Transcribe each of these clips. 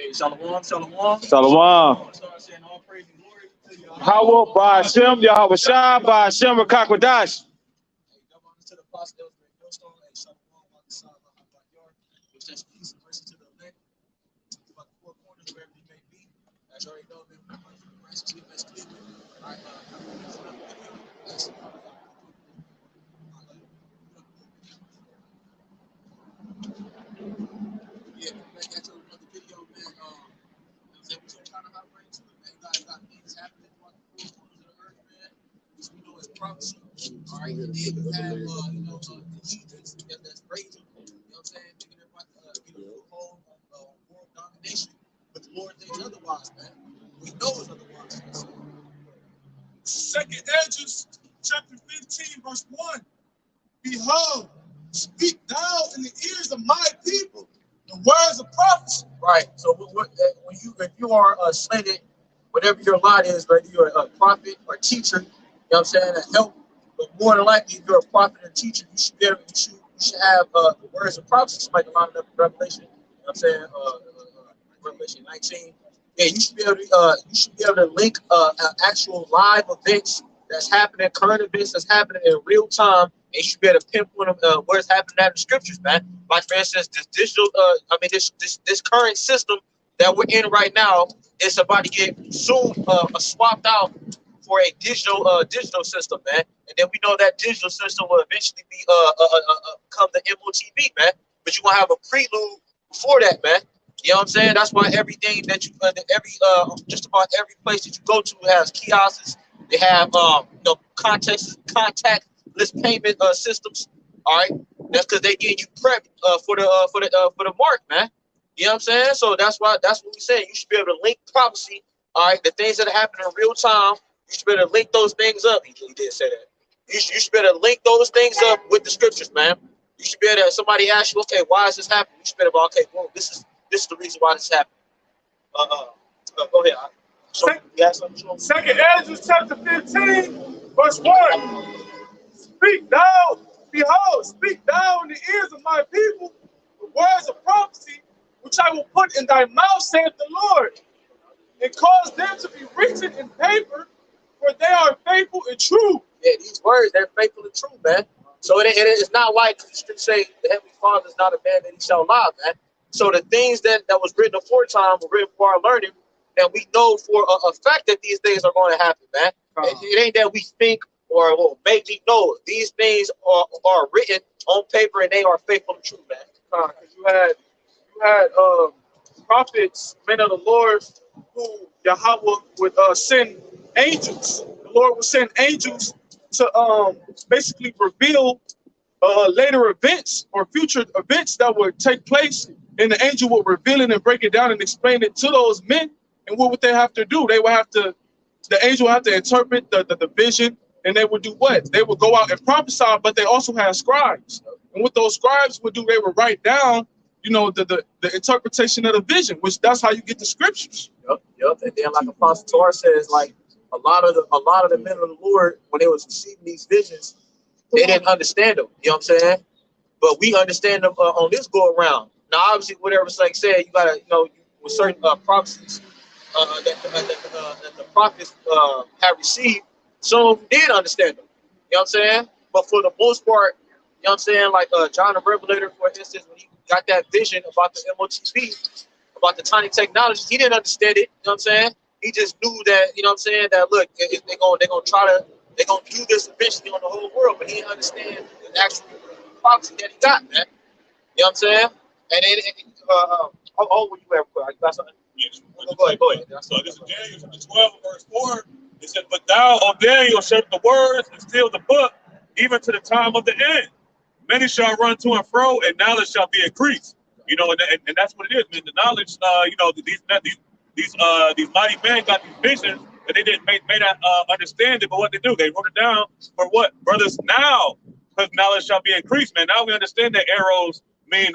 Hey, Shalom, Shalom. Shalom. Start saying all praise and glory to Yahweh. Yahawah, BAHASHAM, YAHAWASHI, BAHASHAM, HAQADASH. Hey, double honor to the apostle, Elder Millstone, and Shalom on the side of my yard, which that's peace and mercy to the elect, about the four corners, wherever they may be. As you already know, man, we're going to the rest of West Cleveland. All right, that's yeah, back at your another video, man. That was kind of hot right to it, man. You guys got things happening throughout the four corners of the earth, man. Which we know is prophecy. All right, and then you have, the heathens that's raging. You know what I'm saying? Thinking they're about to get a foothold on world domination. But the Lord thinks otherwise, man. We know it's otherwise. Second Ezra, chapter 15, verse 1. Behold, speak thou in the ears of my people the words of prophecy. Right. So if you are slated, whatever your lot is, whether you're a prophet or teacher, you know what I'm saying, to help. But more than likely, if you're a prophet or teacher, you should be able to, you should have the words of prophecy. Somebody line up in Revelation. You know what I'm saying? Revelation 19. Yeah, you should be able to link actual live events that's happening, current events that's happening in real time, and you should be able to pinpoint where it's happening at in the scriptures, man. Like for instance, this digital, this current system that we're in right now is about to get soon swapped out for a digital system, man. And then we know that digital system will eventually be become the MOTV, man. But you're gonna have a prelude before that, man. You know what I'm saying? That's why everything that you just about every place that you go to has kiosks. They have contactless payment systems. All right, that's because they get you prepped for the mark, man. You know what I'm saying? So that's what we say. You should be able to link prophecy. All right, the things that are happening in real time. You should be able to link those things up. He did say that. You should be able to link those things up with the scriptures, man. You should be able to. Somebody ask you, okay, why is this happening? You should be able to, okay, well, this is the reason why this is happening. Go ahead. Second Ezra, chapter 15, verse 1. Speak thou, behold, speak thou in the ears of my people the words of prophecy, which I will put in thy mouth, saith the Lord, and cause them to be written in paper, for they are faithful and true. Yeah, these words, they're faithful and true, man. So it's not like the scripture say the Heavenly Father is not a man that he shall lie, man. So the things that was written aforetime were written for our learning, and we know for a fact that these things are going to happen, man. It ain't that we think or maybe know. These things are written on paper, and they are faithful and true, man. Because you had prophets, men of the Lord, who Yahawah would send angels. The Lord would send angels to basically reveal later events or future events that would take place, and the angel would reveal it and break it down and explain it to those men. And what would they have to do? They would have to, the angel would have to interpret the vision, and they would do what? They would go out and prophesy, but they also had scribes. And what those scribes would do, they would write down, the interpretation of the vision, which that's how you get the scriptures. Yep. And then like Apostle Torah says, like a lot of the men of the Lord, when they was receiving these visions, they didn't understand them. You know what I'm saying? But we understand them on this go around. Now, obviously, whatever's like said, you gotta, with certain prophecies that the prophets have received, some did understand them. You know what I'm saying? But for the most part, you know what I'm saying, like John the Revelator, for instance, when he got that vision about the MOTV, about the tiny technologies, he didn't understand it. You know what I'm saying? He just knew that, you know what I'm saying, that look, they're gonna do this eventually on the whole world, but he didn't understand the actual prophecy that he got, man. You know what I'm saying? And then, how old were you ever? You got something? Yes. Go ahead. So this is Daniel chapter 12, verse 4. It said, but thou, O Daniel, shut the words and seal the book, even to the time of the end. Many shall run to and fro, and knowledge shall be increased. And that's what it is, man. The knowledge, these mighty men got these visions, and they didn't may not understand it, but what they do, they wrote it down for what? Brothers, now, because knowledge shall be increased, man. Now we understand that arrows mean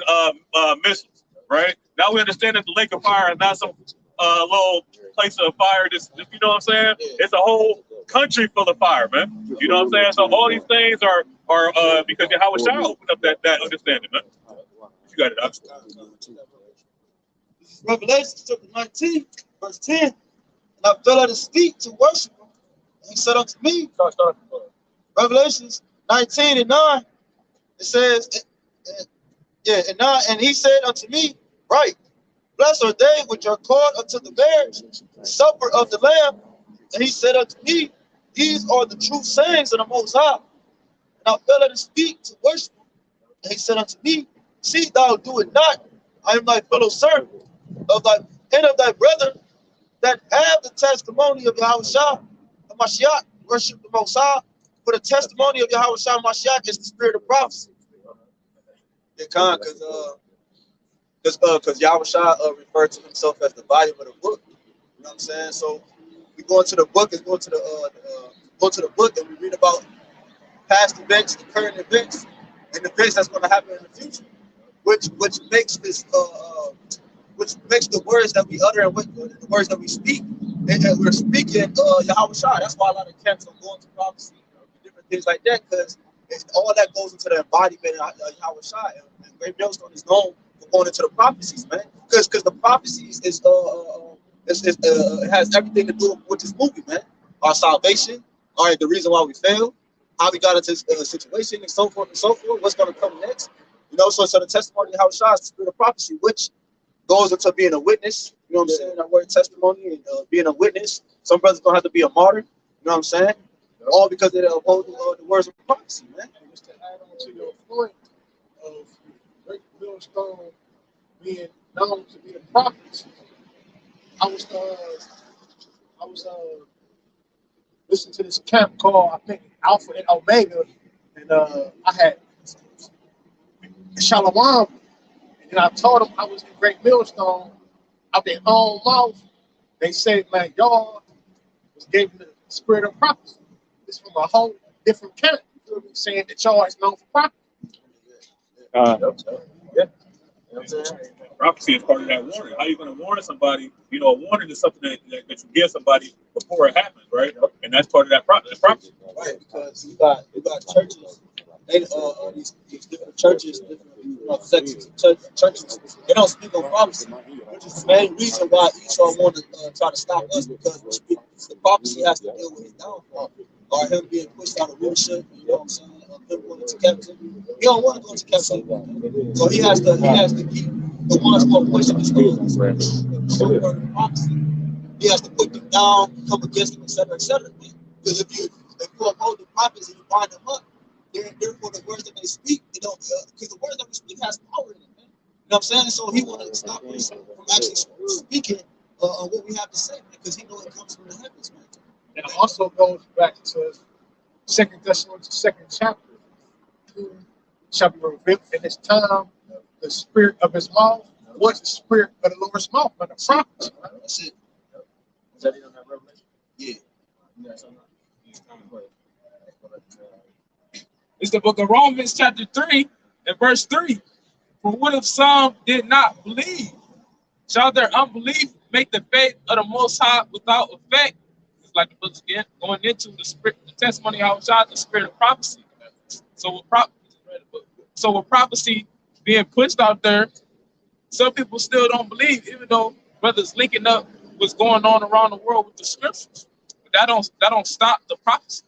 missiles, right? Now we understand that the lake of fire is not some little place of fire. Just you know what I'm saying? It's a whole country full of fire, man. You know what I'm saying? So all these things are because Yahawashi opened up that understanding, man. You got it. This Revelation chapter 19, verse 10. And I fell at his feet to worship him. And he said unto me, Revelations 19 and 9, it says, and 9, and he said unto me, right, blessed are they which are called unto the marriage supper of the Lamb. And he said unto me, these are the true sayings of the Most High. And I fell at his feet to worship him. And he said unto me, see thou do it not. I am thy fellow servant of thy and of thy brother that have the testimony of Yahawashi and Mashiach. Worship the Most High. For the testimony of Yahawashi and Mashiach is the spirit of prophecy. Because Yahawashi referred to himself as the volume of the book. You know what I'm saying? So we go into the book and go to the book and we read about past events, the current events, and events that's going to happen in the future, which makes this which makes the words that we utter and the words that we speak, and we're speaking Yahawashi. That's why a lot of camps are going to prophecy, different things like that, because all that goes into the embodiment of Yahawashi. And Great Millstone is known for going into the prophecies, man, because the prophecies it has everything to do with this movie, man. Our salvation, all right, the reason why we failed, how we got into this situation, and so forth and so forth. What's going to come next? You know, so the testimony of Yahawashi is the spirit of prophecy, which goes into being a witness. You know what I'm saying? That word testimony and being a witness. Some brothers gonna have to be a martyr. You know what I'm saying? All because they uphold the words of prophecy, man. Just to add on to your point of Great Millstone being known to be a prophet, I was listening to this camp called, I think, Alpha and Omega, and I had Shalom, and I told them I was in Great Millstone. Out their own mouth, they said, man, y'all was given the spirit of prophecy. It's from a whole different camp. You feel me? Saying that y'all is known for prophecy. Yeah. Prophecy is part of that warning. How are you going to warn somebody? You know, a warning is something that you give somebody before it happens, right? And that's part of that prophecy. Right, because you got churches, and these different churches, different sections of churches, they don't speak on prophecy, which is the main reason why Esau wanted to try to stop us, because the prophecy has to deal with his downfall, or him being pushed out of rulership. You know what I'm saying? Him going into captivity. He don't want to go into captivity, so he has to keep the ones who are pushing his the prophecy. He has to put them down, come against them, etc., etc. Because if you uphold the prophets and you bind them up, therefore the words that they speak, you know, because the words that we speak has power in it, man. You know what I'm saying? So he wanted to stop us from actually speaking what we have to say, because he knows it comes from the heavens, man. And it also goes back to 2 Thessalonians, 2nd chapter. Who shall be revealed in his time, the spirit of his mouth. What's the spirit of the Lord's mouth? But the prophets. Right? That's it. Is that it on that revelation? Yeah. It's the book of Romans, chapter 3, and verse 3. For what if some did not believe? Shall their unbelief make the faith of the Most High without effect? It's like the book's again going into the spirit, the testimony of Yahawashi, the spirit of prophecy. So with prophecy being pushed out there, some people still don't believe, even though brothers linking up what's going on around the world with the scriptures. But that don't stop the prophecy.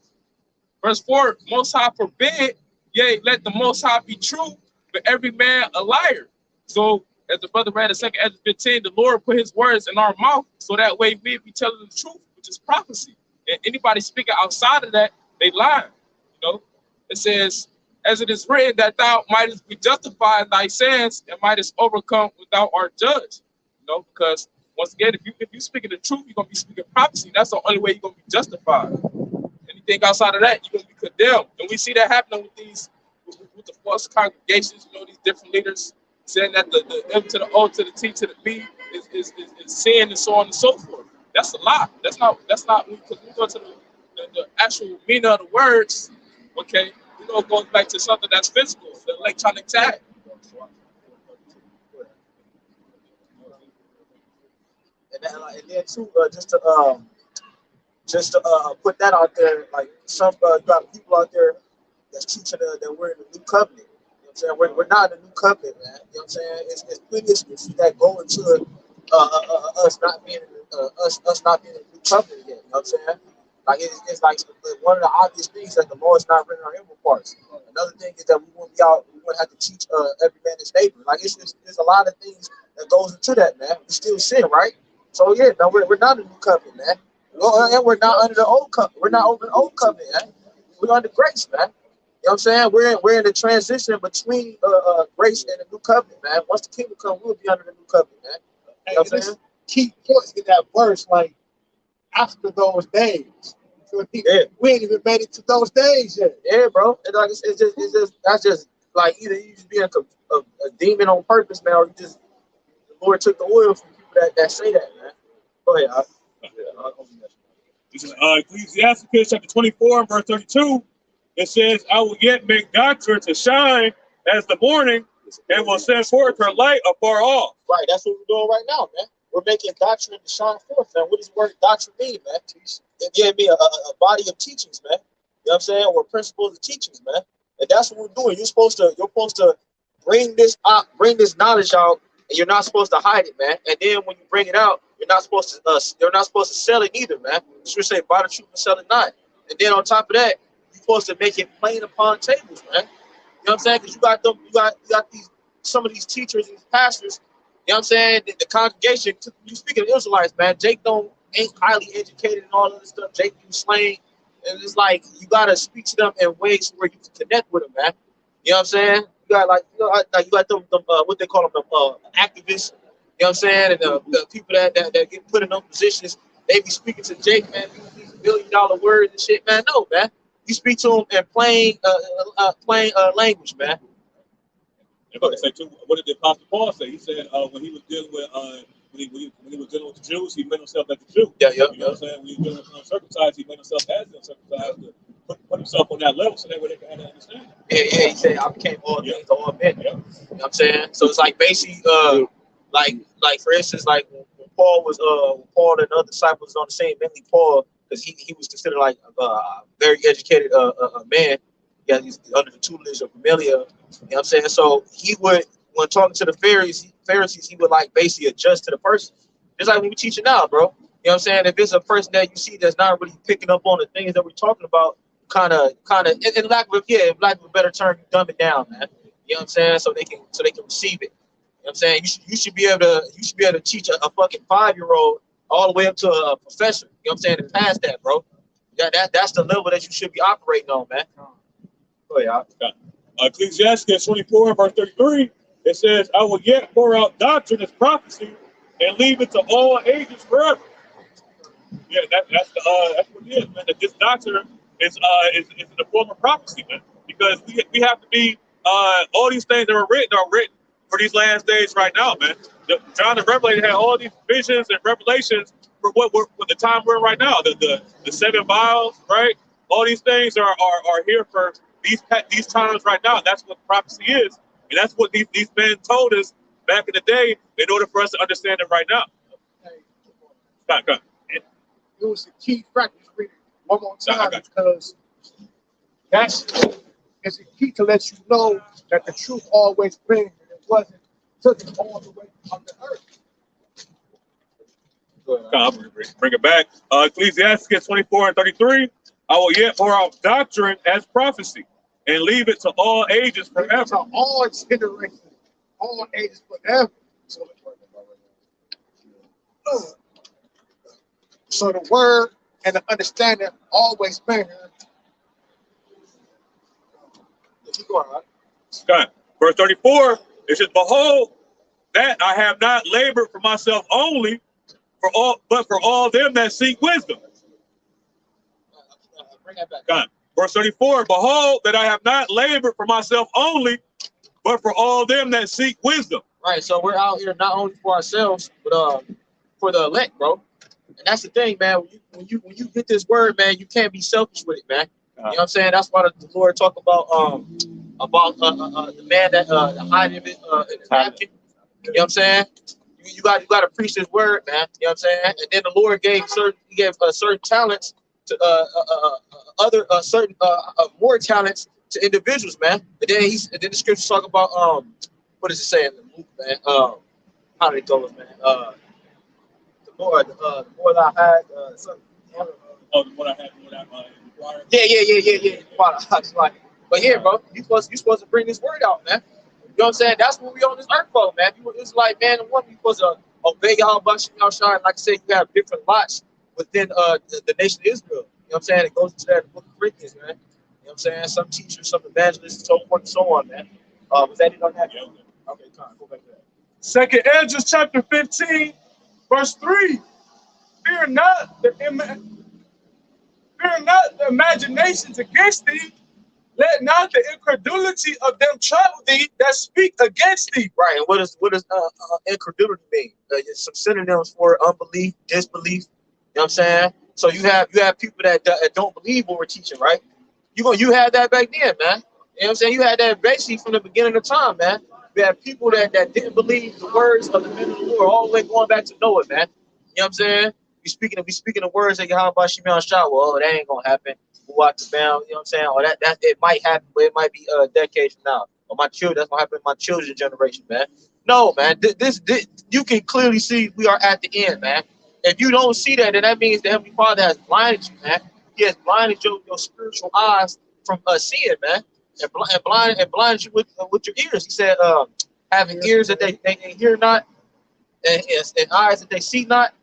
Verse 4, Most High forbid, yea, let the Most High be true, but every man a liar. So, as the brother read in 2 Ezra 15, the Lord put his words in our mouth, so that way we be telling the truth, which is prophecy. And anybody speaking outside of that, they lie. You know, it says, as it is written, that thou mightest be justified in thy sins and mightest overcome without our judge. You know, because once again, if you speaking the truth, you're gonna be speaking prophecy. That's the only way you're gonna be justified. Anything outside of that, you're gonna be condemned. And we see that happening with the false congregations, you know, these different leaders saying that the M to the O to the T to the B is sin, and so on and so forth. That's a lie. That's not because we go to the actual meaning of the words, okay, you know, it goes back to something that's physical, the electronic tag. And then too, just to put that out there, like some you got people out there that's teaching that we're in the new covenant. You know what I'm saying? We're not in the new covenant, man. You know what I'm saying? It's plenty of scriptures that go into us not being us not being in the new covenant yet. You know what I'm saying? Like it's like one of the obvious things that the Lord's not written our inward parts. Another thing is that we won't be out. We won't have to teach every man his neighbor. Like there's a lot of things that goes into that, man. We still sin, right? So yeah, no, we're not in the new covenant, man. And we're not under the old covenant. We're not over the old covenant, man. We're under grace, man. You know what I'm saying? We're in the transition between grace and the new covenant, man. Once the kingdom comes, we'll be under the new covenant, man. You know what I'm saying? Key points in that verse, like after those days. So we ain't even made it to those days yet. Yeah, bro. It's just that's just like either you just being a demon on purpose, man, or you just the Lord took the oil from people that say that, man. Go ahead. This is Ecclesiastes chapter 24, verse 32. It says, I will yet make doctrine to shine as the morning and will send forth her light afar off. Right, that's what we're doing right now, man. We're making doctrine to shine forth, man. What does the word doctrine mean, man? It means a body of teachings, man. You know what I'm saying? Or principles of teachings, man. And that's what we're doing. You're supposed to bring this knowledge out, and you're not supposed to hide it, man. And then when you bring it out, you're not supposed to sell it either, man. You should say buy the truth and sell it not. And then on top of that, you're supposed to make it plain upon tables, man. You know what I'm saying? Because you got some of these teachers, these pastors. You know what I'm saying? The congregation. You speaking of Israelites, man. Jake ain't highly educated and all of this stuff. Jake use slang, and it's like you gotta speak to them in ways where you can connect with them, man. You know what I'm saying? You got you got them what they call them, activists. You know what I'm saying? And the people that get put in those positions, they be speaking to Jake, man. These $1 billion words and shit, man. No, man. You speak to him in plain language, man. If I can say too, what did the Apostle Paul say? He said when he was dealing with when he was dealing with the Jews, he made himself as a Jew. Yeah. You know what I'm saying? When he was dealing with uncircumcised, he made himself as the uncircumcised to put himself on that level so that way they can have that understanding. Yeah. He said, I became all things to all men. Yeah. You know what I'm saying? So it's like basically, like for instance, like when Paul and the other disciples was on the same, mainly Paul, because he was considered like a very educated man. Yeah, he's under the tutelage of Gamaliel. You know what I'm saying? So he would, when talking to the Pharisees, he would like basically adjust to the person. Just like when we teach it now, bro. You know what I'm saying? If it's a person that you see that's not really picking up on the things that we're talking about, kind of, in lack of a better term, you dumb it down, man. You know what I'm saying? So they can receive it. You know what I'm saying? You should be able to teach a fucking 5-year-old all the way up to a professor. You know what I'm saying? And pass that, bro. That's the level that you should be operating on, man. Go ahead. Ecclesiastes 24, verse 33, it says, I will yet pour out doctrine as prophecy and leave it to all ages forever. Yeah, that's what it is, man. That this doctrine is in the form of prophecy, man. Because we have to be all these things that are written for these last days right now, man. John the Revelator had all these visions and revelations for what the time we're in right now. The 7 vials, right? All these things are here for these times right now. That's what prophecy is, and that's what these men told us back in the day in order for us to understand it right now. It was a key factor. Just read it one more time because it's a key to let you know that the truth always brings, and it wasn't taken all the way from the earth. Bring it back. Ecclesiastes 24 and 33. I will yet pour out doctrine as prophecy and leave it to all ages forever. To all generations, all ages forever. So the word and the understanding always been. Keep going, right? Okay. Verse 34, it says, behold, that I have not labored for myself only, but for all them that seek wisdom. Bring that back. God. Verse 34, behold, that I have not labored for myself only, but for all them that seek wisdom. Right, so we're out here not only for ourselves, but for the elect, bro. And that's the thing, man. When you get this word, man, you can't be selfish with it, man. You know what I'm saying? That's why the Lord talked about the man that hiding in his napkin. You know what I'm saying? You got to preach this word, man. You know what I'm saying? And then the Lord gave certain talents to more talents to individuals, man. And then the scriptures talk about what does it say in the book, man? How did it go, man? the more that I had, something. Oh, what I had, what I required. Yeah. But here, bro, you supposed to bring this word out, man. You know what I'm saying? That's what we on this earth for, man. It's like man and woman, you supposed to obey YAHWAH. Like I said, you have different lots within the nation of Israel. You know what I'm saying? It goes into that book of Corinthians, man. You know what I'm saying? Some teachers, some evangelists, so forth and so on, man. Was that it on that? Yeah. Okay, time. Go back to that. Second Ezra chapter 15, verse 3. Fear not the imaginations against thee. Let not the incredulity of them trouble thee that speak against thee. Right. And what does incredulity mean? Some synonyms for unbelief, disbelief. You know what I'm saying? So you have people that don't believe what we're teaching, right? You had that back then, man. You know what I'm saying? You had that basically from the beginning of time, man. You had people that didn't believe the words of the men of the Lord all the way going back to Noah, man. You know what I'm saying? We speaking the words that YAHWASHI. Well, that ain't gonna happen. We'll watch the bound, you know what I'm saying? Or that it might happen, but it might be decades from now. Or my children, that's gonna happen in my children's generation, man. No, man. This you can clearly see we are at the end, man. If you don't see that, then that means the Heavenly Father has blinded you, man. He has blinded your spiritual eyes from seeing, man, and blinded you with your ears. He said, having ears that they hear not, and eyes that they see not.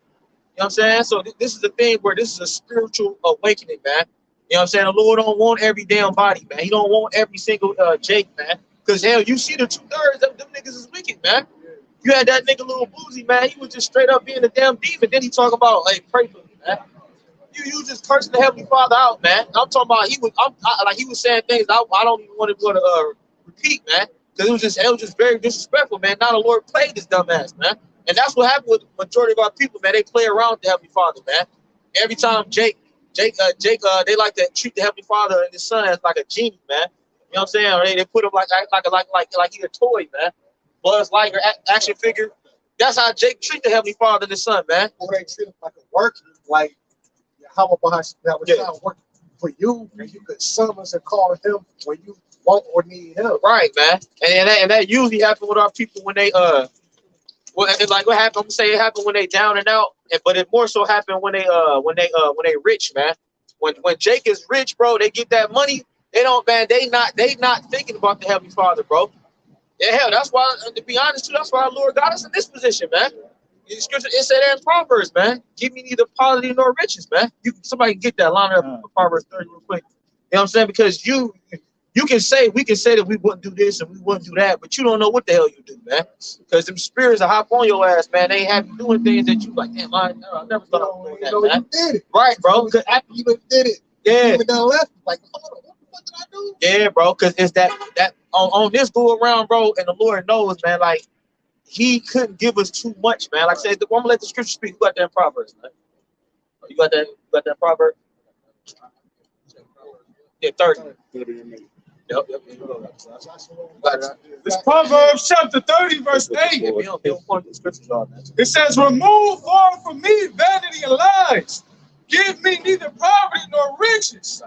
You know what I'm saying? So this is the thing where this is a spiritual awakening, man. You know what I'm saying? The Lord don't want every damn body, man. He don't want every single Jake, man. Because hell, you see the 2/3 of them niggas is wicked, man. You had that nigga Little Boozy, man. He was just straight up being a damn demon. Then he talk about, hey, pray for me, man. You just cursing the Heavenly Father out, man. I'm talking about he was saying things I don't even want to repeat, man. Because it was just very disrespectful, man. Now the Lord played this dumbass, man. And that's what happened with the majority of our people, man. They play around with the Heavenly Father, man. Every time Jake, they like to treat the Heavenly Father and his son as like a genie, man. You know what I'm saying? Or they put him like he a toy, man. Buzz Lightyear action figure. That's how Jake treat the Heavenly Father and his son, man. Or they treat him like a worker, like how BAHASHAM that was not working for you, and you could summons and call him when you want or need help. Right, man. And that usually happens with our people when they well, like what happened? I'm gonna say it happened when they down and out, but it more so happened when they rich, man. When Jake is rich, bro, they get that money. They don't, man. They not thinking about the Heavenly Father, bro. Yeah, hell, that's why. To be honest, too, that's why our Lord got us in this position, man. In the scripture, it said that in Proverbs, man. Give me neither poverty nor riches, man. Somebody can get that line up in Proverbs 30 real quick. You know what I'm saying? Because we can say that we wouldn't do this and we wouldn't do that, but you don't know what the hell you do, man. Because them spirits will hop on your ass, man. They have you doing things that you like, damn, I never thought I was doing that, man. You did it. Right, bro. Because after you did it, yeah. You done left, like, hold on, what did I do? Yeah, bro, because it's that on this go around, bro, and the Lord knows, man, like, he couldn't give us too much, man. Like I said, I'm gonna let the scripture speak. You got that in Proverbs, man. You got that Proverbs? Yeah, 30. Yep. It's Proverbs chapter 30, verse 8. It says, remove far from me vanity and lies. Give me neither poverty nor riches.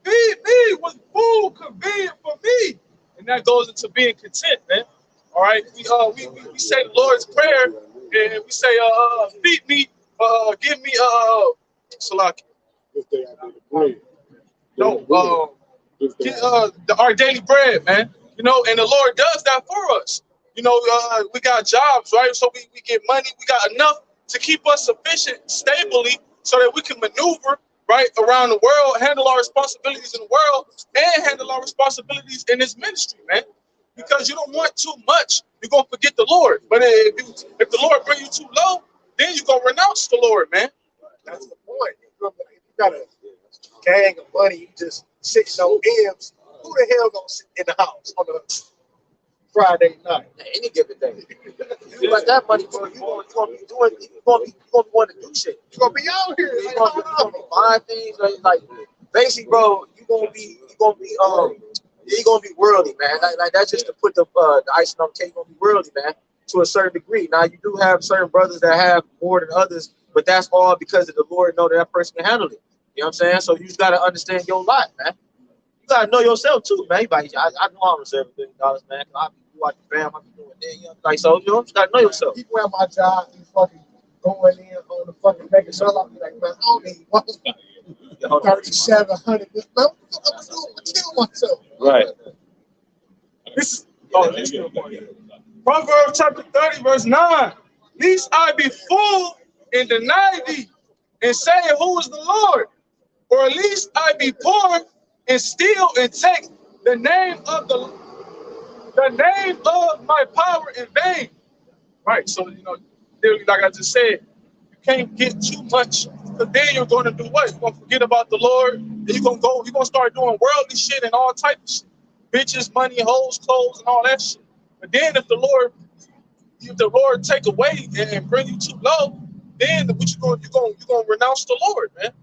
Feed me with food convenient for me. And that goes into being content, man. All right, we say the Lord's Prayer, and we say, feed me, give me, Salaki. No, our daily bread, man. You know, and the Lord does that for us. You know, we got jobs, right? So we get money. We got enough to keep us sufficient, stably, so that we can maneuver, right, around the world, handle our responsibilities in the world, and handle our responsibilities in this ministry, man. Because you don't want too much, you're gonna forget the Lord. But if the Lord bring you too low, then you're gonna renounce the Lord, man. That's the point. You got a gang of money, you just sitting on M's. Who the hell gonna sit in the house on a Friday night? Any given day. You got that money, bro. You gonna be wanting to do shit. You gonna be out here. You gonna be buying things like basically, bro. You gonna be worldly, man. Like that's just to put the icing on the cake. You're gonna be worldly, man, to a certain degree. Now you do have certain brothers that have more than others, but that's all because of the Lord know that person can handle it. You know what I'm saying? So you just gotta understand your lot, man. You gotta know yourself too, man. I know I'm reserving $1 billion, man. I be watching fam, I be doing that, you know, like so. You know, you just gotta know yourself. People at my job, you fucking going in on the fucking record. So I'm like, man, I don't need 3,700. Man, what the fuck I'm doing? I kill myself. Right. This is Proverbs chapter 30, verse 9. Least I be full and deny thee, and say, who is the Lord? Or at least I be poor and steal and take the name of my power in vain. Right. So literally, like I just said, you can't get too much, because then you're going to do what? You're going to forget about the Lord, and you're going to start doing worldly shit and all types of shit. Bitches, money, hoes, clothes, and all that shit. But then if the Lord take away and bring you too low, then what you're gonna renounce the Lord, man.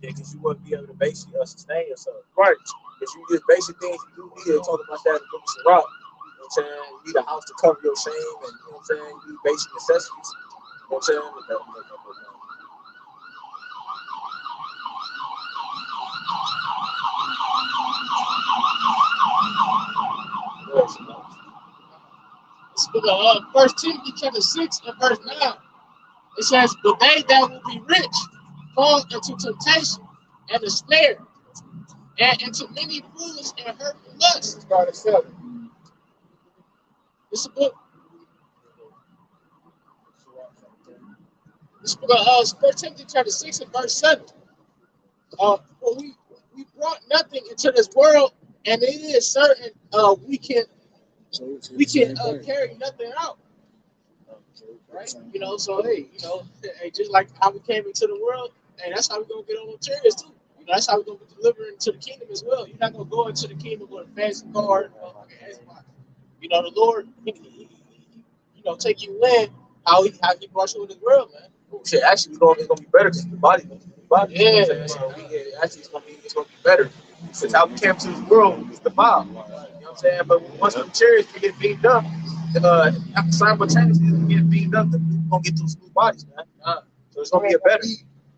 Yeah, because you wouldn't be able to basically sustain yourself. Right. Because you just basic things you do need. Talking about that in the book of Sirach. You know what I'm saying? You need a house to cover your shame, and you know what I'm saying? You need basic necessities. You know what I'm saying? First Timothy chapter 6 and verse 9. It says, but they that will be rich fall into temptation and a snare, and into many foolish and hurtful lusts. Start at 7. This book. This book of 1 Timothy chapter 6 and verse 7. For we brought nothing into this world, and it is certain we can carry nothing out. Right? So hey, just like how we came into the world, and that's how we're gonna get on the chariots too. That's how we're gonna be delivered into the kingdom as well. You're not gonna go into the kingdom with a fancy car and the Lord, he take you in how he brought you in this world, man. Shit, actually, it's gonna be better because the body. Yeah. Actually, it's gonna be better. Since how we came to this world is the mob. You know what I'm saying? But once the chariots get beamed up, after simultaneously get beamed up, we're gonna get those new bodies, man. So it's gonna get better.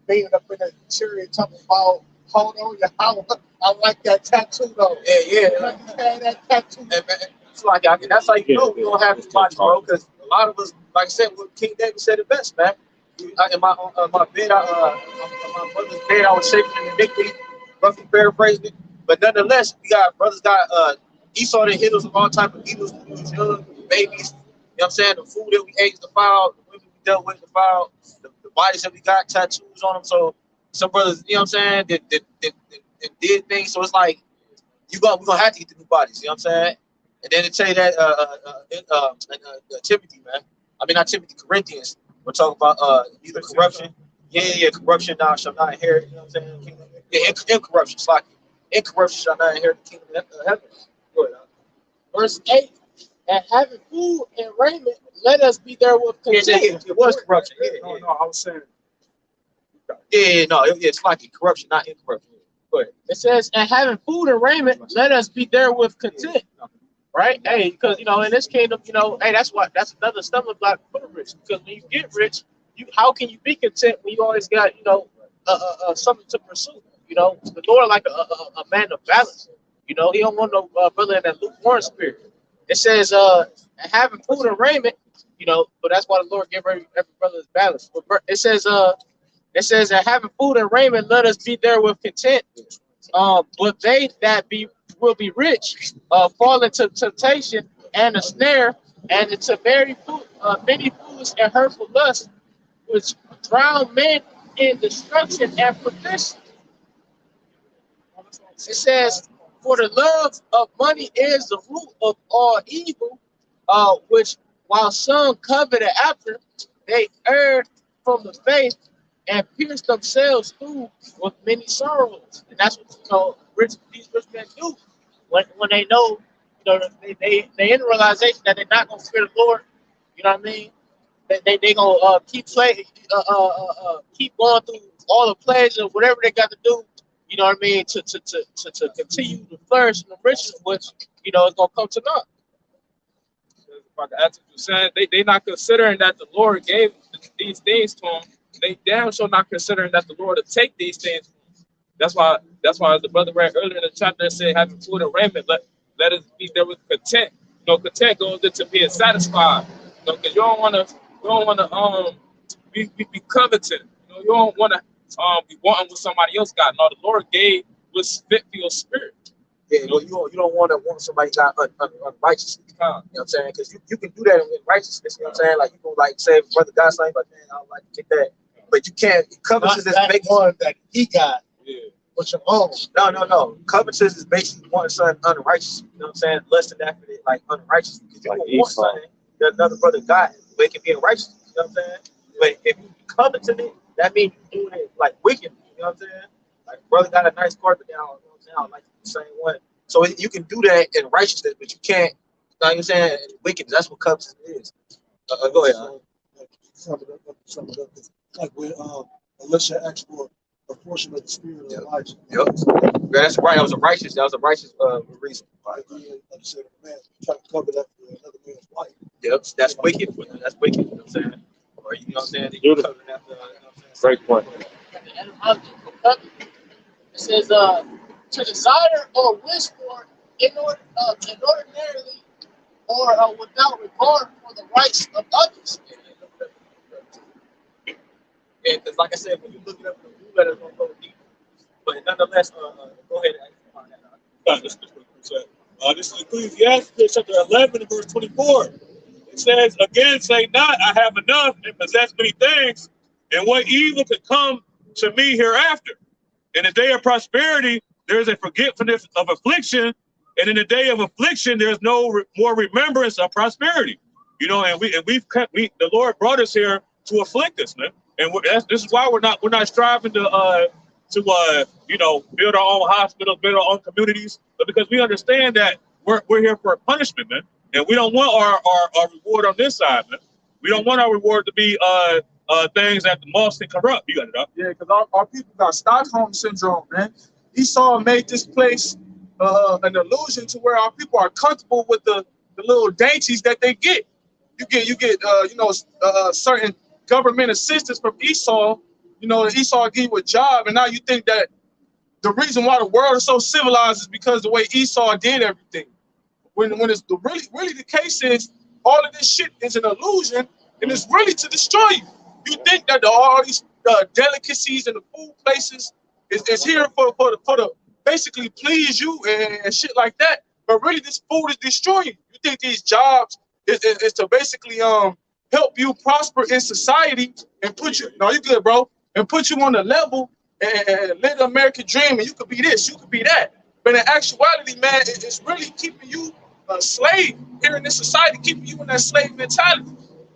Being up in the chariot talking about, hold on, Yahawah. I like that tattoo though. Yeah. That tattoo. And, man, it's like that's how you know we gonna have these bodies, bro. Because a lot of us, like I said, what King David said it best, man. In my bed, my mother's bed, I was shaking in iniquity, roughly paraphrasing it. But nonetheless, brothers got Esau that hit us with all type of evils when we was young, babies. You know what I'm saying? The food that we ate is defiled, the women we dealt with defiled, the bodies that we got tattoos on them. So some brothers, you know what I'm saying, that did things. So it's like we're gonna have to get the new bodies, you know what I'm saying? And then to tell you that Timothy, man. I mean not Timothy, Corinthians. We're talking about either corruption. Yeah, corruption now shall not inherit, you know what I'm saying? Yeah, incorruption, slacking. Incorruption shall not inherit the kingdom of heaven. Go ahead. Verse 8, and having food and raiment, let us be there with content. Yeah, it was corruption. No, I was saying. It's like corruption, not incorruption. Go ahead. It says, and having food and raiment, let us be there with content. Right? Hey, because in this kingdom, hey, that's another stumbling block for the rich. Because when you get rich, how can you be content when you always got something to pursue? The Lord like a man of balance. He don't want no brother in that lukewarm spirit. It says, having food and raiment, but that's why the Lord gave every brother his balance. But it says, having food and raiment, let us be there with content. But they that will be rich, fall into temptation and a snare, and into many foolish and hurtful lusts, which drown men in destruction and perdition. It says, for the love of money is the root of all evil, which while some coveted after, they erred from the faith and pierced themselves through with many sorrows. And that's what these rich men do when they know, they in realization that they're not gonna fear the Lord. You know what I mean? They gonna keep playing, keep going through all the pleasure, whatever they got to do. You know what I mean? To continue to flourish in the riches, which is gonna come to naught. They not considering that the Lord gave these things to them. They damn sure not considering that the Lord will take these things. That's why the brother read earlier in the chapter said, having food and raiment, let us be there with content. Content goes into being satisfied. Because you don't want to be coveting. You know, you don't want to be wanting what somebody else got. No, the Lord gave what's fit for your spirit. Yeah, well, you don't want to want somebody got unrighteousness. You know what I'm saying? Because you can do that in righteousness. You know what I'm saying? Like you can like say, brother got something, but man, I don't like to get that. But you can't. Covetousness is making one that he got. Yeah. What's your own? No. Covetousness is basically wanting something unrighteous. You know what I'm saying? Lusting after it, like unrighteous. Because you Like don't want something that another brother got, but it can be unrighteous. You know what I'm saying? But if you coveting it, that means you doing it like wicked. You know what I'm saying? Like brother got a nice car, but now you know what I'm saying? I don't like the same one. So you can do that in righteousness, but you can't. You know what I'm saying? Wickedness. That's what covetousness is. Go ahead. Sum it up. Like when Elisha asked for a portion of the spirit of Elijah. Yep. That's right. That was a righteous reason. Like you said, man, try to cover that for another man's wife. Yep. That's wicked. That's wicked. You know what I'm saying? Or you know what I'm saying? You cover that, you know what I'm saying? Great point. It says, to desire or wish for inordinately or without regard for the rights of others. Yeah, because like I said, when you look it up in the blue letter, it's going to go deep. But nonetheless, go ahead and find that out. This is Ecclesiastes chapter 11 and verse 24. It says, again, say not, I have enough and possess many things, and what evil could come to me hereafter. In the day of prosperity, there is a forgetfulness of affliction, and in the day of affliction, there's no more remembrance of prosperity. You know, and the Lord brought us here to afflict us, man. And this is why we're not striving to you know, build our own hospitals, build our own communities, but because we understand that we're here for a punishment, man, and we don't want our reward on this side, man. We don't want our reward to be things that the moths can corrupt. You got it up. Yeah, because our people got Stockholm syndrome, man. Esau made this place an illusion to where our people are comfortable with the little dainties that they get. You get you know, certain government assistance from Esau. You know, Esau give you a job, and now you think that the reason why the world is so civilized is because the way Esau did everything. When it's really the case is all of this shit is an illusion, and it's really to destroy you. You think that all these delicacies and the food places is here for the basically please you and shit like that, but really this food is destroying you. You think these jobs is to basically help you prosper in society and put you, no, you good, bro, and put you on the level and live the American dream, and you could be this, you could be that. But in actuality, man, it's really keeping you a slave here in this society, keeping you in that slave mentality.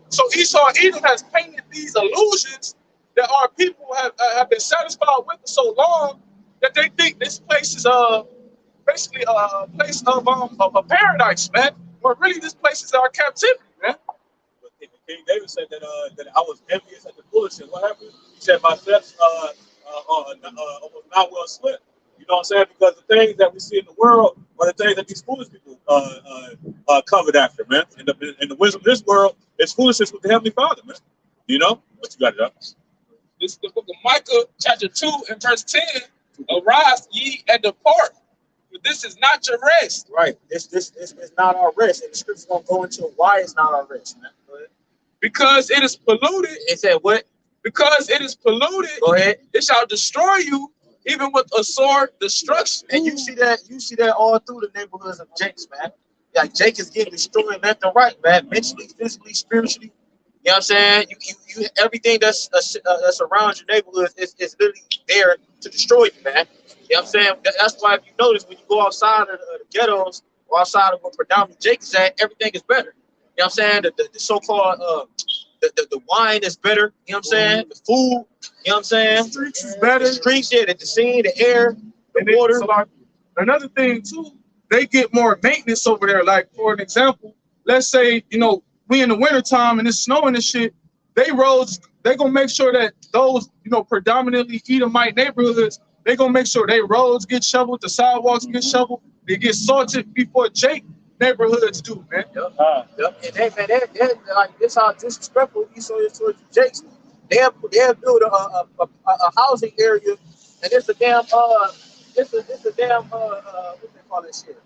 So Esau Edom has painted these illusions that our people have been satisfied with for so long that they think this place is basically a place of a paradise, man. But really, this place is our captivity, man. But King David said that I was envious at the foolishness. What happened? He said my steps was not well slipped. You know what I'm saying? Because the things that we see in the world are the things that these foolish people covered after, man. And the wisdom of this world is foolishness with the Heavenly Father, man. You know? But you got it up. This is the book of Micah, chapter 2 and verse 10. Arise ye and depart, for this is not your rest. Right. This is not our rest. And the scripture's going to go into why it's not our rest, man. Go ahead. Because it is polluted. It said what? Because it is polluted. Go ahead. It shall destroy you, even with a sword destruction. And you see that all through the neighborhoods of Jake's, man. Like Jake is getting destroyed left and right, man. Mentally, physically, spiritually. You know what I'm saying? You everything that's around your neighborhood is literally there to destroy you, man. You know what I'm saying? That's why if you notice when you go outside of the ghettos or outside of where predominantly Jake is at, everything is better. You know what I'm saying? The so-called the wine is better. You know what I'm saying? The food. You know what I'm saying? The streets is better. The streets, yeah, the scene, the air, the water. So like, another thing too, they get more maintenance over there. Like for an example, let's say, you know, we in the wintertime and it's snowing and shit, they gonna make sure that those, you know, predominantly Edomite neighborhoods, they gonna make sure they roads get shoveled, the sidewalks get shoveled, they get salted before Jake neighborhoods do, man. Yep. And they like this how disrespectful Esau is towards the Jakes. They'll build a housing area, and it's a damn what they call that shit?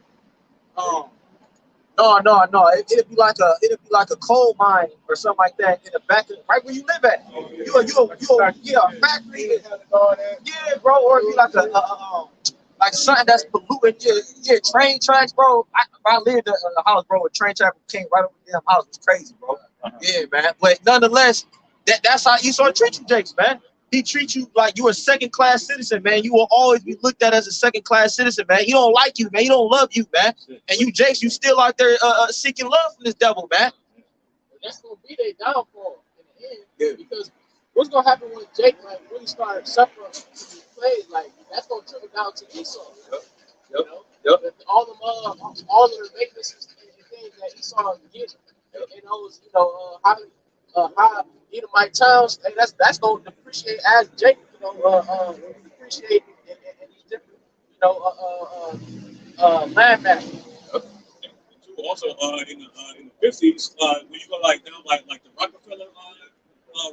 No. It'd be like a coal mine or something like that in the back of right where you live at. A factory. Yeah, bro. Or it'd be like like something that's polluting. Yeah, train tracks, bro. I lived in a house, bro. A train track came right over the damn house. It was crazy, bro. Yeah, man. But nonetheless, that's how Esau treats you, Jakes, man. He treats you like you're a second-class citizen, man. You will always be looked at as a second-class citizen, man. He don't like you, man. He don't love you, man. And you, Jakes, you still out there seeking love from this devil, man. That's gonna be their downfall in the end. Yeah. Because what's gonna happen when Jake like really starts suffering from these plays? Like that's gonna trickle down to Esau. Yep. You know? All the weaknesses and things that Esau gets in those, high Edomite towns, and that's gonna depreciate as Jake, depreciate in these different, land masses. Also, in the 50s, when you go like down like the Rockefeller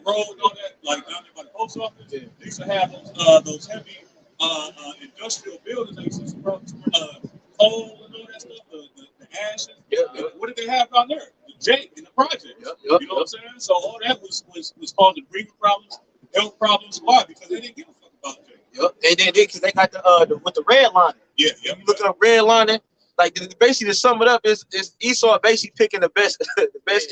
road and all that, like down there by the post office, they used to have those heavy industrial buildings. They used to coal and all that stuff, the ashes. What did they have down there? The Jake in the project. You know what I'm saying? So all that was causing breathing problems, health problems. Why? Because they didn't give a fuck about Jake. And then because they got with the red line. You look up red lining. Like basically to sum it up is Esau basically picking the best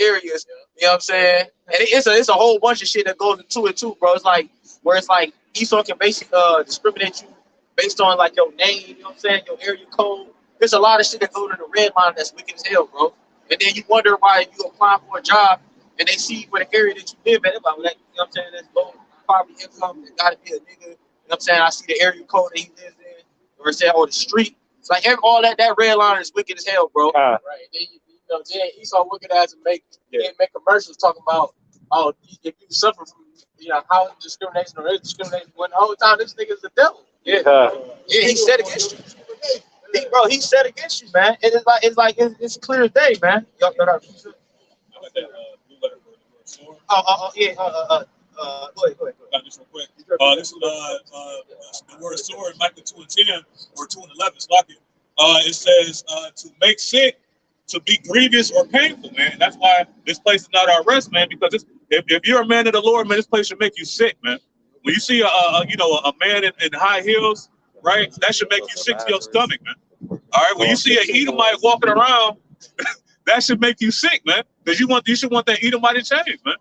areas. You know what I'm saying? And it's a whole bunch of shit that goes into it too, bro. It's like where it's like Esau can basically discriminate you based on like your name. You know what I'm saying? Your area code. There's a lot of shit that goes to the red line that's wicked as hell, bro. And then you wonder why you apply for a job and they see where the area that you live at. About like, you know what I'm saying? That's low poverty income. It gotta be a nigga. You know what I'm saying? I see the area code that he lives in, or say or the street. It's like all that red line is wicked as hell, bro. Right. Then Esau wicked as make commercials talking about if you suffer from housing discrimination or racial discrimination, when the whole time this nigga's the devil. He said against you. He said against you, man. It's clear as day, man. Y'all got our Go ahead. Just real quick. This is the word sword, Micah 2:10 or 2:11. It says to make sick, to be grievous or painful, man. That's why this place is not our rest, man. Because if you're a man of the Lord, man, this place should make you sick, man. When you see a man in high heels, right, that should make you sick to your stomach, man. All right. When you see an Edomite walking around, that should make you sick, man. Because you should want that Edomite to change, man.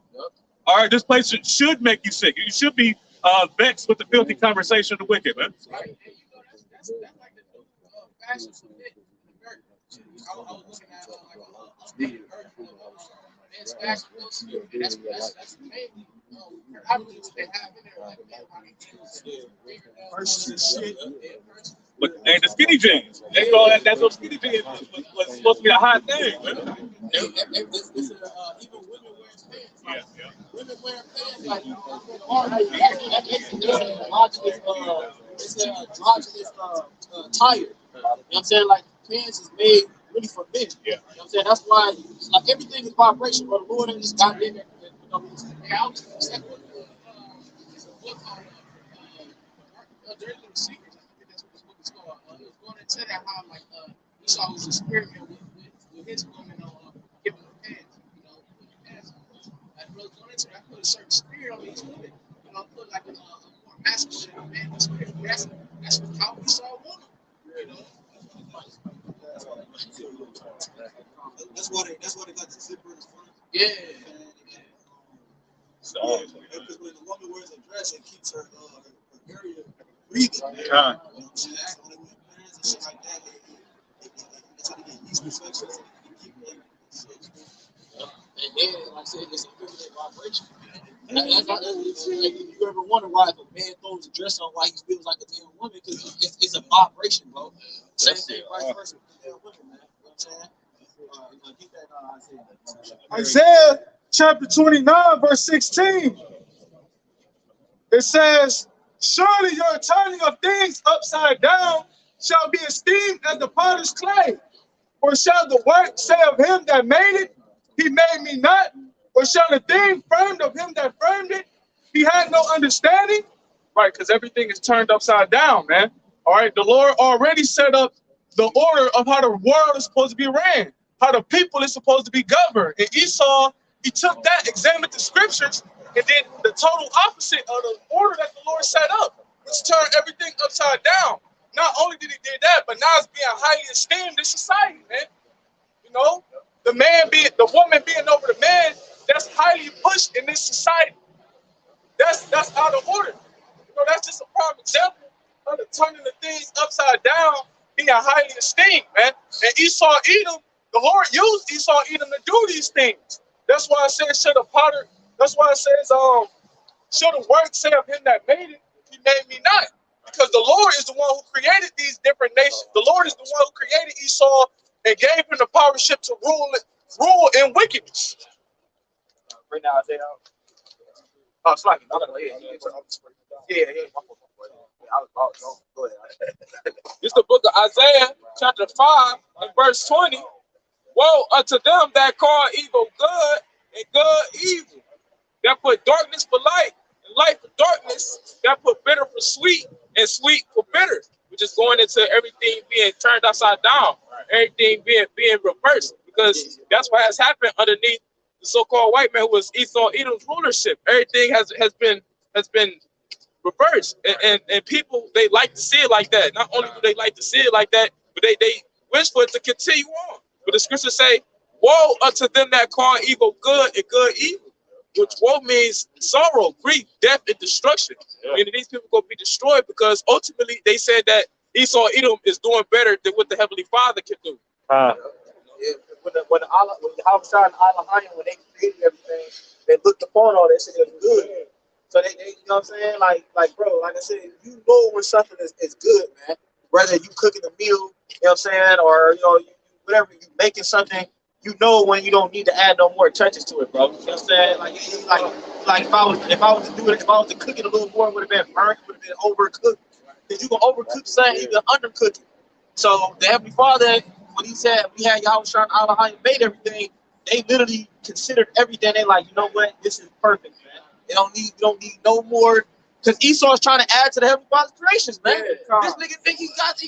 All right, this place should make you sick. You should be vexed with the filthy conversation of the wicked, man. That's like the fashion for men in America. I was looking at men's fashion books. That's mainly I believe what they have in there, like purses and shit. But the skinny jeans. That's what skinny jeans was supposed to be a hot thing, man. Even women wearing pants. Women wearing pants like it's an androgynous tire. You know what I'm saying? Like pants is made really for men. You know what I'm saying? That's why like everything is vibration, but the Lord just got in there. I was it's a book called Dirty Little Secrets. I think that's what this book is called. It was going into that how like Esau was experiment with his women giving them pants, pants. Like brother going into that, I put a certain spirit on these women. Put like a more masculine man spirit. That's how Esau wanted. That's why they got the zipper in front. Yeah. Because when the woman wears a dress, it keeps her area breathing. You know what I'm saying? So when they wear pants and shit like that, it's like they get yeast infections and keep it. And then, like I said, it's a feminine vibration. Like, if you ever wonder why if a man throws a dress on, why he feels like a damn woman, because it's a vibration, bro. Same thing, vice versa with damn women, man. You know what I'm saying? Get that Isaiah chapter 29, verse 16. It says, surely your turning of things upside down shall be esteemed as the potter's clay. Or shall the work say of him that made it, he made me not? Or shall the thing framed of him that framed it, he had no understanding? Right, because everything is turned upside down, man. All right, the Lord already set up the order of how the world is supposed to be ran. how the people is supposed to be governed. And Esau, he took that, examined the scriptures, and did the total opposite of the order that the Lord set up, which turned everything upside down. Not only did he do that, but now it's being highly esteemed in society, man. You know, the woman being over the man, that's highly pushed in this society. That's out of order. You know, that's just a prime example of the turning the things upside down, being highly esteemed, man. And Esau, Edom, the Lord used Esau, Edom to do these things. That's why I said, should a potter, that's why it says, should the work say of him that made it, he made me not. Because the Lord is the one who created these different nations. The Lord is the one who created Esau and gave him the powership to rule in wickedness. Right now, Isaiah. Oh, it's like, yeah. Go ahead. It's the book of Isaiah, chapter 5, and verse 20. Woe unto them that call evil good and good evil, that put darkness for light and light for darkness, that put bitter for sweet and sweet for bitter, which is going into everything being turned upside down, everything being reversed, because that's what has happened underneath the so-called white man who was Esau Edom's rulership. Everything has been reversed, and people, they like to see it like that. Not only do they like to see it like that, but they wish for it to continue on. But the scriptures say, woe unto them that call evil good and good evil, which woe means sorrow, grief, death, and destruction. Yeah. Meaning these people going to be destroyed because ultimately they said that Esau Edom is doing better than what the Heavenly Father can do. Yeah, when HAWASHI and AHBANAWA, when they created everything, they looked upon all that shit as good. So they you know what I'm saying? Like bro, like I said, you know when something is good, man. Whether you cooking a meal, you know what I'm saying, or whatever, you making something, you know when you don't need to add no more touches to it, bro. You know what I'm saying? Like if I was to do it, if I was to cook it a little more, it would have been burnt, it would have been overcooked. Because you can overcook something, you can undercook it. So the Heavenly Father, when he said we had YAHWAH and Allah made everything, they literally considered everything. They like, you know what, this is perfect, man. You don't need no more. Because Esau is trying to add to the Heavenly Father's creations, man. Yeah, this nigga think he got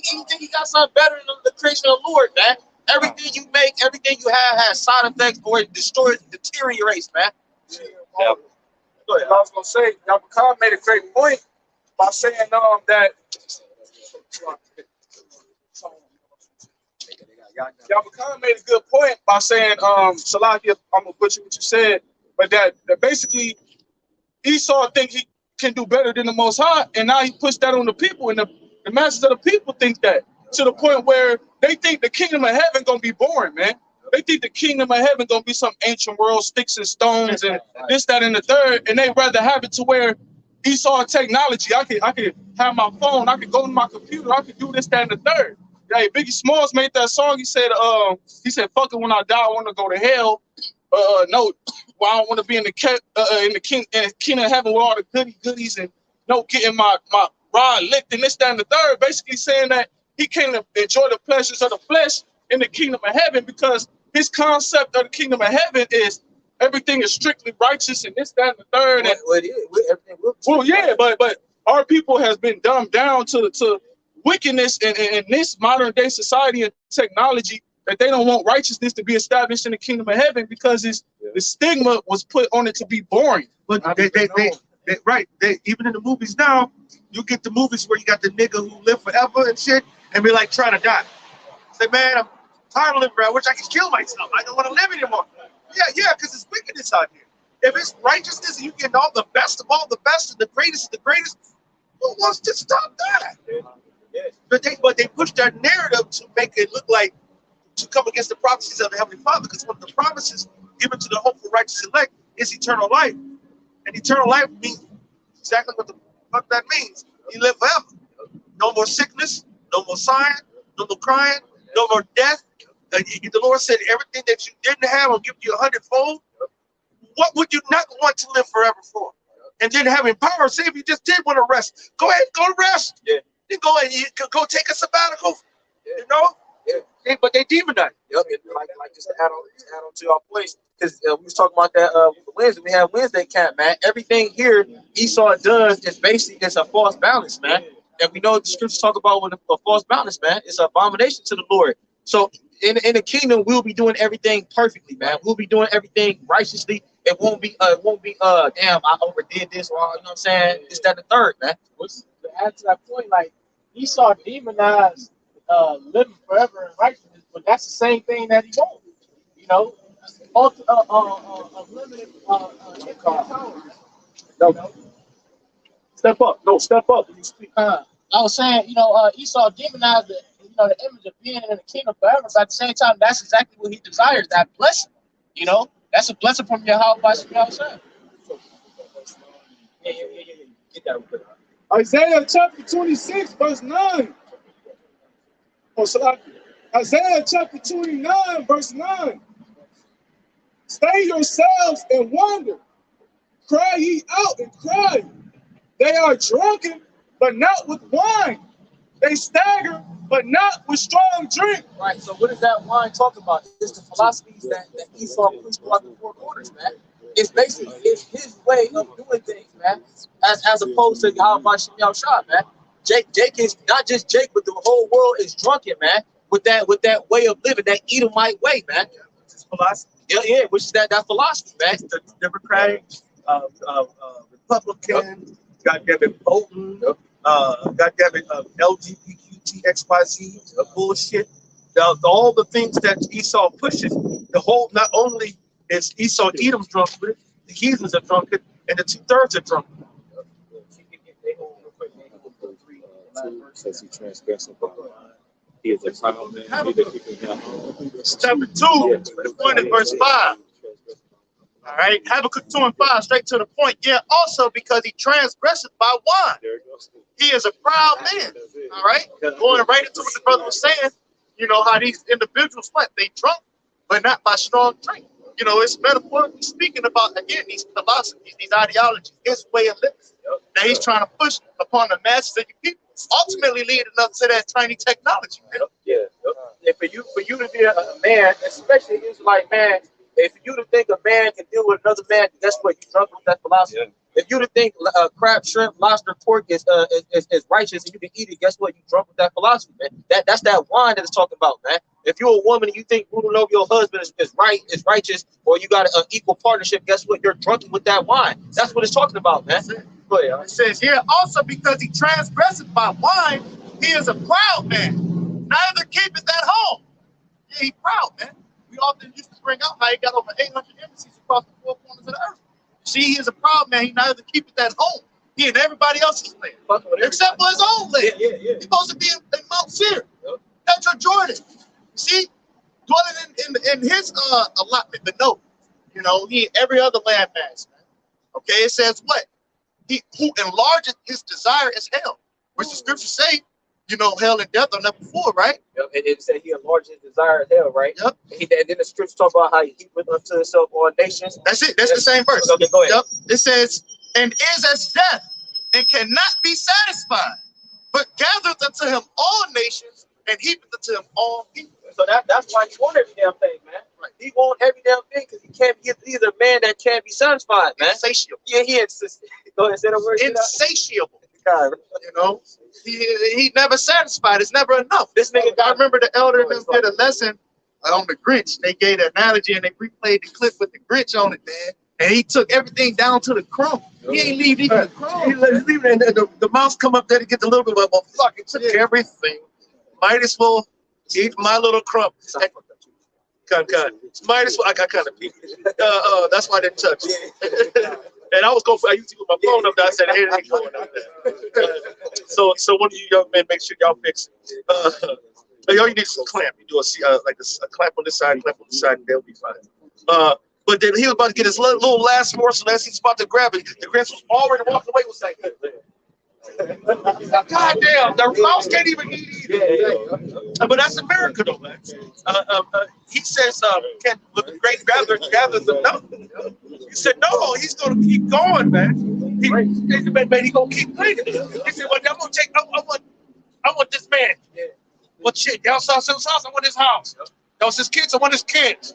something better than the creation of the Lord, man. Everything you make, everything you have has side effects or it destroys, deteriorates, man. Yeah. Go ahead. I was gonna say, YAHWAH made a great point by saying that YAHWAH made a good point by saying, Salakia, I'm gonna butcher what you said, but that basically Esau think he can do better than the Most High, and now he pushed that on the people, and the masses of the people think that, to the point where they think the kingdom of heaven gonna be boring, man. They think the kingdom of heaven gonna be some ancient world, sticks and stones, and this, that, and the third, and they rather have it to where Esau technology, I could have my phone, I could go to my computer, I could do this, that, and the third. Yeah, Biggie Smalls made that song. He said, "Fuck it, when I die, I want to go to hell. No, well, I don't want to be in the kingdom of heaven with all the goodies and getting my rod licked and this, that, and the third." Basically saying that he can't enjoy the pleasures of the flesh in the kingdom of heaven because his concept of the kingdom of heaven is everything is strictly righteous and this, that, and the third. Well, yeah, but our people has been dumbed down to wickedness in this modern day society and technology, that they don't want righteousness to be established in the kingdom of heaven because the stigma was put on it to be boring. But even in the movies now, you get the movies where you got the nigga who live forever and shit and be like trying to die. Say, man, I'm tired of living around. I wish I could kill myself. I don't want to live anymore. Yeah, because it's wickedness out here. If it's righteousness and you get all the best of all the best and the greatest of the greatest, who wants to stop that? But they push that narrative to make it look like to come against the prophecies of the Heavenly Father, because one of the promises given to the hopeful righteous elect is eternal life. And eternal life means exactly what the fuck that means. You live forever. No more sickness, no more sighing, no more crying, no more death. The Lord said everything that you didn't have will give you 100-fold. What would you not want to live forever for? And then having power, say if you just did want to rest, go ahead, go to rest. Yeah. Then go take a sabbatical. Yeah. You know? Yeah. But they demonize. Yep. Like just to add on to our points, because we was talking about that Wednesday. We had Wednesday camp, man. Everything here Esau does is basically it's a false balance, man. And we know the scriptures talk about when a false balance, man. It's an abomination to the Lord. So in the kingdom, we'll be doing everything perfectly, man. We'll be doing everything righteously. It won't be damn, I overdid this wrong. You know what I'm saying? It's that the third, man. What's to add to that point? Like Esau demonized living forever in righteousness, but that's the same thing that he won't. You know, unlimited infinite power. No, step up. No, step up when you speak. I was saying, you know, Esau demonized the, you know, the image of being in the kingdom forever, but at the same time, that's exactly what he desires, that blessing. You know, that's a blessing from YAHWAH. Yeah. Get that real quick. Isaiah chapter 26, verse 9. Oh, Isaiah chapter 29, verse 9. Stay yourselves and wonder. Cry ye out and cry. They are drunken, but not with wine. They stagger, but not with strong drink. Right. So what does that wine talk about? It's the philosophies that Esau pushed throughout the four corners, man. It's basically his way of doing things, man. As opposed to YAHWAH, man. Jake is not just Jake, but the whole world is drunken, man. With that way of living, that Edomite way, man. Philosophy. Yeah, which is that philosophy, man. The Democratic, Republican, goddamn it, Bolton, goddamn it, LGBTQ, XYZ, bullshit. All the things that Esau pushes, the whole, not only is Esau Edom drunk with it, the heathens are drunken, and the 2/3 are drunk. Says he transgressed upon he is a proud man. Chapter 2, the point in verse 5. All right, Habakkuk 2 and 5, straight to the point. Yeah, also because he transgressed by wine. He is a proud man. All right, going right into what the brother was saying. You know how these individuals what they drunk, but not by strong drink. You know, it's metaphorically speaking about again these philosophies, these ideologies, his way of living that he's trying to push upon the masses of the people, ultimately leading up to that tiny technology. Yeah. And for you to be a man, especially Israelite man, if you to think a man can deal with another man, that's what you drunk with that philosophy. Yeah. If you to think crab, shrimp, lobster, pork is righteous and you can eat it, guess what? You drunk with that philosophy, man. That's that wine that it's talking about, man. If you're a woman and you think ruling over your husband is righteous, or you got an equal partnership, guess what? You're drunk with that wine. That's what it's talking about, man. Go ahead. It says here also because he transgressed by wine, he is a proud man. Neither keepeth at home. Yeah, he proud, man. We often used to bring out how he got over 800 embassies across the four corners of the earth. See, he is a proud man. He neither keepeth at home. He in everybody else's land, except for his own land. Yeah. He's supposed to be in Mount Seir, Petra Jordan. See, dwelling in his allotment, the note. You know, he every other landmass, man. Okay, it says what? He who enlargeth his desire is hell, which the scriptures say, you know, hell and death are never before, right? Yep. And it said he enlarged his desire in hell, right? Yep. And then the scriptures talk about how he heapeth unto himself all nations. That's it. That's the same verse. Okay, go ahead. Yep. It says, and is as death, and cannot be satisfied, but gathereth unto him all nations, and heapeth unto him all people. So that's why he want every damn thing, man. Right. He want every damn thing because he can't be either man that can't be satisfied, man. Insatiable. Yeah, he insistent. Go ahead, say the word. Insatiable. You know, he never satisfied. It's never enough. This nigga, I remember the elder them did a lesson on the Grinch. They gave the analogy and they replayed the clip with the Grinch on it, man. And he took everything down to the crumb. He ain't leave even the crumb. He leave it, and the mouse come up there to get a little bit of, well, fuck, it took everything. Might as well eat my little crumb. Might as well. I got kind of beat. That's why I didn't touch it. And I used to put my phone up there. I said, hey, it ain't going up there. So one of you young men, make sure y'all fix it. All you need is a clamp. You do a clamp on this side, clamp on the side, and they'll be fine. But then he was about to get his little last morsel as he's about to grab it. The Grinch was already walking away. Was like, God damn, the mouse can't even eat either. But that's America, though, man. He says, "Can the great gather the no?" He said, "No, he's gonna keep going, man. He's gonna keep playing." He said, "Well, I'm gonna take. I want this man. What shit? Y'all saw some sauce? I want his house. Those his kids. I want his kids.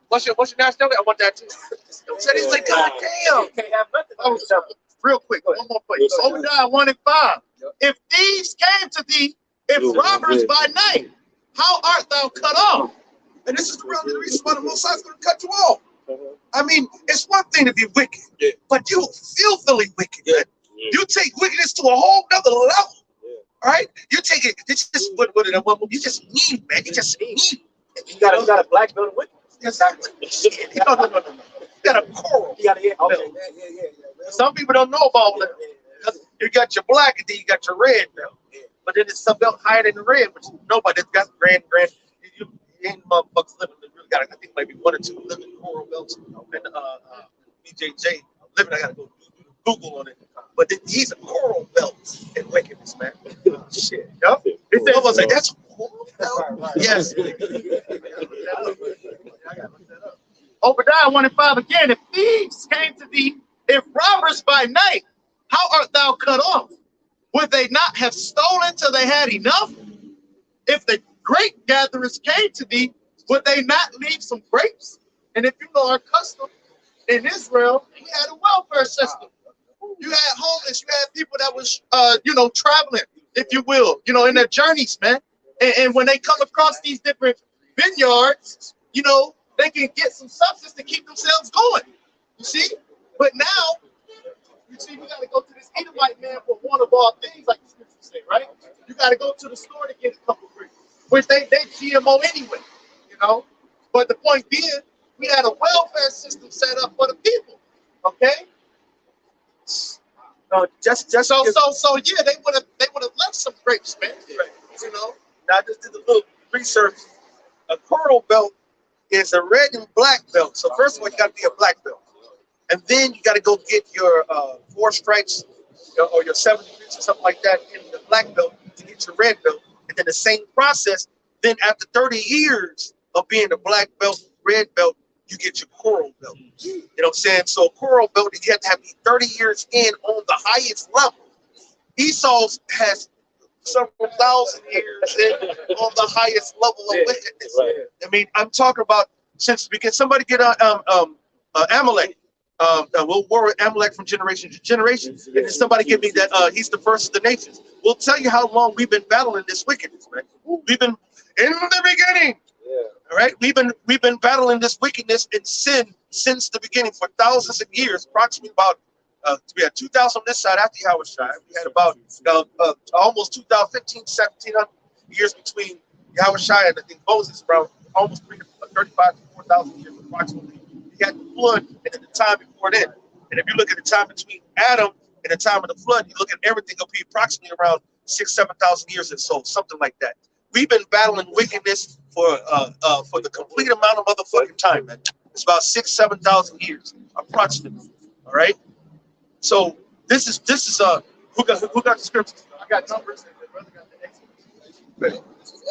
What's your nationality? I want that too." So he's like, "God damn." Can't have nothing. Real quick, one more place. Obadiah 1 and 5. If thieves came to thee, if robbers by night, how art thou cut off? And this is the reason why the Most High is going to cut you off. I mean, it's one thing to be wicked, but you filthily wicked, man. You take wickedness to a whole nother level. All right? You take it, you just mean, man. You just mean. You got a black belt with Exactly. No. You got a coral. you. Yeah. Some people don't know about that. You got your black and then you got your red belt. But then there's some belt higher than the red, which nobody that's got grand. You ain't motherfuckers living. Really got, I think maybe 1 or 2 living coral belts. And BJJ living. I gotta go Google on it. But then he's a coral belt in wickedness, man. Shit. Yup. I was like, that's a coral belt? Yes. Obadiah 1:5 again. If thieves came to thee, if robbers by night, how art thou cut off? Would they not have stolen till they had enough? If the grape gatherers came to thee, would they not leave some grapes? And if you know our custom in Israel, we had a welfare system. You had homeless, you had people that was, traveling, if you will, in their journeys, man. And when they come across these different vineyards, they can get some substance to keep themselves going. You see? But now, you see, we got to go to this Edomite man for one of all things, like the scriptures say, right? You got to go to the store to get a couple of grapes, which they GMO anyway, But the point being, we had a welfare system set up for the people, okay? No, just So yeah, they would have left some grapes, man. Now I just did a little research. A coral belt is a red and black belt. So first of all, you got to be a black belt, and then you got to go get your 4 stripes or your 7 degrees or something like that in the black belt to get your red belt, and then the same process. Then after 30 years of being a black belt, red belt, you get your coral belt. You know what I'm saying? So coral belt, you have to have 30 years in on the highest level. Esau's has several thousand years in on the highest level of wickedness. I mean, I'm talking about since we get somebody get Amalek. We'll war with Amalek from generation to generation. And then somebody give me that he's the first of the nations. We'll tell you how long we've been battling this wickedness, man. We've been in the beginning. All right, we've been battling this wickedness and sin since the beginning for thousands of years. Approximately about we had 2,000 on this side after Yahawashi. We had about almost 2,015, 1,700 years between Yahawashi and I think Moses, around almost 35 to 4,000 years approximately. You had the flood and then the time before then. And if you look at the time between Adam and the time of the flood, you look at everything will be approximately around 6,000 to 7,000 years or so, something like that. We've been battling wickedness for the complete amount of motherfucking time, man. It's about 6,000 to 7,000 years, approximately. All right. So this is who got the scriptures? I got Numbers, and the brother got the Exodus.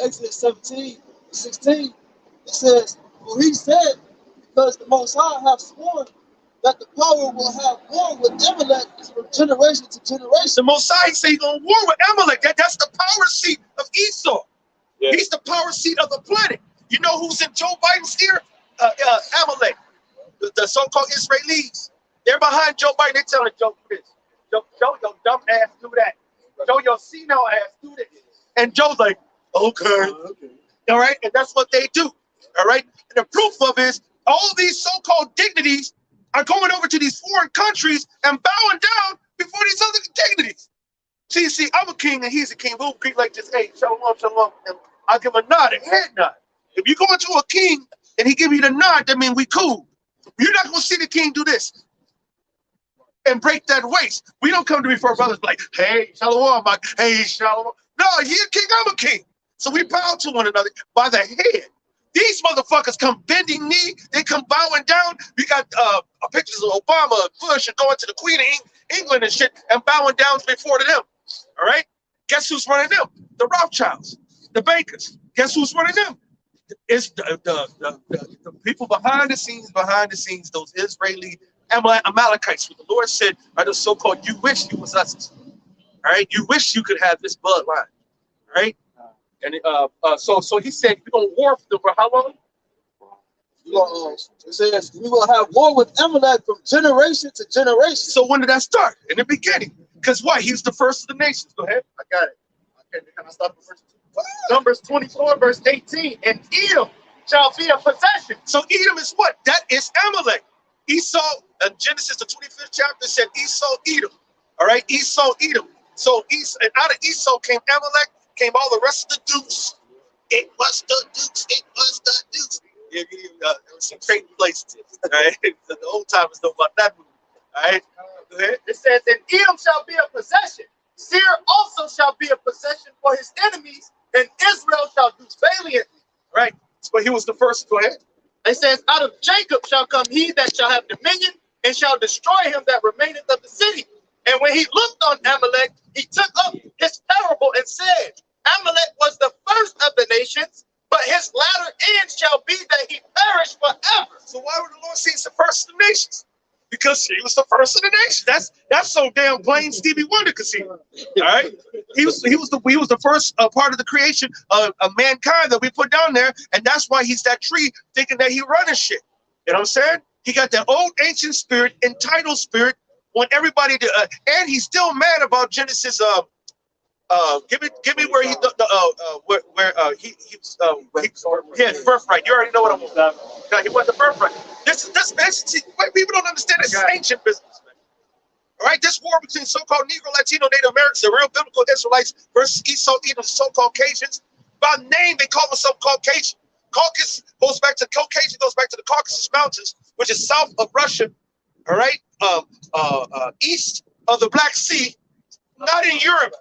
Exodus 17:16. It says, "For he said, because the Most High have sworn that the power will have war with Amalek from generation to generation." The Most High say he's gonna war with Amalek. That's the power seat of Esau. Yeah. He's the power seat of the planet. You know who's in Joe Biden's ear? Amalek, the so-called Israelis. They're behind Joe Biden. They're telling Joe this. Joe, your dumb ass do that. Joe, your senile ass do this. And Joe's like, okay. All right, and that's what they do. All right, and the proof of it is all these so-called dignities are going over to these foreign countries and bowing down before these other dignities. See, I'm a king and he's a king. We'll greet like this. Hey, shalom, shalom. And I'll give him a nod, a head nod. If you go into a king and he give you the nod, that means we cool. You're not gonna see the king do this and break that waist. We don't come to before brothers like, hey, shalom, hey, shalom. No, he a king, I'm a king. So we bow to one another by the head. These motherfuckers come bending knee, they come bowing down. We got pictures of Obama, Bush, and going to the Queen of England and shit and bowing down before them. All right? Guess who's running them? The Rothschilds, the bankers. Guess who's running them? It's the people behind the scenes, those Israeli Amalekites, who the Lord said are the so-called, you wish you was us. All right? You wish you could have this bloodline. All right? And so he said, you're going to war for them for how long? It says, we will have war with Amalek from generation to generation. So when did that start? In the beginning. Because why? He's the first of the nations. Go ahead. I got it. Okay, can I start the first two? Numbers 24, verse 18. And Edom shall be a possession. So Edom is what? That is Amalek. Esau, Genesis, the 25th chapter said Esau, Edom. All right, Esau, Edom. So and out of Esau came Amalek, came all the rest of the dukes. It was the dukes. It was the dukes. There was some trading places. All right, the old timers know about that movie. All right, go ahead. It says, and Edom shall be a possession. Seir also shall be a possession for his enemies, and Israel shall do valiantly. Right. But he was the first. Go ahead. It says, out of Jacob shall come he that shall have dominion, and shall destroy him that remaineth of the city. And when he looked on Amalek, he took up his parable and said, Amalek was the first of the nations, but his latter end shall be that he perish forever. So why would the Lord say he's the first of the nations? Because he was the first of the nation. That's so damn plain Stevie Wonder could see. All right, he was the first part of the creation of mankind that we put down there, and that's why he's that tree thinking that he running shit. You know what I'm saying? He got that old ancient spirit, entitled spirit, want everybody to, and he's still mad about Genesis. Give me where he was birthright. You already know what I'm about. He was the birthright. This people don't understand this is ancient business, man. All right, this war between so-called Negro, Latino, Native Americans, the real biblical Israelites versus Esau, Edom, so-Caucasians. By name, they call themselves Caucasian. Caucasus goes back to Caucasian, goes back to the Caucasus Mountains, which is south of Russia. All right, east of the Black Sea, not in Europe,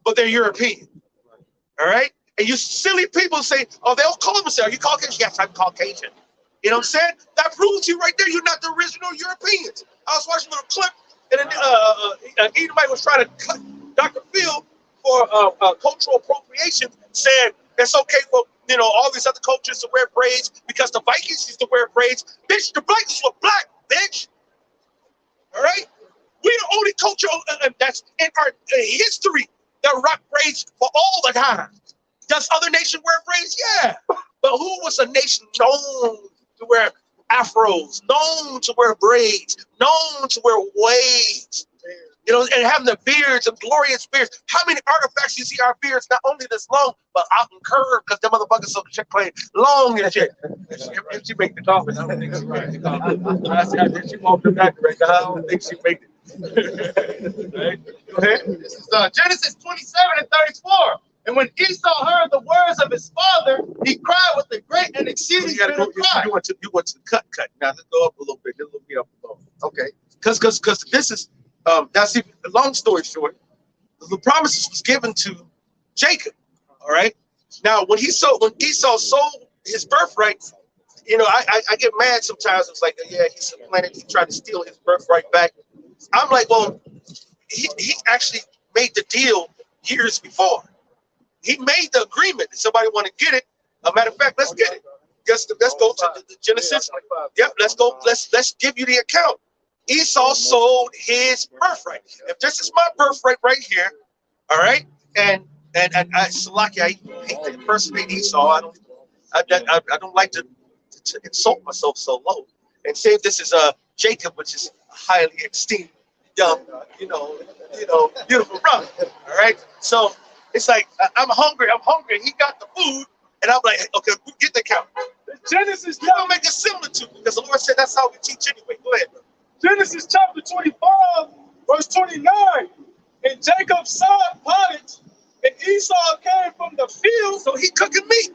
but they're European. All right, and you silly people say, oh, they'll call themselves, are you Caucasian? Yes, I'm Caucasian. You know what I'm saying? That proves you right there, you're not the original Europeans. I was watching a little clip, and an Edomite was trying to cut Dr. Phil for cultural appropriation, saying it's okay for all these other cultures to wear braids because the Vikings used to wear braids. Bitch, the Vikings were black, bitch. All right? We're the only culture that's in our history that rock braids for all the time. Does other nations wear braids? Yeah. But who was a nation known to wear afros, known to wear braids, known to wear waves, and having the beards and glorious beards? How many artifacts you see our beards not only this long, but out and curved because them motherfuckers so shit playing long and shit. If she make the comment, I don't think she made the comment. I think she walked in that direction. I don't think she made it. Right? Go ahead. This is Genesis 27 and 34. And when Esau heard the words of his father, he cried with a great and exceeding bitter cry. You went to the cut. Now let's go up a little bit. Just a little bit up below. Okay. Because this is that's even long story short. The promises was given to Jacob. All right. Now when Esau sold his birthright, I get mad sometimes. It's like, yeah, he's planning to try to steal his birthright back. I'm like, well, he actually made the deal years before. He made the agreement. If somebody want to get it, a matter of fact, let's get it. Let's go to the Genesis. Yep, let's go. Let's give you the account. Esau sold his birthright. If this is my birthright right here, all right, and Salaki, I hate to impersonate Esau. I don't like to insult myself so low and say this is Jacob, which is highly esteemed, young, beautiful brother. All right, so it's like I'm hungry. He got the food, and I'm like, okay, get the account. Genesis, you don't make it similar to me because the Lord said that's how we teach anyway. Go ahead. Genesis chapter 25, verse 29. And Jacob saw pottage, and Esau came from the field. So he cooking meat.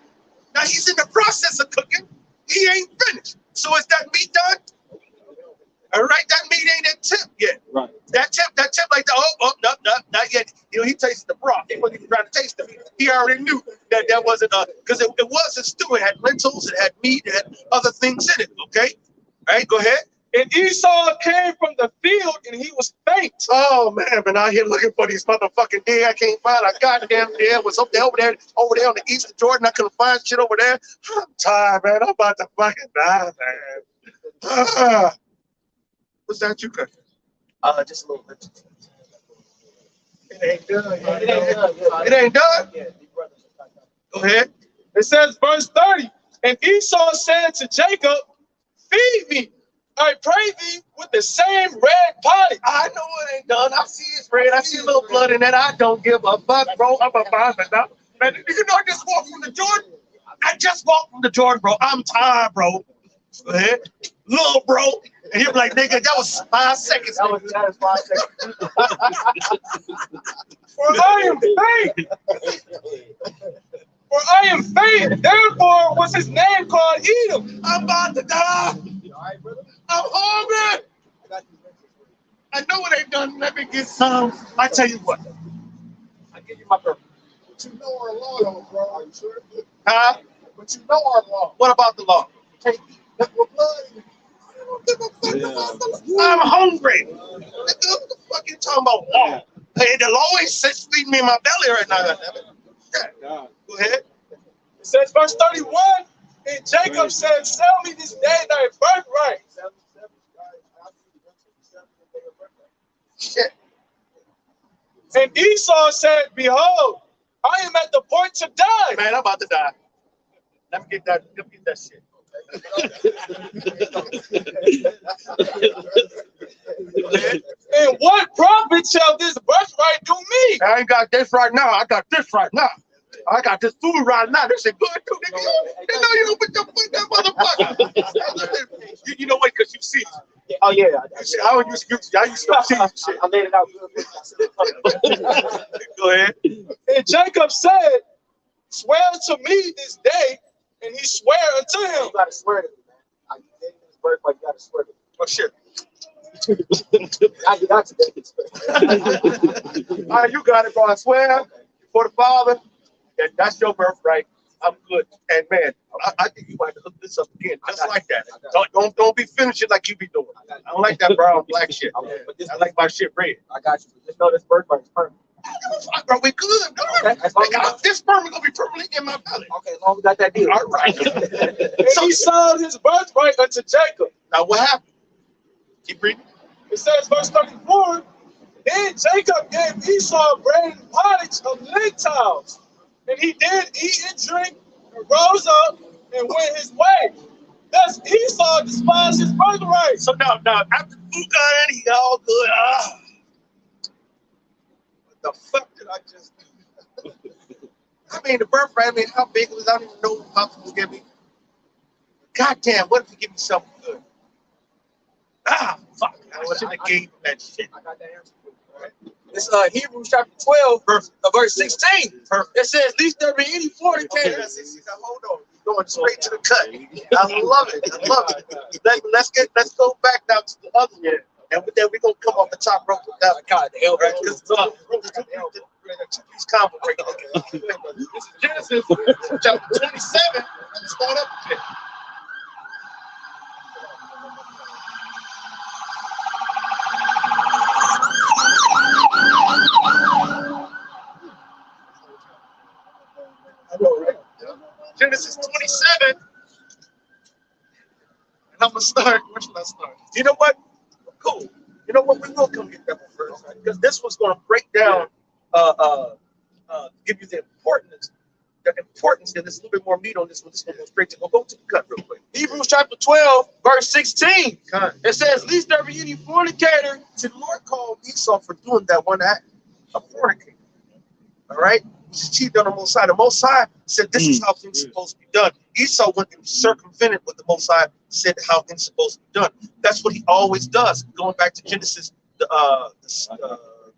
Now he's in the process of cooking. He ain't finished. So is that meat done? All right, that meat ain't in tip yet. Right. That tip like no, not yet. He tasted the broth. He wasn't even trying to taste it. He already knew that wasn't because it was a stew. It had lentils, it had meat, it had other things in it. Okay, all right, go ahead. And Esau came from the field, and he was faint. Oh man, been out here looking for these motherfucking deer. I can't find a goddamn deer. Was up there over there on the east of Jordan. I couldn't find shit over there. I'm tired, man. I'm about to fucking die, man. What's that you cooking? Just a little bit. It ain't done. It ain't done? Go ahead. It says, verse 30, and Esau said to Jacob, feed me, I pray thee, with the same red pottage. I know it ain't done. I see it's red. I see a little blood in that. I don't give a fuck, bro. I'm a father now. Man, you know I just walked from the Jordan? I just walked from the Jordan, bro. I'm tired, bro. Little bro. And he'll be like, nigga, that was 5 seconds. That was 5 seconds. For I am faint. For I am faint. Therefore was his name called Edom. I'm about to die. I'm hungry. I know it ain't done. Let me get some. I tell you what. I give you my purpose. But you know our law, though, bro. Are you sure? Huh? But you know our law. What about the law? Can't eat liquid blood. I don't give a fuck about the law. I'm hungry. What the fuck you talking about law? Hey, the law ain't feeding me in my belly right now. Yeah. Go ahead. It says, verse 31, and Jacob said, sell me this day thy birthright. Shit. And Esau said, behold, I am at the point to die. Man, I'm about to die. Let me get that shit. And what profit shall this birthright do me? I ain't got this right now. I got this right now. I got this food right now. This shit good too, nigga. They know you don't put your foot in that motherfucker. You know what? Because you see. Oh yeah. I used to see shit. I laid it out good. Go ahead. And Jacob said, swear to me this day, and he swore unto him. You gotta swear to me, man. I gave you this birthright, you gotta swear to me. Oh shit. I got to make it. All right, you got it, bro. I swear for the Father, that that's your birthright. I'm good. And man, I think you might hook this up again, just like that. Don't be finishing like you be doing. I don't like that brown black shit. I like my shit red. I got you. Just know this birthright is permanent. Bro, we good. This sperm is gonna be permanently in my belly. Okay, as long as we got that deal. All right. So he sold his birthright unto Jacob. Now what happened? Keep reading. It says, verse 34, then Jacob gave Esau bread and pottage of lentils, and he did eat and drink, and rose up and went his way. Thus Esau despised his birthright. So now after the food got in, he got all good. What the fuck did I just do? I mean, the birthright, how big it was, I don't even know what Papa was giving me. Goddamn, what if he give me something good? Fuck. I should have gave him that shit. I got that answer for you. All right. It's Hebrews chapter 12, verse 16. It says, least there be any fornicator. Hold on. You're going straight to the cut. I love it. I love it. Let's go back now to the other one. And then we're going to come off the top rope with that. God, the elbow. These combo break. This is Genesis chapter 27. Let's start up with it. I know, right? Genesis 27. And I'm going to start. Where should I start? You know what? Cool. You know what? We will come get that one first, right? Because this one's going to break down, give you the importance, and there's a little bit more meat on this one. This one goes straight to go to the cut real quick. Hebrews chapter 12, verse 16. It says, least there be any fornicator. See, the Lord called Esau for doing that one act, a fornicator. All right? He cheated on the Most High. The Most High said this is how things are supposed to be done. Esau went and circumvented what the Most High said how things are supposed to be done. That's what he always does. Going back to Genesis, the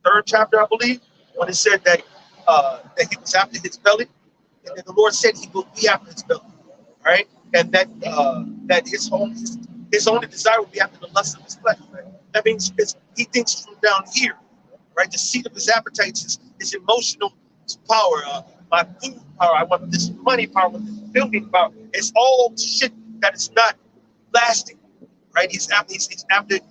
3rd chapter, I believe, when it said that he was after his belly, and then the Lord said he will be after his belly. All right? And that his only desire will be after the lust of his flesh. Right? That means he thinks from down here, right? The seat of his appetites, his emotional power, my food power, I want this money power, this building power. It's all shit that is not lasting, right? He's after the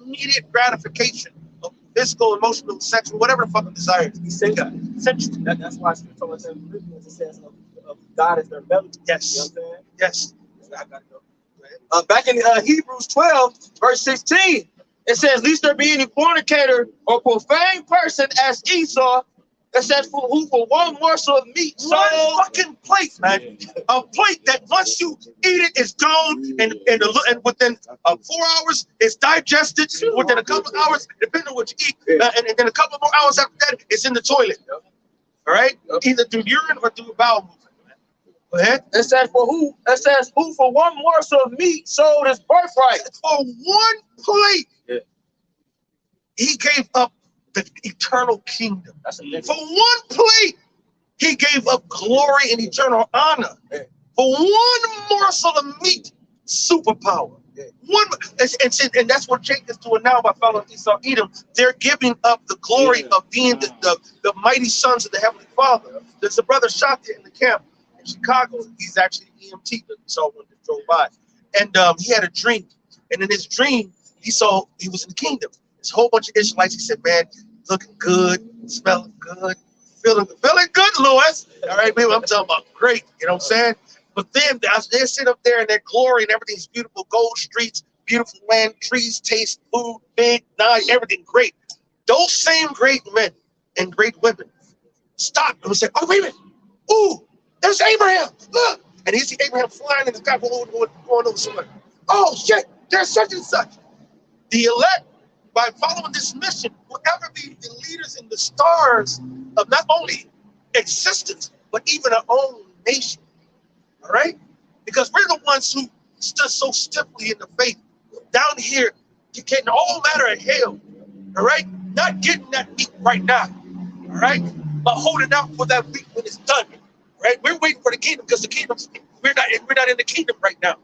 immediate gratification of physical, emotional, sexual, whatever the fucking desire is. He said that. Essentially. That's why Scripture told us in Philippians, it says of God is their belly. Yes. You know what I'm saying? Yes. I gotta go. Back in Hebrews 12, verse 16, it says, least there be any fornicator or profane person as Esau. It says, who for one morsel of meat sold. One fucking plate, man. A plate that once you eat it, it's gone, and within 4 hours, it's digested. Within a couple of hours, depending on what you eat, and then a couple more hours after that, it's in the toilet. All right, either through urine or through bowel movement. Go ahead. It says who for one morsel of meat sold his birthright. For one plate, he gave up the eternal kingdom. That's a big For one plate, he gave up glory and eternal honor. For one morsel of meat, superpower. One, and that's what Jacob's doing now by following Esau, Edom. They're giving up the glory of being the mighty sons of the Heavenly Father. There's a brother shot there in the camp in Chicago. He's actually an EMT that saw one that drove by. And he had a dream. And in his dream, he was in the kingdom. There's a whole bunch of Israelites. He said, man, looking good, smelling good, feeling good, Lewis. All right, baby, I'm talking about great. You know what I'm saying? But then they sit up there in their glory and everything's beautiful, gold streets, beautiful land, trees, taste, food, big, nice, everything great. Those same great men and great women stop and say, oh, wait a minute. Ooh, there's Abraham. Look. And you see Abraham flying in the sky going over somewhere. Oh, shit, there's such and such. The elect, by following this mission, will ever be the leaders in the stars of not only existence, but even our own nation. All right? Because we're the ones who stood so stiffly in the faith down here, getting all matter of hell. All right? Not getting that meat right now. All right? But holding out for that meat when it's done. All right? We're waiting for the kingdom because the kingdom's we're not in the kingdom right now.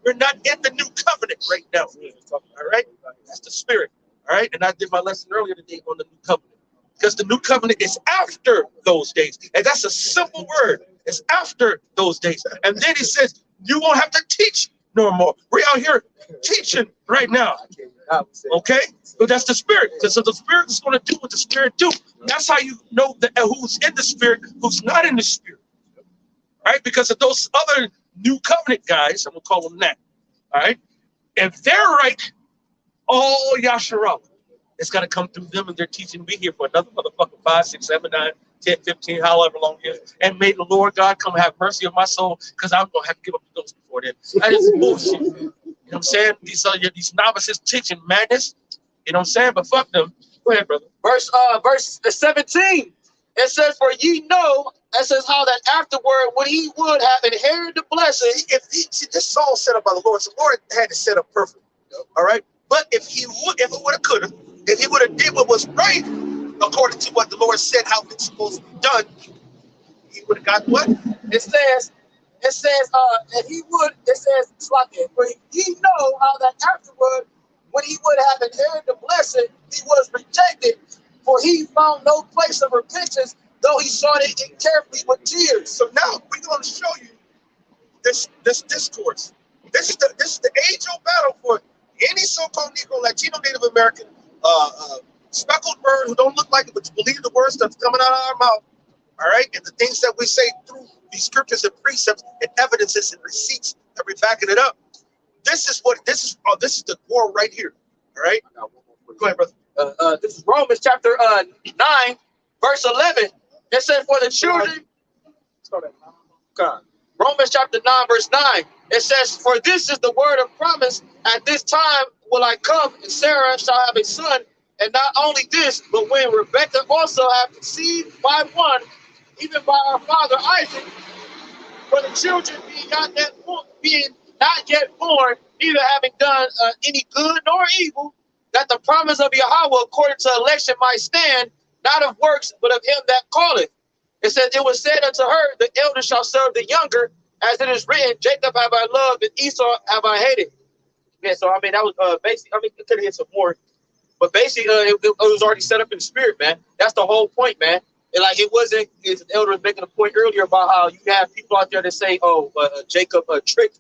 We're not in the new covenant right now. All right? That's the spirit. All right? And I did my lesson earlier today on the new covenant. Because the new covenant is after those days. And that's a simple word. It's after those days. And then he says, you won't have to teach no more. We're out here teaching right now. Okay? So that's the spirit. So the spirit is going to do what the spirit do. That's how you know who's in the spirit, who's not in the spirit. Right? Because of those other new covenant guys, I'm going to call them that. All right? If they're right, all Yasharah, it's got to come through them and they're teaching me here for another motherfucking 5, 6, 7, 9, 10, 15, however long it is. And may the Lord God come have mercy on my soul because I'm going to have to give up the ghost before then. That is bullshit. You know what I'm saying? These novices teaching madness. You know what I'm saying? But fuck them. Go ahead, brother. Verse 17. It says, for ye know, it says how that afterward, when he would have inherited the blessing. See, this song set up by the Lord. So the Lord had it set up perfect. All right? But if he would have, could have, if he would have did what was right, according to what the Lord said, how it's supposed to be done, he would have got what? It says, if he would, it says, for ye know how that afterward, when he would have inherited the blessing, he was rejected, for he found no place of repentance, though he sought it carefully with tears. So now we're going to show you this discourse. This is the age-old battle for any so-called Negro, Latino, Native American, speckled bird who don't look like it, but you believe the words that's coming out of our mouth. All right, and the things that we say through these scriptures and precepts and evidences and receipts that we're backing it up. This is the war right here. All right, go ahead, brother. This is Romans chapter 9, verse 11. It says, for the children. Romans chapter 9, verse 9. It says, for this is the word of promise. At this time will I come, and Sarah shall have a son. And not only this, but when Rebekah also have conceived by one, even by our father Isaac, for the children being not yet born, neither having done any good nor evil, that the promise of Yahawah according to election might stand, not of works, but of him that calleth. It says, it was said unto her, the elder shall serve the younger, as it is written, Jacob have I loved, and Esau have I hated. Yeah, so I mean, that was basically, I mean, it could have hit some more. But basically, it was already set up in the spirit, man. That's the whole point, man. And like it wasn't. The elder was making a point earlier about how you have people out there that say, "Oh, Jacob tricked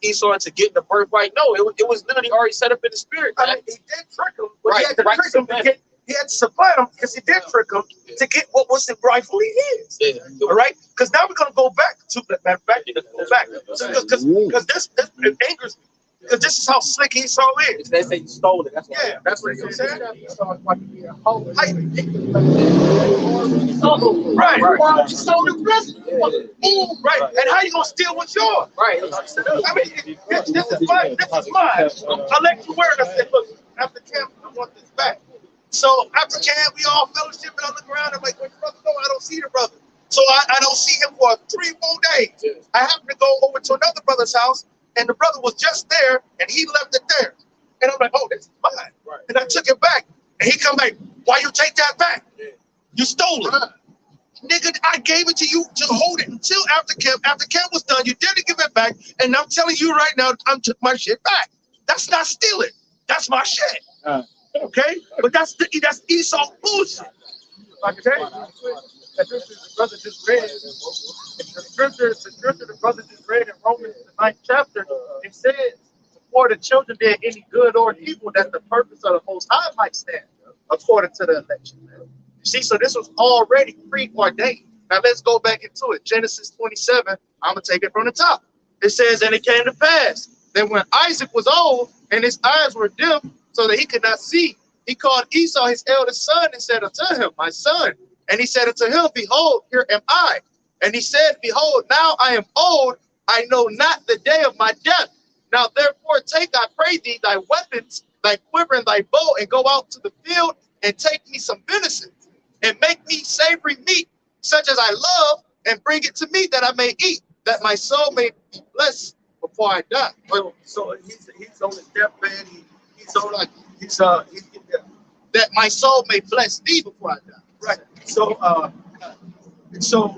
Esau into getting the birthright." No, it was literally already set up in the spirit. Man. I mean, he did trick him, but right, he had to trick him to get. He had to supply him because he did trick him to get what was rightfully his. Yeah. All right, because now we're gonna go back to that. Matter of fact, go back because this it angers me. Because this is how slick Esau is. They say you stole it. That's that's what he's saying. Right. You stole the blessing. Right. And how you gonna steal what's yours? Right. I mean, this is mine. I let you wear it. I said, look, after camp, I want this back. So after camp, we all fellowshipping on the ground. I'm like, well, brother, no, I don't see the brother. So I don't see him for 3 full days. I happen to go over to another brother's house, and the brother was just there, and he left it there. And I'm like, oh, this is mine. Right. And I took it back. And he come back, why you take that back? You stole it. Right. Nigga, I gave it to you to hold it until after camp. After camp was done, you didn't give it back. And I'm telling you right now, I took my shit back. That's not stealing. That's my shit. Okay? But that's Esau bullshit. Okay? The brother just read, the scripture the brother just read in Romans the 9th chapter, it says, before the children did any good or evil, that the purpose of the Most High might stand, according to the election. You see, so this was already preordained. Now let's go back into it. Genesis 27, I'm going to take it from the top. It says, and it came to pass that when Isaac was old and his eyes were dim so that he could not see, he called Esau his eldest son and said unto him, my son. And he said unto him, behold, here am I. And he said, behold, now I am old. I know not the day of my death. Now therefore take, I pray thee, thy weapons, thy quiver and thy bow, and go out to the field and take me some venison and make me savory meat, such as I love, and bring it to me that I may eat, that my soul may be blessed before I die. So he's on his deathbed. That my soul may bless thee before I die. Right. So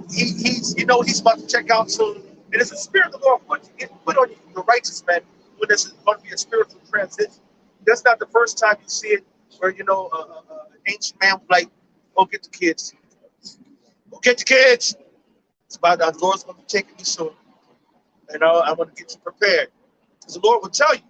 he's he's about to check out soon, and it's a spirit the Lord put on you, the righteous man, when there's going to be a spiritual transition. That's not the first time you see it, where an ancient man will like, go get the kids, go get the kids. It's about the Lord's going to be taking you soon, and I want to get you prepared, because the Lord will tell you.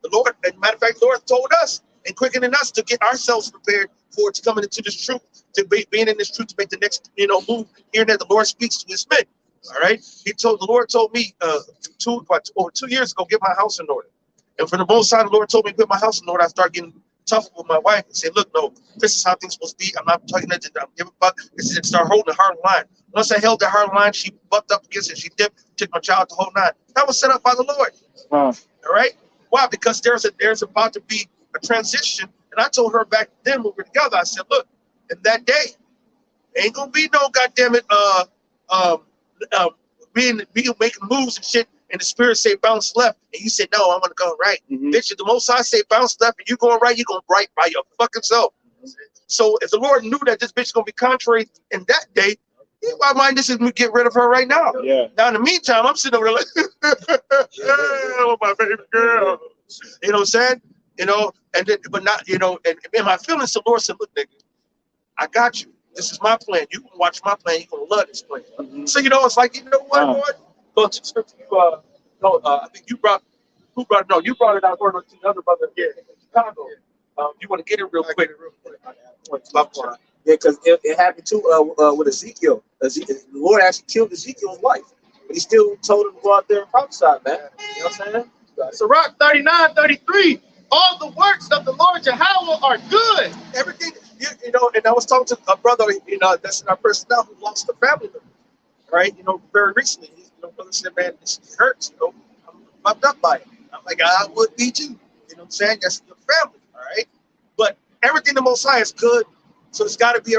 The Lord, as a matter of fact, the Lord told us and quickening us to get ourselves prepared for it to coming into this truth, to being in this truth, to make the next move here that the Lord speaks to his men. All right. The Lord told me over 2 years ago, get my house in order. And for the most side, the Lord told me to put my house in order. I started getting tough with my wife and say, look, no, this is how things supposed to be. I'm not talking to I'm giving a fuck. This is start holding a hard line. Once I held the hard line, she bucked up against it. She dipped, took my child the whole 9. That was set up by the Lord. All right. Why? Because there's about to be a transition. And I told her back then when we were together, I said, look, in that day, ain't gonna be no goddamn it being making moves and shit, and the spirit say bounce left, and you said no, I'm gonna go right. Bitch, if the Most High say bounce left and you going right, you're going right by your fucking self. So if the Lord knew that this bitch is gonna be contrary in that day, why mind this is me get rid of her right now? Yeah. Now in the meantime, I'm sitting over there like, oh my baby girl. You know what I'm saying? And then, but not, and in my feelings, the Lord said, look, nigga, I got you. This is my plan. You can watch my plan. You're gonna love this plan. So it's like, you know what, Lord? Go to scripture. I think you brought it out to the other brother here in Chicago. You want to get it real quick? Yeah, because it happened too with Ezekiel. The Lord actually killed Ezekiel's wife, but he still told him to go out there and prophesy, man. You know what I'm saying? Sirach 39:33. All the works of the Lord Yahawah are good. Everything, and I was talking to a brother, that's in our personnel who lost a family member, right? Very recently. Brother said, man, this hurts, I'm fucked up by it. I'm like, I would be too. You know what I'm saying? That's your family, all right? But everything the Most High is good, so it's got to be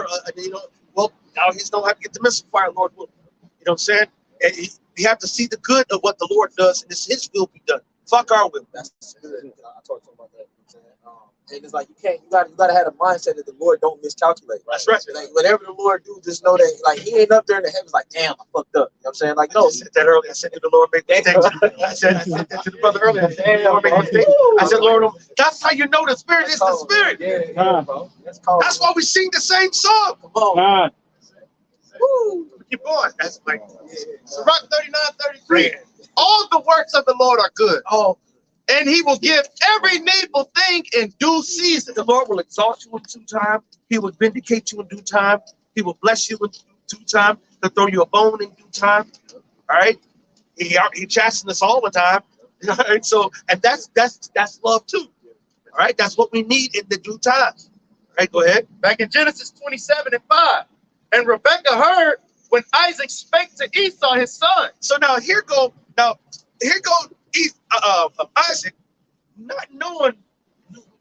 well, now he's don't have to get the missile fire, Lord will. You know what I'm saying? And you have to see the good of what the Lord does, and it's his will be done. Fuck our will. That's good. I talked to him about that. And it's like you gotta have a mindset that the Lord don't miscalculate. Right? That's right. Like whatever the Lord do, just know that like he ain't up there in the heavens like, damn, I fucked up. You know what I'm saying? Like, no, I said that earlier. I said to the Lord, make mistakes. I said that to the brother earlier. I said, Lord, make mistakes. I said, Lord, that's how you know the Spirit is the Spirit. Yeah, bro. That's why we sing the same song. Come on. Woo. Keep going. That's my Sirach 39:33. All the works of the Lord are good. Oh. And he will give every needful thing in due season. The Lord will exalt you in due time. He will vindicate you in due time. He will bless you in due time. He'll throw you a bone in due time. All right. He chastens us all the time. All right? So, and that's love too. All right. That's what we need in the due time. All right. Go ahead. Back in Genesis 27:5. And Rebekah heard when Isaac spake to Esau his son. So now here go Isaac, not knowing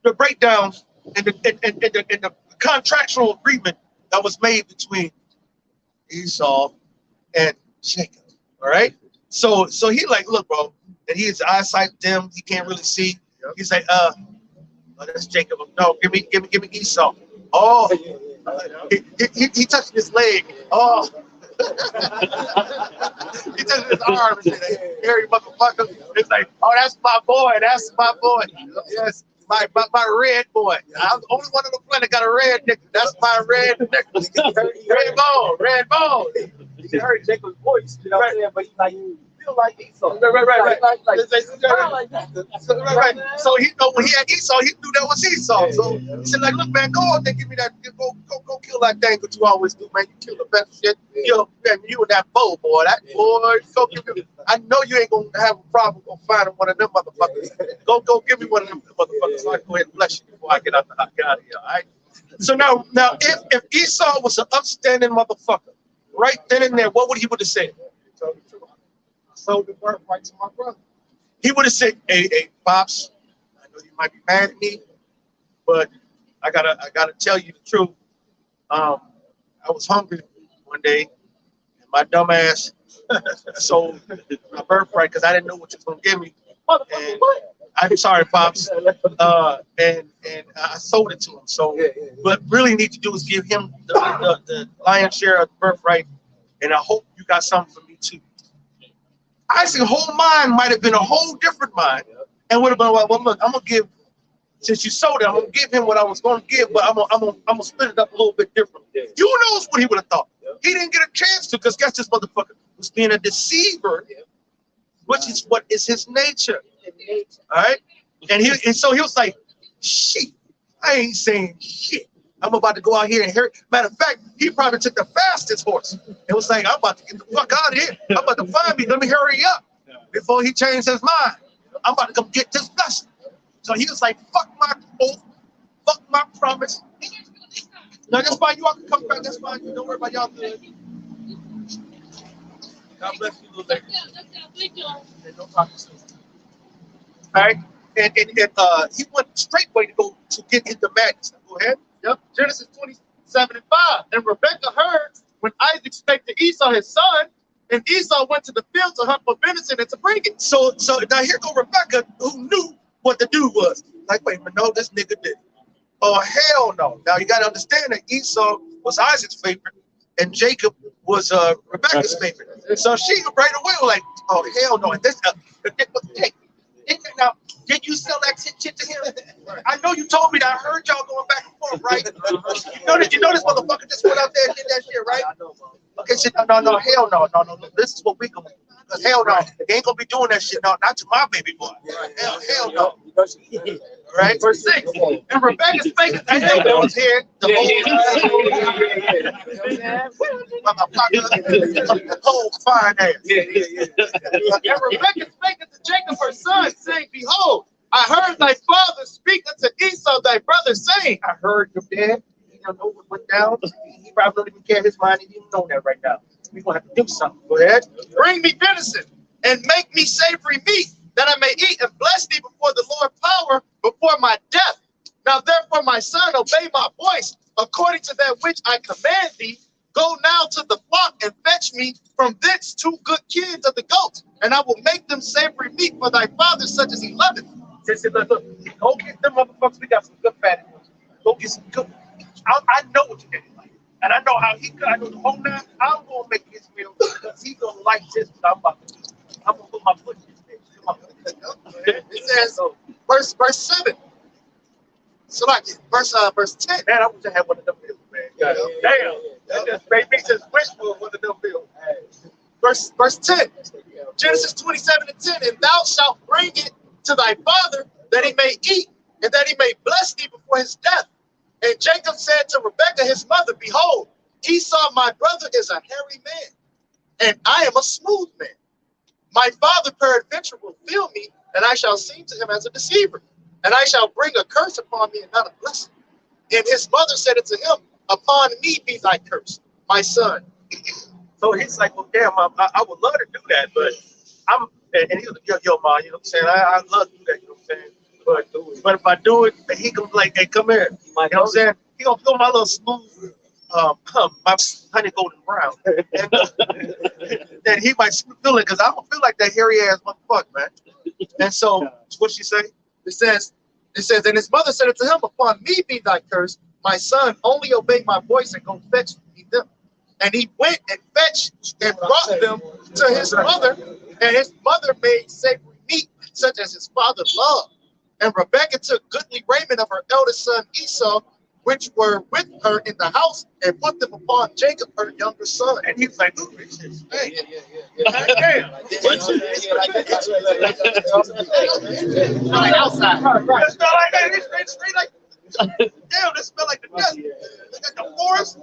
the breakdown and the contractual agreement that was made between Esau, and Jacob. All right. So he like, look, bro, and his eyesight dim, he can't really see. He's like, oh, that's Jacob. No, give me Esau. Oh, he touched his leg. Oh, he touched his arm and said, hairy motherfucker. It's like, oh, that's my boy. That's my boy. Yes. My red boy. I'm the only one on the planet got a red nigga. That's my red nigga. Red bone. He heard Jacob's voice, you know what I'm saying? But he's like, you feel like Esau. Right. Right. So he know when he had Esau, he knew that was Esau. So he said, like, look, man, go on there, give me that, go kill that thing that you always do, man. You kill the best shit. Yo, man, you and that bow, boy. That boy, go give me. I know you ain't gonna have a problem of finding one of them motherfuckers. Go give me one of them motherfuckers so I can go ahead and bless you before I get out of here. All right. So now if Esau was an upstanding motherfucker, right then and there, what would he would have said? Sold the birthright to my brother. He would have said, hey, Pops, I know you might be mad at me, but I gotta tell you the truth. I was hungry one day, and my dumb ass sold my birthright because I didn't know what you was gonna give me. And I'm sorry, Pops. And I sold it to him. So what really need to do is give him the lion's share of the birthright, and I hope you got something for me too. Isaac's whole mind might have been a whole different mind, and would have been like, well, look, I'm gonna give, since you sold it, I'm gonna give him what I was gonna give, but I'm gonna split it up a little bit different. You knows what he would have thought. He didn't get a chance to, because guess this motherfucker was being a deceiver, which is what is his nature. All right, and so he was like, shit, I ain't saying shit. I'm about to go out here and hear it. Matter of fact, he probably took the fastest horse. It was like, I'm about to get the fuck out of here. I'm about to find me. Let me hurry up before he changed his mind. I'm about to come get this blessing. So he was like, fuck my oath, fuck my promise. No, that's fine. You all can come back. That's fine. Don't worry about y'all. Good. God bless you, little lady. No problem. All right. And he went straight way to go to get into madness. Go ahead. Yep. Genesis 27:5. And Rebekah heard when Isaac spake to Esau his son, and Esau went to the field to hunt for venison and to bring it. So now here go Rebekah, who knew what the dude was. Like, wait a minute, no, this nigga did. Oh, hell no. Now you got to understand that Esau was Isaac's favorite, and Jacob was Rebekah's favorite. So she right away was like, oh, hell no. And this, now, did you sell that shit to him? I know you told me that. I heard y'all going back and forth, right? You know this motherfucker just went out there and did that shit, right? Okay, shit, no, hell no. This is what we gonna do. Because hell no, they ain't gonna be doing that shit. No, not to my baby boy. Hell no. All right, verse 6. And Rebekah's face was here the whole fine ass. And Rebekah spake unto Jacob her son, saying, behold, I heard thy father speak unto Esau thy brother, saying, I heard your dad. He don't know what went down. He probably don't even care his mind. He didn't know that right now. We're gonna have to do something. Go ahead. Bring me venison and make me savory meat, that I may eat and bless thee before the Lord power before my death. Now therefore, my son, obey my voice according to that which I command thee. Go now to the flock and fetch me from thence 2 good kids of the goats, and I will make them savory meat for thy father, such as he loveth. Look, go get them motherfuckers. We got some good fatty ones. Go get some good. I know what you did like. And I know how he could. I know the whole nine. I'm gonna make his meal because he's gonna like this. What I'm about to do. I'm gonna put my foot in his face. Come on. It says, verse 7. So like verse 10. Man, I wish I had one of them bills, man. Damn. That just made me just wish for one of them bills. Verse 10. Genesis 27:10. And thou shalt bring it to thy father, that he may eat, and that he may bless thee before his death. And Jacob said to Rebekah his mother, behold, Esau my brother is a hairy man, and I am a smooth man. My father peradventure will feel me, and I shall seem to him as a deceiver, and I shall bring a curse upon me and not a blessing. And his mother said unto him, upon me be thy curse, my son. So he's like, well, damn, I would love to do that, but and he was like, yo, ma, you know what I'm saying? I love to do that, you know what I'm saying? But if I do it, he gonna be like, hey, come here. You know what I'm saying? He gonna feel my little smooth my honey golden brown, and that he might feel it because I don't feel like that hairy ass motherfucker, man. And so, what she say? It says, and his mother said unto him, upon me be thy curse, my son, only obey my voice and go fetch me them. And he went and fetched and brought them to his mother, and his mother made savory meat, such as his father loved. And Rebekah took goodly raiment of her eldest son Esau, which were with her in the house, and put them upon Jacob, her younger son. And he was like, "Ooh, this is hey, Damn. Like outside. It smell like that. It's straight like, damn, this smell like the desert. They got the forest.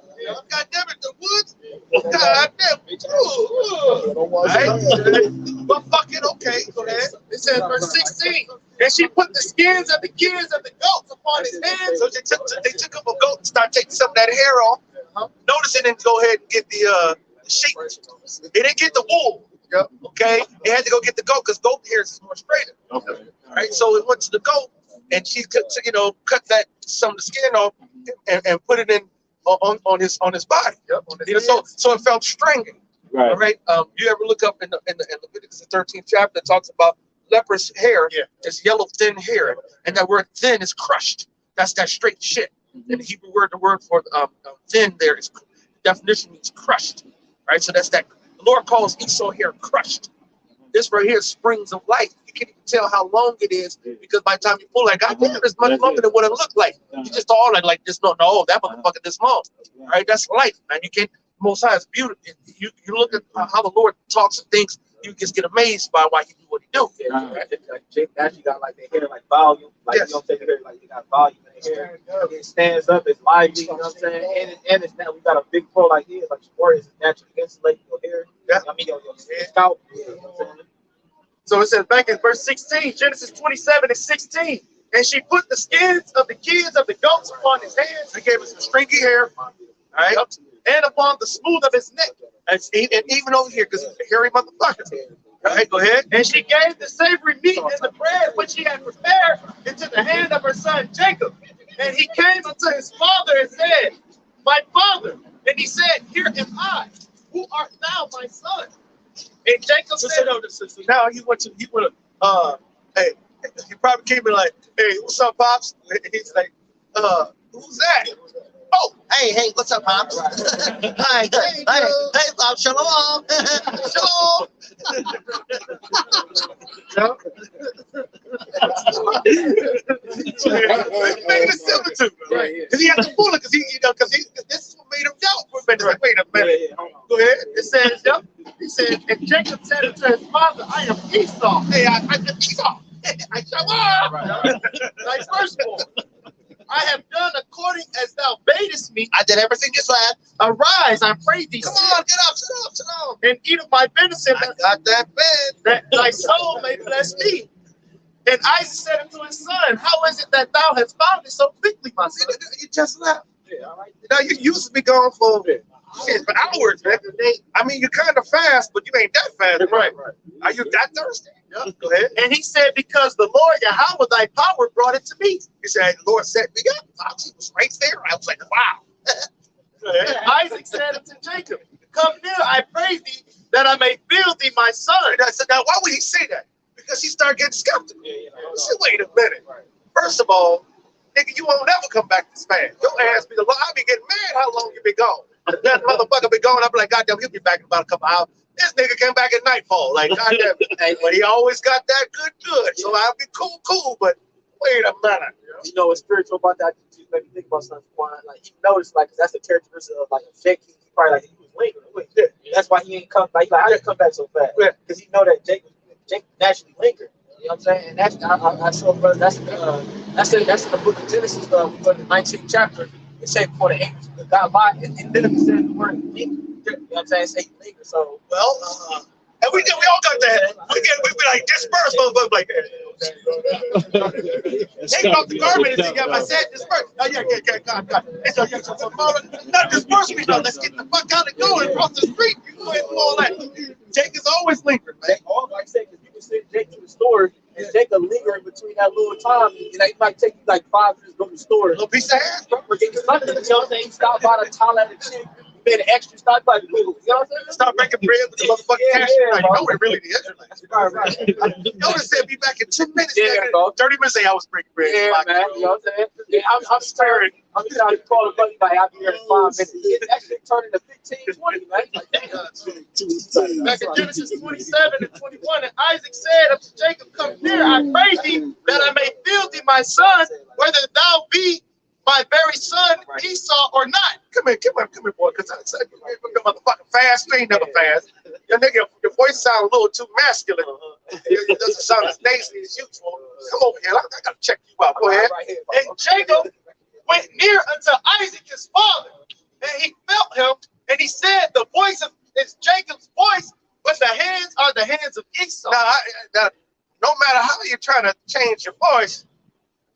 God damn it, the woods. God damn. Right? But fuck it, okay. Go ahead. It says verse 16. And she put the skins of the kids of the goats upon his hands. So they took up a goat and started taking some of that hair off. Notice they didn't go ahead and get the sheep. They didn't get the wool. Okay, they had to go get the goat because goat hair is more straighter. Okay. All right, so it went to the goat, and she cut that some of the skin off and put it in on his body. So it felt stringy. Right. All right. You ever look up in Leviticus 13th chapter that talks about leprous hair? Yeah. It's yellow thin hair, and that word thin is crushed. That's that straight shit. And the Hebrew word, the word for thin there is definition means crushed. Right. So that's that. The Lord calls Esau hair crushed. This right here is springs of life. You can't even tell how long it is because by the time you pull that, God damn, it's much longer than what it looked like. You just all like this. No, that motherfucker this long. Right? That's life, man. You can't. Most High is beautiful. You look at how the Lord talks and things. You just get amazed by why he do what he do. Like Jake actually got like the hair like volume, like Yes. you know what I'm saying, hair like you got volume in the hair. It stands up, it's lively, you know what I'm saying, and it's now we got a big pro like his, like sport is naturally insulating your hair. Yeah. I mean your scalp. You know what I'm saying? So it says back in verse 16, Genesis 27:16. And she put the skins of the kids of the goats upon his hands. They gave us some stringy hair. All right. And upon the smooth of his neck. And even over here, because he's a hairy motherfucker. All right, go ahead. And she gave the savory meat and the bread which she had prepared into the hand of her son Jacob. And he came unto his father and said, my father. And he said, here am I. Who art thou, my son? And Jacob said, So now he went, hey, he probably came in like, hey, what's up, Pops? And he's like, who's that? Oh, hey, what's up, Pops? Hi, hey, Pops, shalom. Shalom. Making it simple too, because he had to fool it, because this is what made him doubt for a minute. Like, wait a minute. Go ahead. it says, he said, and Jacob said unto his father, I am Esau. Hey, I'm Esau. I shalom. Thy firstborn. I have done according as thou badest me. I did everything you said. Arise, I pray thee. Come on, get up, shalom. And eat of my venison, I got that bed. that thy soul may bless me. And Isaac said unto his son, how is it that thou hast found it so quickly, my son? You just left. Now you used to be gone for hours, man. I mean, you're kind of fast, but you ain't that fast. Right. Are you that thirsty? Yeah. Go ahead. And he said, because the Lord Yahawah, thy power, brought it to me. He said, the Lord set me up. He was right there. I was like, wow. And Isaac said unto Jacob, come near, I pray thee, that I may feel thee, my son. And I said, now, why would he say that? Because he started getting skeptical. He said, wait a minute. First of all, nigga, you won't ever come back this fast. Your ass be the long. I be getting mad how long you been gone. That motherfucker be gone. I be like, goddamn, he'll be back in about a couple hours. This nigga came back at nightfall. Like, goddamn. But he always got that good. So I'll be cool. But wait a minute. You know what's spiritual about that? Just made me think about something. Like he noticed, like, 'cause that's the characteristic of like a Jake. He probably like he was lingering. That's why he ain't come. Like, how did he come back so fast? Because he know that Jake naturally lingered. You know what I'm saying? And that's I saw, brother. That's in the book of Genesis. We go to the 19th chapter. It said before the angels got by, and then it said the word linger. You know what I'm saying? It say linger. So And we all got that. We be like disperse, motherfucker, like take off the garment and think I said disperse. Oh yeah, God. So not disperse me, though. Let's get the fuck out and go across the street. You go ahead and do all that. Jake is always lingering, man. Like I said, because you can send Jake to the store And Jacob lingering between that little time. You know, it might take you like 5 minutes to go to the store. A little piece of ass, bro. But you know what I'm saying? He stopped by the toilet at the chick. He made an extra stop by the pool. You know what I'm saying? Start making bread with the motherfucking cash. Like, no, we're really the Israelites. Right. You would have said be back in 10 minutes. Yeah, nigga. bro. 30 minutes, say I was breaking bread. Yeah, Like, man. You know what I'm saying? Yeah, I'm tired. I'm trying to call a buddy like I'll be here in 5 minutes. It's actually turning to 15, 20, man. Like, Back in Genesis 27 and 21, and Isaac said unto Jacob, come near, I pray thee, that I may feel thee, my son, whether thou be my very son Esau or not. Come here, boy, because I said you're motherfucking fast. You ain't never fast. Your nigga, your voice sounds a little too masculine. It doesn't sound as nasally as usual. Come over here. I gotta check you out. Go ahead. And Jacob went near unto Isaac his father, and he felt him, and he said, the voice of is Jacob's voice, but the hands are the hands of Esau. Now, no matter how you're trying to change your voice,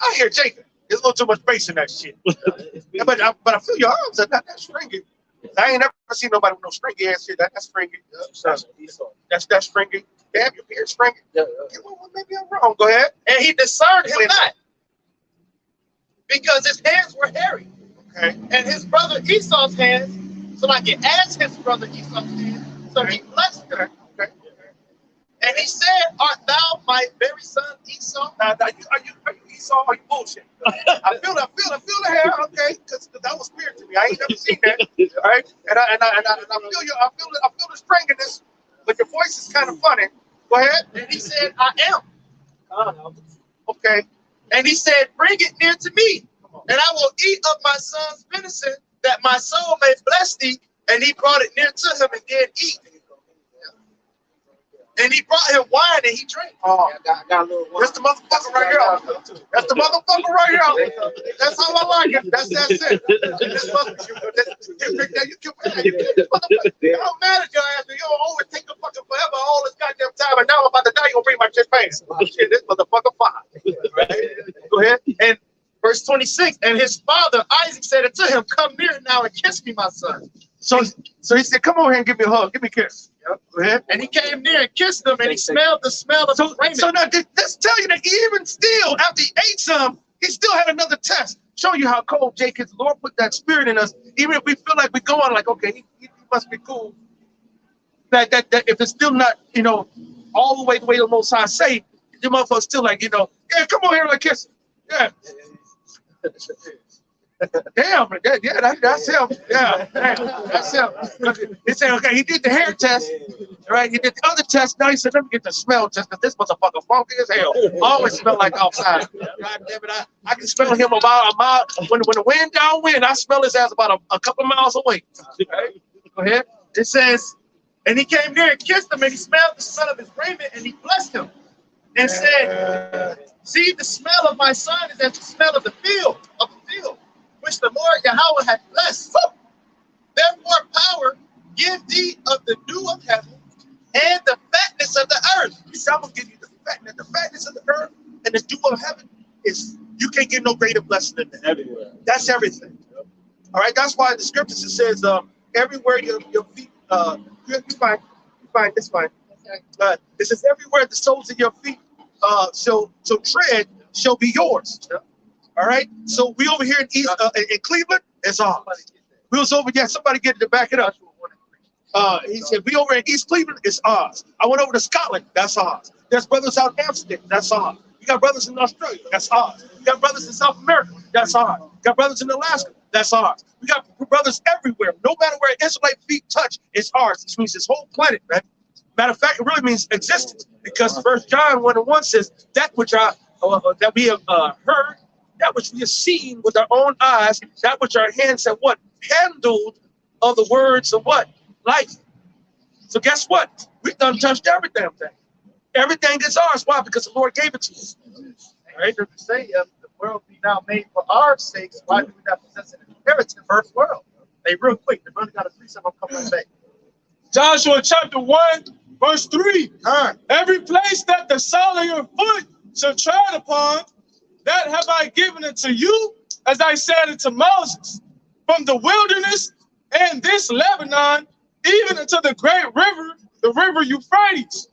I hear Jacob. There's a little too much bass in that shit. but I feel your arms are not that stringy. I ain't never seen nobody with no stringy ass shit. That's stringy. That's stringy. Damn, your beard stringy. Well, maybe I'm wrong. Go ahead. And he discerned him not, because his hands were hairy. Okay. And his brother Esau's hands, so like it adds his brother Esau's hands. So he blessed him. Okay. And he said, art thou my very son Esau? Now, are you Esau? Are you bullshit? I feel the hair. Okay, because that was weird to me. I ain't never seen that. All right, and I feel the stringiness, but your voice is kind of funny. Go ahead. And he said, I am. Okay. And he said, bring it near to me, and I will eat of my son's venison, that my soul may bless thee. And he brought it near to him and did eat. And he brought him wine and he drank. Oh, that's the motherfucker right here. That's the motherfucker right here. That's how I like it. That's it. I'm mad at your ass. You don't always take a fucking forever all this goddamn time. And now I'm about to die. You're gonna bring my champagne. Shit, this motherfucker fine. Right? Go ahead. And verse 26, and his father Isaac said unto him, come near now and kiss me, my son. So he said, come over here and give me a hug. Give me a kiss. Yep. Go ahead. And he came near and kissed him, and he smelled the smell of his raiment. So now this tell you that even still, after he ate some, he still had another test. Show you how cold Jake is. The Lord put that spirit in us. Even if we feel like we're going like, okay, he must be cool. That if it's still not, all the way the Most High say, the motherfucker's still like, yeah, come on here and kiss him. Yeah. Damn, that's him. Yeah, that's him. He said, okay, he did the hair test, right? He did the other test. Now he said, let me get the smell test, because this motherfucker funky as hell. Always smell like outside. God damn it, I can smell him about a mile. When the wind downwind, I smell his ass about a couple miles away. Right? Go ahead. It says, and he came near and kissed him, and he smelled the smell of his raiment, and he blessed him, and said, see, the smell of my son is as the smell of the field, which the Lord Yahawah hath blessed. Therefore, power give thee of the dew of heaven and the fatness of the earth. He said, I'm going to give you the fatness. The fatness of the earth and the dew of heaven is, you can't get no greater blessing than that. Everywhere. That's everything. All right, that's why the scriptures, it says, everywhere your feet, you find this fine. It says, everywhere the soles of your feet shall tread shall be yours. All right, so we over here in Cleveland, it's ours. We was over there, somebody get to back it up. He said, we over in East Cleveland, it's ours. I went over to Scotland, that's ours. There's brothers out in Amsterdam, that's ours. You got brothers in Australia, that's ours. You got brothers in South America, that's ours. You got brothers in Alaska, that's ours. We got brothers everywhere. No matter where Israelite feet touch, it's ours. This means this whole planet, man. Matter of fact, it really means existence, because 1 John 1:1 says, that which that we have heard, that which we have seen with our own eyes, that which our hands have what? Handled of the words of what? Life. So guess what? We've done touched every damn thing. Everything is ours. Why? Because the Lord gave it to us. Right? To say, if the world be now made for our sakes, why do we not possess an inheritance in the first world? Hey, real quick, the brother got a precept. I'm coming back. Joshua chapter 1, verse 3. Every place that the sole of your foot shall tread upon, that have I given unto you, as I said unto Moses, from the wilderness and this Lebanon, even unto the great river, the river Euphrates.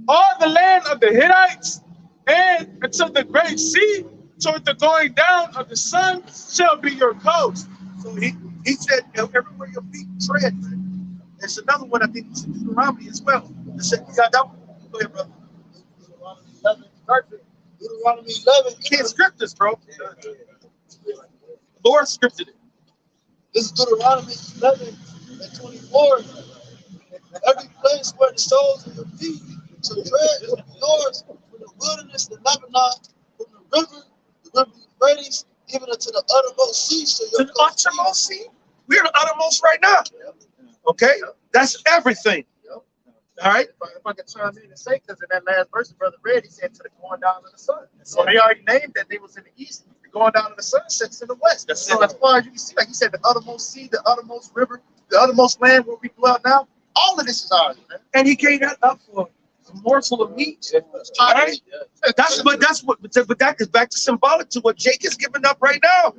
all the land of the Hittites, and until the great sea, toward the going down of the sun, shall be your coast. So he said, everywhere your feet tread. There's another one I think it's in Deuteronomy as well. It said, you got that one? Go ahead, brother. Deuteronomy 11. Perfect. Deuteronomy 11. You can't script this, bro. The Lord scripted it. This is Deuteronomy 11 and 24. Every place where the soles of your feet to tread will be yours, from the wilderness to Lebanon, from the river Euphrates, even unto the uttermost sea. So To the uttermost sea? We're the uttermost right now. Okay? That's everything. All right? If I could chime in and say, because in that last verse, Brother read, he said to the going down of the sun. So they already named that they was in the east. The going down of the sun sets in the west. So as far as you can see, like he said, the uttermost sea, the uttermost river, the uttermost land where we dwell now, all of this is ours, man. And he gave that up for a morsel of meat. All right? But that is back to symbolic to what Jake is giving up right now.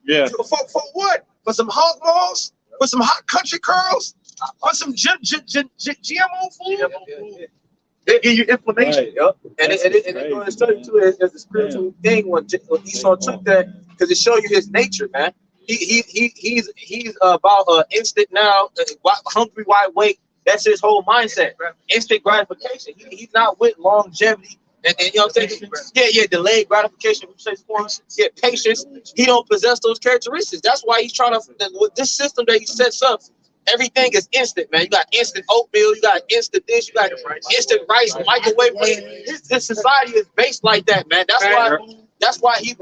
Yeah. For what? For some hog maws? For some hot country curls? For some GMO food? They give you inflammation. Right. Yep. And it going to show you too as a spiritual thing when Esau took that, because it show you his nature, man. He's about instant now, hungry, wide awake. That's his whole mindset. Instant gratification. He's not with longevity. And you know what I'm saying? Yeah, delayed gratification. Yeah, patience. He don't possess those characteristics. That's why he's trying to, with this system that he sets up, everything is instant, man. You got instant oatmeal, you got instant dish, you got instant rice, microwave. This society is based like that, man. That's why what he's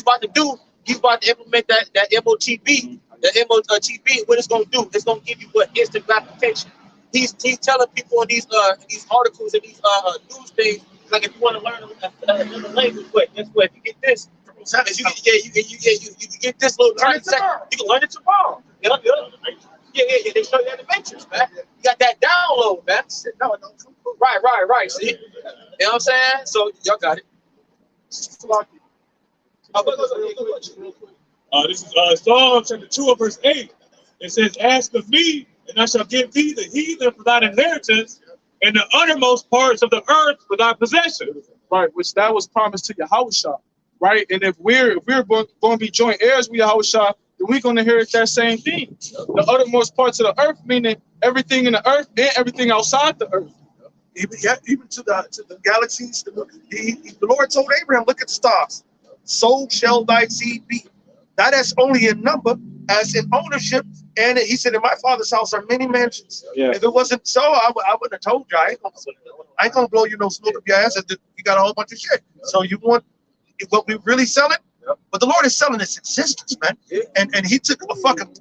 about to do, he's about to implement that MOTB. The MOTB, what it's gonna do, it's gonna give you what? Instant gratification. He's telling people in these articles and these news things, like if you want to learn another language, guess what? If you get this, you can get this little 30 seconds. You can learn it tomorrow. Yeah. They show you that adventures, man. You got that download, man. No, right. See, you know what I'm saying? So y'all got it. This is Psalm chapter 2 verse 8. It says, "Ask of me, and I shall give thee the heathen for thine inheritance, and the uttermost parts of the earth for thy possession." Right, which that was promised to Yahawashi, right? And if we're going to be joint heirs with Yahawashi, then we're going to inherit that same thing. The uttermost parts of the earth, meaning everything in the earth and everything outside the earth. Even to the galaxies. The Lord told Abraham, look at the stars. So shall thy seed be. Now that's only in number, as in ownership. And he said, in my father's house are many mansions. Yeah. If it wasn't so, I wouldn't have told you. I ain't gonna blow you no smoke up your ass. You got a whole bunch of shit. So you want what we really selling? But the Lord is selling its existence, man. And he took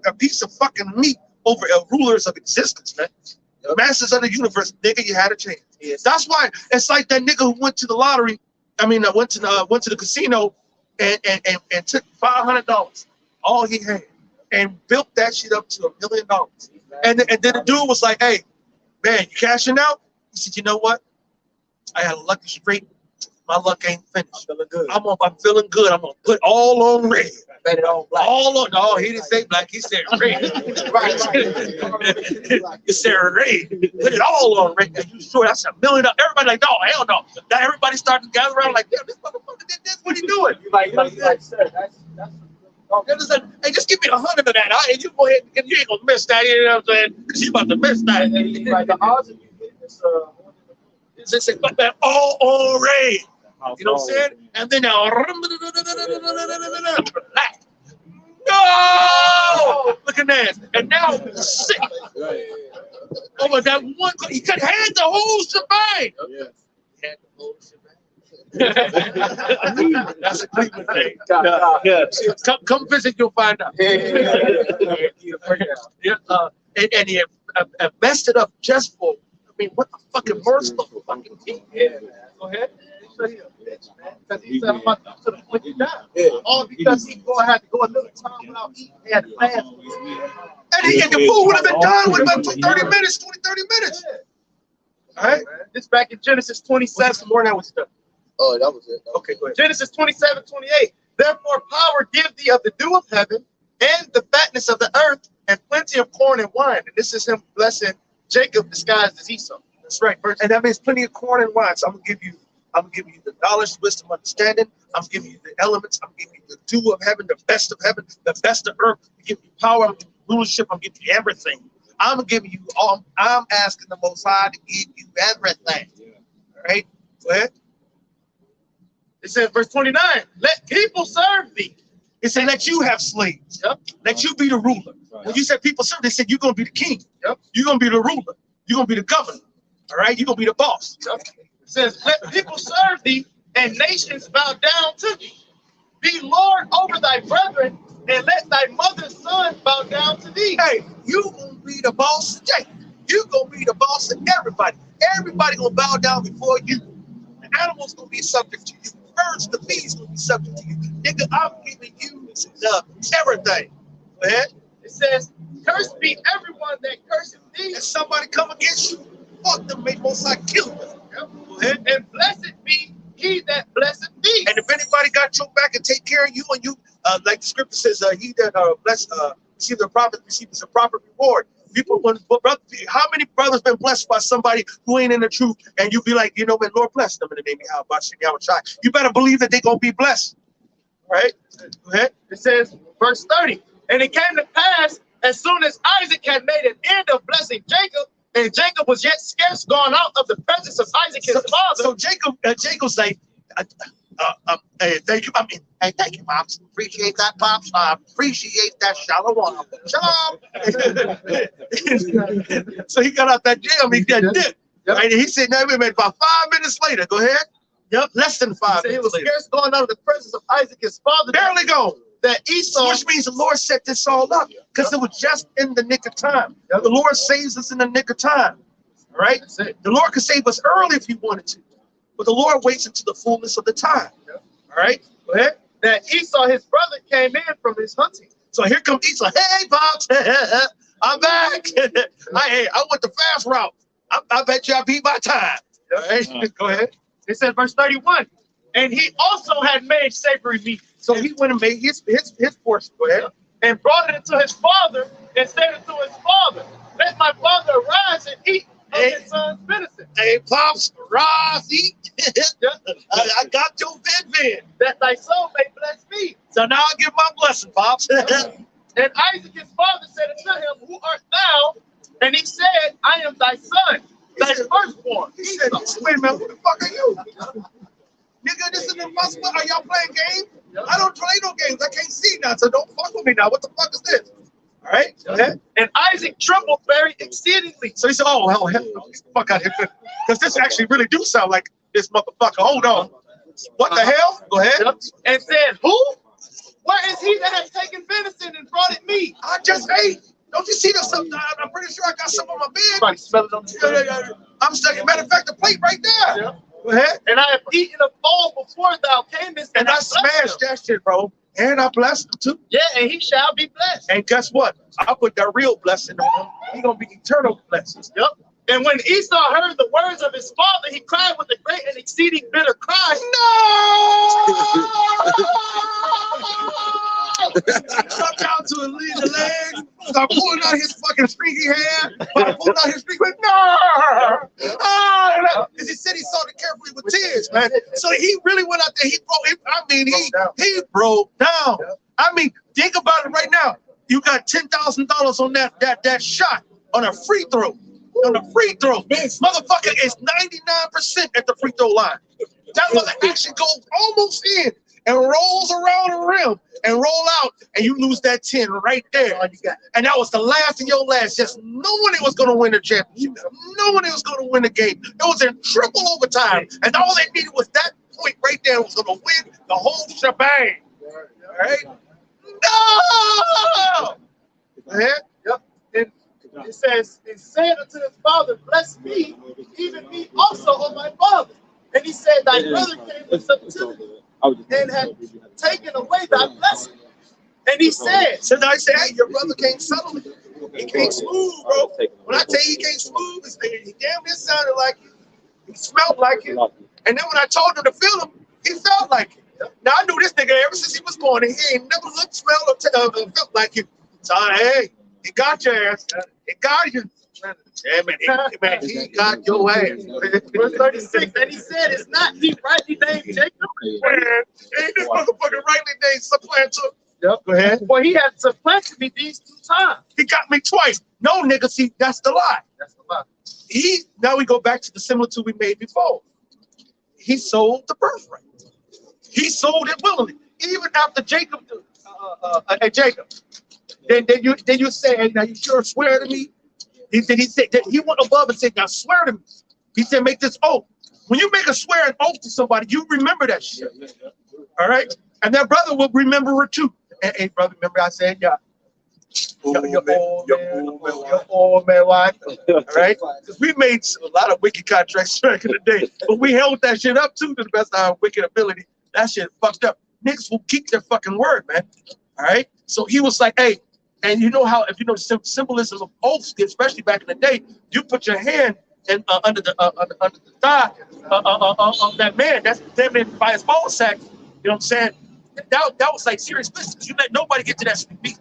a piece of fucking meat over rulers of existence, man. The masters of the universe, nigga, you had a chance. That's why it's like that nigga who went to the lottery. I mean, went to the casino and took $500, all he had, and built that shit up to $1 million. And then the dude was like, "Hey, man, you cashing out?" He said, "You know what? I had a lucky streak. My luck ain't finished. I'm feeling good. I'm gonna put all on red. Bet it all black. All on. No, he didn't say black. He said red. Right. He said red. Put it all on red. Are you sure that's $1 million? Everybody like, no, hell no. Now everybody started to gather around like, damn, this motherfucker did this. What he doing? Hey, just give me 100 of that, and you go ahead and you ain't gonna miss that. You know what I'm saying? Because you about to miss that. Like the odds of you getting this, it's that all on red. You know what I'm saying? And then now, no! Look at that. And now, sick. Over that one, he could have had the whole shebang. He had the whole shebang. That's a Cleveland thing. Come visit, you'll find out. And he messed it up just for, I mean, what the fucking merciful fucking king. Go ahead. Because he said, I'm about to put you down. All because he's going to have to go a little time without eating. He had to fast. And the food would have been done with about 30 minutes, 20, 30 minutes. All right? This back in Genesis 27. More than was done. Oh, that was it. Okay, go ahead. Genesis 27:28. Therefore, power give thee of the dew of heaven and the fatness of the earth and plenty of corn and wine. And this is him blessing Jacob disguised as Esau. That's right. And that means plenty of corn and wine. So I'm gonna give you the knowledge, wisdom, understanding. I'm giving you the elements. I'm giving you the dew of heaven, the best of heaven, the best of earth. I'm giving you power. I'm giving you rulership. I'm giving you everything. I'm giving you all. I'm asking the Most High to give you everything. All right. Go ahead. It says, verse 29, let people serve thee. It said, let you have slaves. Yep. Let you be the ruler. When you said people serve, they said, you're going to be the king. Yep. You're going to be the ruler. You're going to be the governor. All right. You're going to be the boss. Yep. It says, let people serve thee and nations bow down to thee. Be Lord over thy brethren and let thy mother's son bow down to thee. Hey, you going to be the boss of Jacob. You're going to be the boss of everybody. Everybody going to bow down before you. The animals going to be subject to you. Birds, the bees will be subject to you. Nigga, I'm giving you everything. Go ahead. It says, cursed be everyone that curseth thee. If somebody come against you, fuck them, make most like kill them. Yep. Go ahead. And blessed be he that blesseth thee. And if anybody got your back and take care of you, and you, like the scripture says, he that receives a prophet receives a proper reward. People, how many brothers been blessed by somebody who ain't in the truth, and you be like, you know, man, Lord bless them in the name of YAHAWASHI. You better believe that they're gonna be blessed. All right, go ahead. It says, verse 30, and it came to pass as soon as Isaac had made an end of blessing Jacob, and Jacob was yet scarce gone out of the presence of Isaac his father. So Jacob's like, hey, thank you. I mean, hey, thank you, Pops. Appreciate that, Pops. I appreciate that. Shalom. Shalom. So he got out that jail. He got dipped. Yep. Right? And he said, no, wait a minute, about 5 minutes later. Go ahead. Yep, less than 5 minutes. He was later. scarce gone out of the presence of Isaac his father. Barely gone. That Esau, which means the Lord set this all up because it was just in the nick of time. The Lord saves us in the nick of time. All right. The Lord could save us early if he wanted to, but the Lord waits until the fullness of the time. All right. Go ahead. That Esau, his brother, came in from his hunting. So here comes Esau. Hey, Pops, I'm back. I went the fast route. I bet you I beat my time. All right. Go ahead. It says, verse 31. And he also had made savory meat. So he went and made his portion. Go ahead. And brought it into his father and said unto his father, let my father arise and eat of his son's venison. Hey, Pops, rise, eat. I got your vid. That thy soul may bless me. So now I give my blessing, Pops. And Isaac his father said unto him, who art thou? And he said, I am thy son, thy firstborn. He said, wait a minute, who the fuck are you? Nigga, this is impossible. Are y'all playing games? I don't play no games. I can't see now, so don't fuck with me now. What the fuck is this? All right? Go ahead. And Isaac trembled very exceedingly. So he said, oh, hell, get the fuck out of here. Because this actually really do sound like this motherfucker. Hold on. What the hell? Go ahead. And said, who? Where is he that has taken venison and brought it me? I just ate. Don't you see this? I'm pretty sure I got some on my bed. Somebody smell it on the I'm studying. Matter of fact, the plate right there. Yeah. Go ahead. And I have eaten of all before thou camest, and I smashed that shit, bro. And I blessed him too. Yeah, and he shall be blessed. And guess what? I put that real blessing on him. He's gonna be eternal blessings. Yep. And when Esau heard the words of his father, he cried with a great and exceeding bitter cry. No! Stop down to the leg. Start pulling out his fucking streaky hair. Pulling out his streaky hair. No! Because he said he saw it carefully with tears, man. So he really went out there. He broke down. I mean, think about it right now. You got $10,000 on that shot on a free throw. On a free throw. Motherfucker is 99% at the free throw line. That mother actually goes almost in and rolls around the rim and roll out, and you lose that 10 right there. And that was the last of your last. Just knowing it was going to win the championship. Knowing it was going to win the game. It was in triple overtime. And all they needed was that point right there was going to win the whole shebang. All right? No! Go ahead. Yep. And it says, and said unto his father, bless me, even me also, O my father. And he said, thy brother came with subtlety and had taken away thy blessing. And he said, so now he said, hey, your brother can't settle it. He can't smooth, bro. When I tell you he can't smooth, he damn near sounded like it. He smelled like it. And then when I told him to feel him, he felt like it. Now I knew this nigga ever since he was born, and he ain't never looked, smelled, or felt like it. So hey, he got your ass. He got you. Yeah, man, he got your ass. Verse 36, and he said, "It's not he rightly named Jacob." Man, ain't this motherfucker rightly named supplanter? Yep, go ahead. For he had supplanted me these 2 times. He got me twice. No, nigga, see, that's the lie. That's the lie. Now we go back to the similitude we made before. He sold the birthright. He sold it willingly. Even after Jacob, Jacob, then you say, "Hey, now you sure swear to me?" He said that he went above and said, "Now swear to me." He said, "Make this oath." When you make a swear an oath to somebody, you remember that shit. All right, and that brother will remember it too. Hey, brother, remember I said, "Yeah, your old man wife." All right, because we made a lot of wicked contracts back in the day, but we held that shit up too to the best of our wicked ability. That shit fucked up. Niggas will keep their fucking word, man. All right, so he was like, "Hey," and you know how, if you know symbolism of oaths, especially back in the day, you put your hand and under the thigh of that man. That's them in by his ball sack. You know what I'm saying? That was like serious business. You let nobody get to that speed.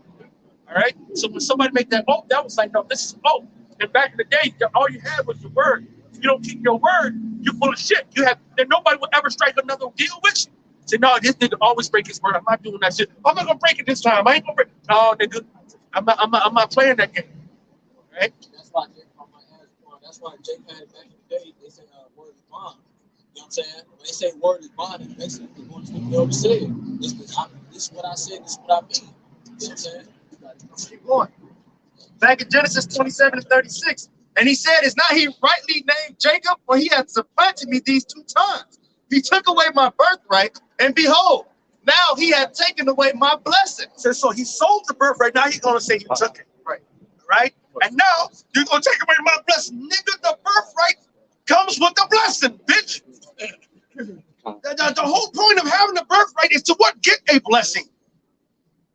All right. So when somebody make that oath, that was like, no, this is oath. And back in the day, all you had was your word. If you don't keep your word, you're full of shit. Then nobody will ever strike another deal with you. Say, no, this nigga always break his word. I'm not doing that shit. I'm not gonna break it this time. I ain't gonna break. No, nigga, I'm not playing that game. All right. That's why Jake had it back in the day. They say word is bond. You know what I'm saying? When they say word is bond, it's basically going to what they already said. This is what I said. This is what I mean. You know what I'm saying? Let's keep going. Back in Genesis 27:36, and he said, "Is not he rightly named Jacob? For he hath supplanted me these 2 times. He took away my birthright, and behold, now he hath taken away my blessing." So he sold the birthright. Now he's gonna say he took it. Right? And now you're gonna take away my blessing. Nigga, the birthright comes with the blessing, bitch. The whole point of having the birthright is to what? Get a blessing.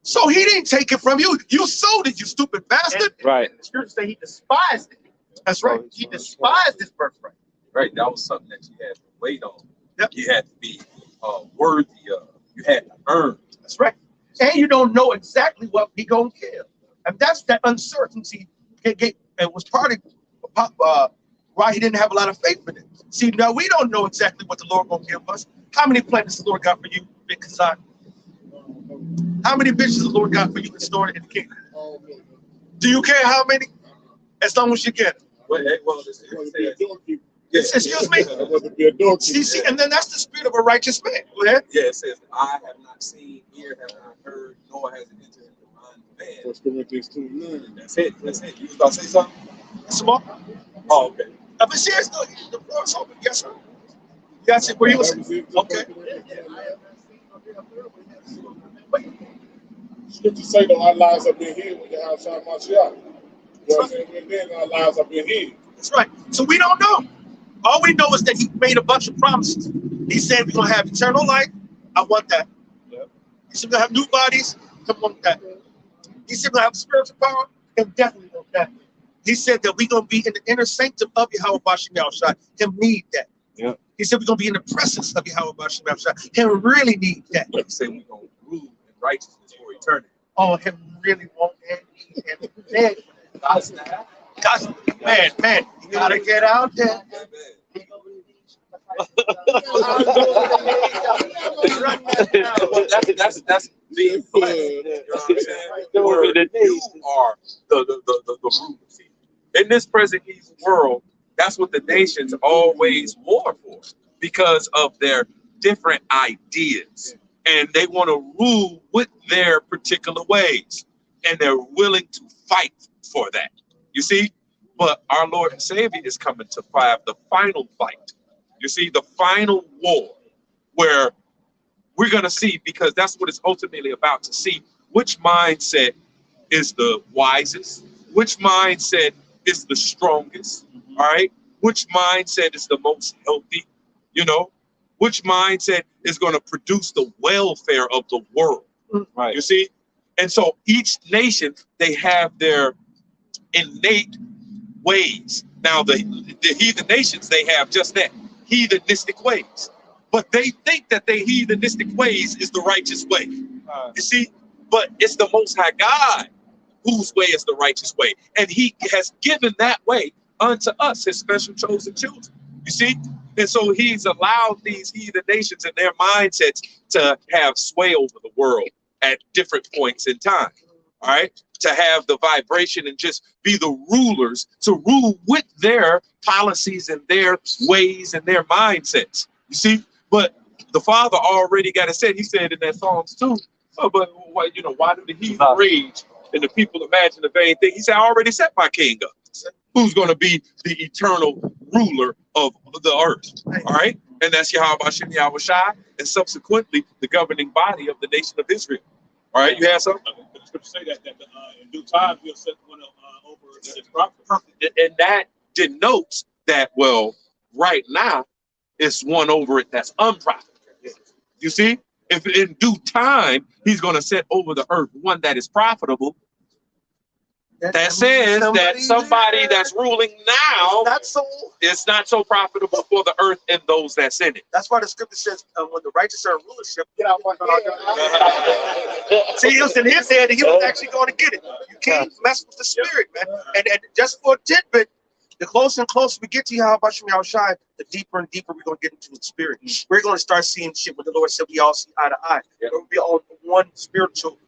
So he didn't take it from you. You sold it, you stupid bastard. Right. The scripture say he despised it. That's right. He despised his birthright. Right, that was something that you had to wait on. Yep. You had to be worthy of. You had to earn. That's right. And you don't know exactly what he gonna give. And that's that uncertainty. It was part of why he didn't have a lot of faith in it. See, now we don't know exactly what the Lord gonna give us. How many planets the Lord got for you, Big Kazan? How many bitches the Lord got for you stored in the kingdom? Do you care how many? As long as you get it. Excuse me? See, and then that's the spirit of a righteous man. Go ahead. Yeah, it says, "I have not seen, ear have not heard, nor has it entered into the mind of man." 1 Corinthians 2:9. That's it. That's it. You was about to say something? Small. Oh, okay. But serious, the floor's open. Yes, sir. That's it. Where you was? Okay. Scripture say that our lives have been hid with Yahawashi Mashiach. You know what I'm saying? And then our lives have been hid. That's right. So we don't know. All we know is that he made a bunch of promises. He said we're gonna have eternal life. I want that. Yep. He said we're gonna have new bodies. I want that. He said we're gonna have spiritual power. I definitely want that. He said that we're gonna be in the inner sanctum of YAHWASHI Yahushua. Him need that. Yep. He said we're gonna be in the presence of YAHWASHI Yahushua. Him really need that. He said we're going to rule in righteousness for eternity. Oh, him really want and need and beg for that. God, man, you gotta get out there. That's being blessed. You know what I'm saying? Where you are the ruler. See, in this present evil world, that's what the nations always war for, because of their different ideas, and they want to rule with their particular ways, and they're willing to fight for that. You see, but our Lord and Savior is coming to have the final fight. You see, the final war, where we're going to see, because that's what it's ultimately about, to see which mindset is the wisest, which mindset is the strongest, all right? Which mindset is the most healthy, you know? Which mindset is going to produce the welfare of the world, Right. you see? And so each nation, they have their innate ways. Now, the heathen nations, they have just that, heathenistic ways. But they think that their heathenistic ways is the righteous way. You see? But it's the Most High God whose way is the righteous way. And he has given that way unto us, his special chosen children. You see? And so he's allowed these heathen nations and their mindsets to have sway over the world at different points in time. All right? To have the vibration and just be the rulers, to rule with their policies and their ways and their mindsets. You see? But the Father already got it said. He said in that Psalms 2, oh, but why, you know, why do the heathen rage and the people imagine the vain thing? He said, I already set my king up. Who's going to be the eternal ruler of the earth? All right? And that's YAHWASHI, YAHWASHI, and subsequently the governing body of the nation of Israel. All right, you have something? The scripture say that in due time he'll set one over his prophet. And that denotes that, well, right now it's one over it that's unprofitable. You see, if in due time he's going to set over the earth one that is profitable, that says that somebody that's ruling now it's not so profitable for the earth and those that's in it. That's why the scripture says when the righteous are in rulership, get out one. See, he was in his head and he was actually going to get it. You can't mess with the spirit, man. And just for a tidbit, the closer and closer we get to YAHWASHI, YAHWASHI, the deeper and deeper we're going to get into the spirit. We're going to start seeing shit when the Lord said we all see eye to eye. We'll be on one spiritual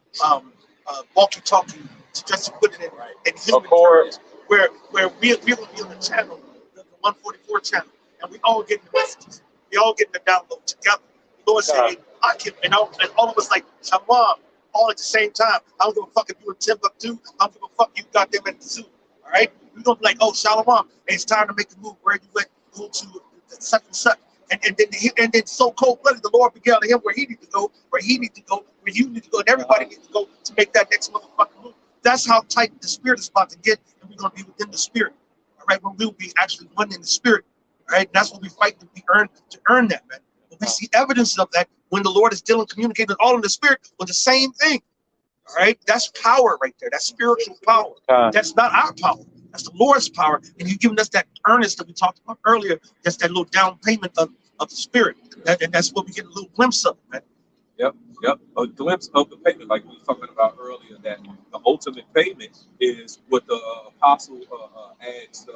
walkie-talkie, just to put it in human terms, where we're going to be on the channel, the 144 channel, and we all getting the messages. We all getting the download together. The Lord said, hey, I can, and all of us like, Shalom, all at the same time. I don't give a fuck if you're in Timbuktu. I don't give a fuck you got them at the zoo. All right? We're going to be like, oh, Shalom, it's time to make a move. Where you went, go to the such and such. And then so cold-blooded, the Lord began to him where he needs to go, where he needs to go, where you need to go, and everybody needs to go to make that next motherfucking move. That's how tight the spirit is about to get, and we're going to be within the spirit. All right, when we'll be actually one in the spirit. All right, that's what we fight to earn that, man. But we see evidence of that when the Lord is dealing, communicating all in the spirit with the same thing. All right, that's power right there. That's spiritual power. That's not our power. That's the Lord's power, and He's giving us that earnest that we talked about earlier. That's that little down payment of the spirit, and that's what we get a little glimpse of, man. Yep, a glimpse of the payment, like we were talking about earlier, that the ultimate payment is what the apostle asked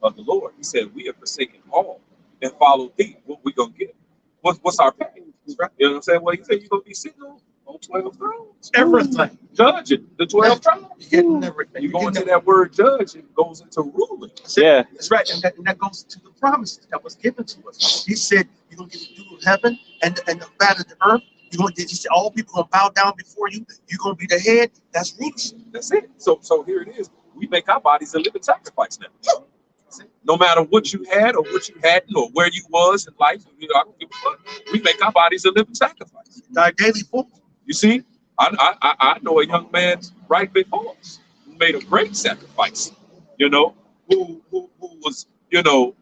of the Lord. He said, we have forsaken all and followed thee. What we going to get? What's our payment? Right. You know what I'm saying? Well, he said you're going to be sitting on 12 thrones. Everything. Judging the 12 tribes. You're getting everything. You go into that word judge, it goes into ruling. That's right. And that goes to the promises that was given to us. He said, you're going to get the dew of heaven and the fat of the earth. He said, all people going to bow down before you. You're going to be the head. That's rulership. That's it. So here it is. We make our bodies a living sacrifice now. No matter what you had or what you hadn't or where you was in life, you know, I don't give a fuck. We make our bodies a living sacrifice. Our daily food. You see, I know a young man right before us who made a great sacrifice. You know, who was, you know,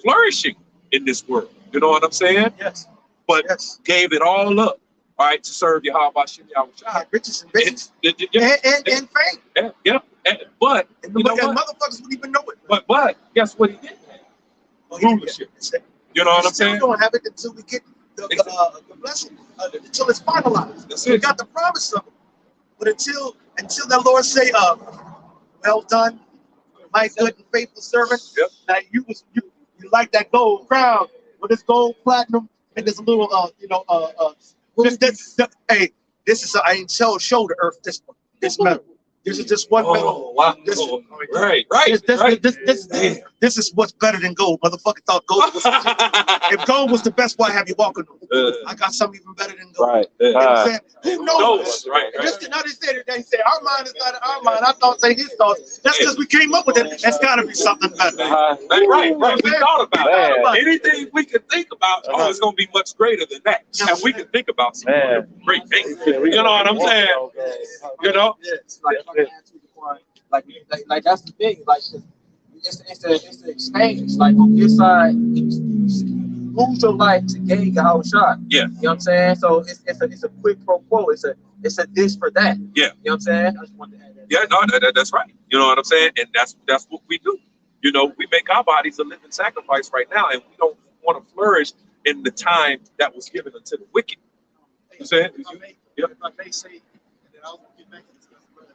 flourishing in this world. You know what I'm saying? Yes. But gave it all up, all right, to serve YAHWASHI, YAHWASHI. Riches and riches. And fame. Yeah. But you know what? Motherfuckers wouldn't even know it. But guess what he did? Rulership. You know what I'm saying? We don't have it until we get the blessing, until it's finalized. That's we got the promise of it. But until that Lord say, well done, my good and faithful servant. Yep. Now you like that gold crown with this gold platinum. And there's a little, hey, this is, I ain't show the earth this metal. This is just one metal. Wow. Right. This is what's better than gold. Motherfucker thought gold was if gold was the best, why have you walking on? I got something even better than gold. Right. You know what I'm saying? Who knows? Right. Just another they say our mind is not our mind. I thought say his thoughts. That's because we came up with it. It's gotta be something better. Right. We thought about it. Anything we can think about, it's gonna be much greater than that. And we can think about some great things. You know what I'm saying? You know? Like that's the thing. Like it's the exchange. Like on this side, lose your life to gain YAHWASHI. Yeah. You know what I'm saying? So it's a quick pro quo. It's a this for that. Yeah. You know what I'm saying? I just wanted to add that. Yeah, no, that's right. You know what I'm saying? And that's what we do. You know, we make our bodies a living sacrifice right now, and we don't want to flourish in the time that was given unto the wicked. You saying? If I may say, and then I'll get back to this, brother.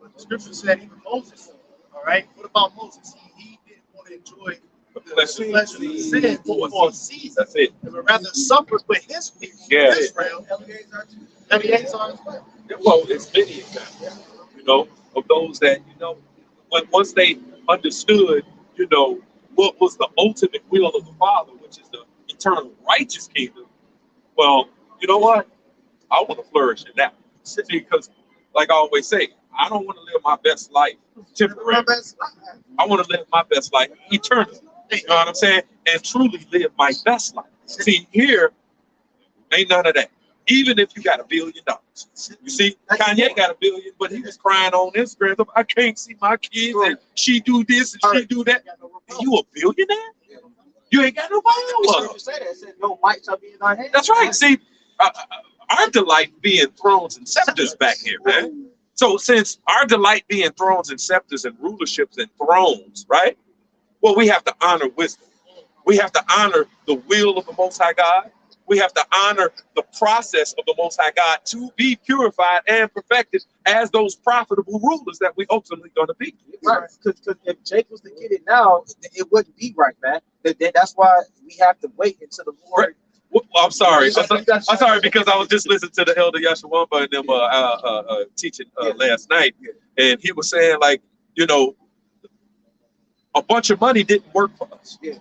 But the scripture said even Moses, all right? What about Moses? He didn't want to enjoy the pleasure of sin for a season. That's it. He would rather suffer with his people, Yeah. Israel. Eleazar as well. Well, it's many examples, you know, of those that, you know, once they understood, you know, what was the ultimate will of the Father, which is the eternal righteous kingdom. Well, you know what? I want to flourish in that. See, because, like I always say, I don't want to live my best life temporarily. I want to live my best life eternally. You know what I'm saying? And truly live my best life. See, here ain't none of that. Even if you got $1 billion. You see, Kanye got $1 billion, but he was crying on Instagram, I can't see my kids, and she do this and she do that. You a billionaire? You ain't got no power. That's right. See, our delight being thrones and scepters back here, man. So since our delight being thrones and scepters and rulerships and thrones, right? Well, we have to honor wisdom. We have to honor the will of the Most High God. We have to honor the process of the Most High God to be purified and perfected as those profitable rulers that we ultimately going to be. Right, because if Jake was to get it now, it wouldn't be right, man. That's why we have to wait until the Lord. Well, I'm sorry. I'm sorry because I was just listening to the Elder Yashawamba and them teaching last night, and he was saying, like, you know, a bunch of money didn't work for us. Yeah.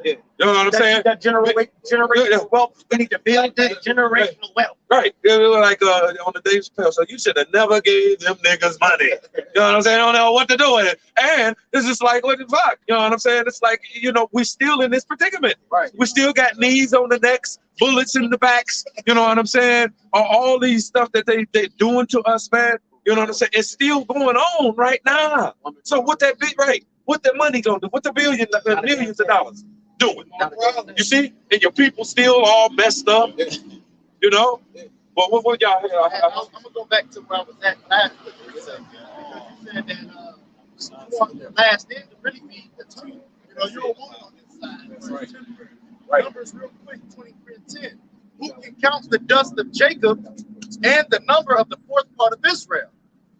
Yeah. You know what I'm saying? That generational wealth. We need to build that generational wealth. Right. Like on the Dave Chappelle, so you should have never gave them niggas money. You know what I'm saying? They don't know what to do with it. And it's just like, what the fuck? You know what I'm saying? It's like, you know, we're still in this predicament. Right. We still got knees on the necks, bullets in the backs. You know what I'm saying? All these stuff that they're doing to us, man. You know what I'm saying? It's still going on right now. So what that big, right? What that money gonna do? What the millions of dollars doing? You see? And your people still all messed up. You know? But what y'all? I'm gonna go back to where I was at last week. You said that last end to really be the two. You know, you don't want on this side. Right. Numbers real quick, 23 and 10. Who can count the dust of Jacob and the number of the fourth part of Israel?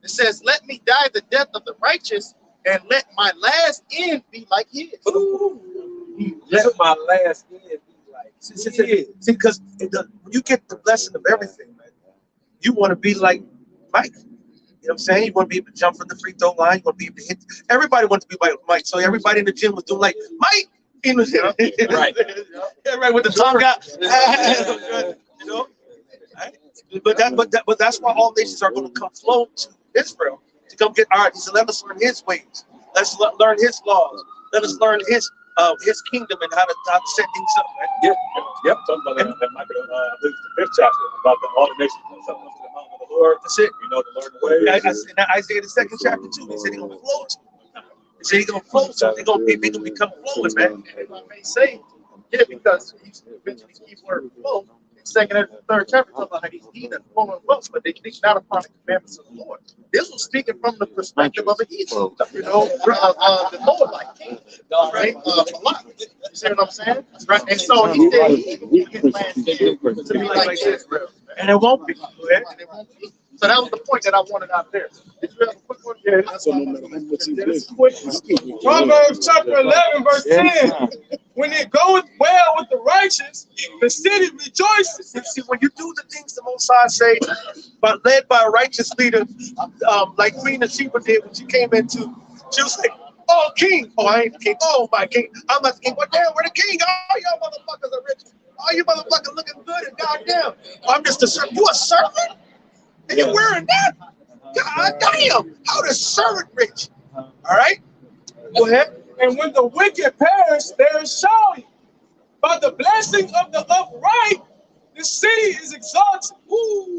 It says, let me die the death of the righteous, and let my last end be like his. Let my last end be like his. See, because when you get the blessing of everything, man, you want to be like Mike. You know what I'm saying? You want to be able to jump from the free throw line. You want to be able to hit. Everybody wants to be like Mike. So everybody in the gym was doing like Mike. Right. Everybody with the tongue out. You know. But that's why all nations are going to come flow to Israel to come get our. He said, let us learn his ways. Let's learn his laws. Let us learn his kingdom and how to set things up. Right? Yep. Talking about that Michael, the 5th chapter about all the nations coming up to the mountain of the Lord. That's it. You know, to learn the ways. In Isaiah the 2nd chapter 2, he said he's gonna flow. He said he's gonna flow, so they're gonna become flowing, man. If I may say, yeah, because he's mentioning the key word flow. Second and third chapter talk about how these heathen flowing wealth, but they think not upon the commandments of the Lord. This was speaking from the perspective of a heathen, you know, the Moabite king, right? You see what I'm saying? Right. And so he said he even get land to be like Israel, and it won't be. And it won't be. So that was the point that I wanted out there. Did you have a quick one? Yeah, that's Proverbs chapter 11, verse 10. When it goeth well with the righteous, the city rejoices. See, when you do the things the Most High say, but led by a righteous leader, like Queen of Sheba did when she came into, she was like, "Oh, king! Oh, I ain't the king! Oh, my king! I'm not the king! But damn, we're the king! Oh, y'all motherfuckers are rich! Oh, you motherfuckers looking good! And goddamn, I'm just a servant. You a servant? And you're wearing that? God damn! How the servant rich? All right, go ahead. And when the wicked perish, there is shouting. By the blessing of the upright, the city is exalted.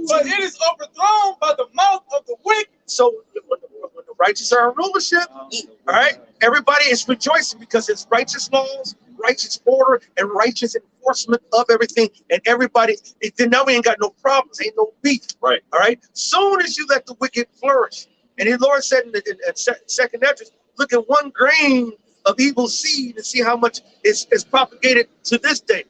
But it is overthrown by the mouth of the wicked. So when the righteous are in rulership, all right, everybody is rejoicing because it's righteous laws, righteous order, and righteous enforcement of everything. And everybody, then now we ain't got no problems, ain't no beef. Right. All right. Soon as you let the wicked flourish, and the Lord said in second entrance, look at one grain of evil seed and see how much is propagated to this day.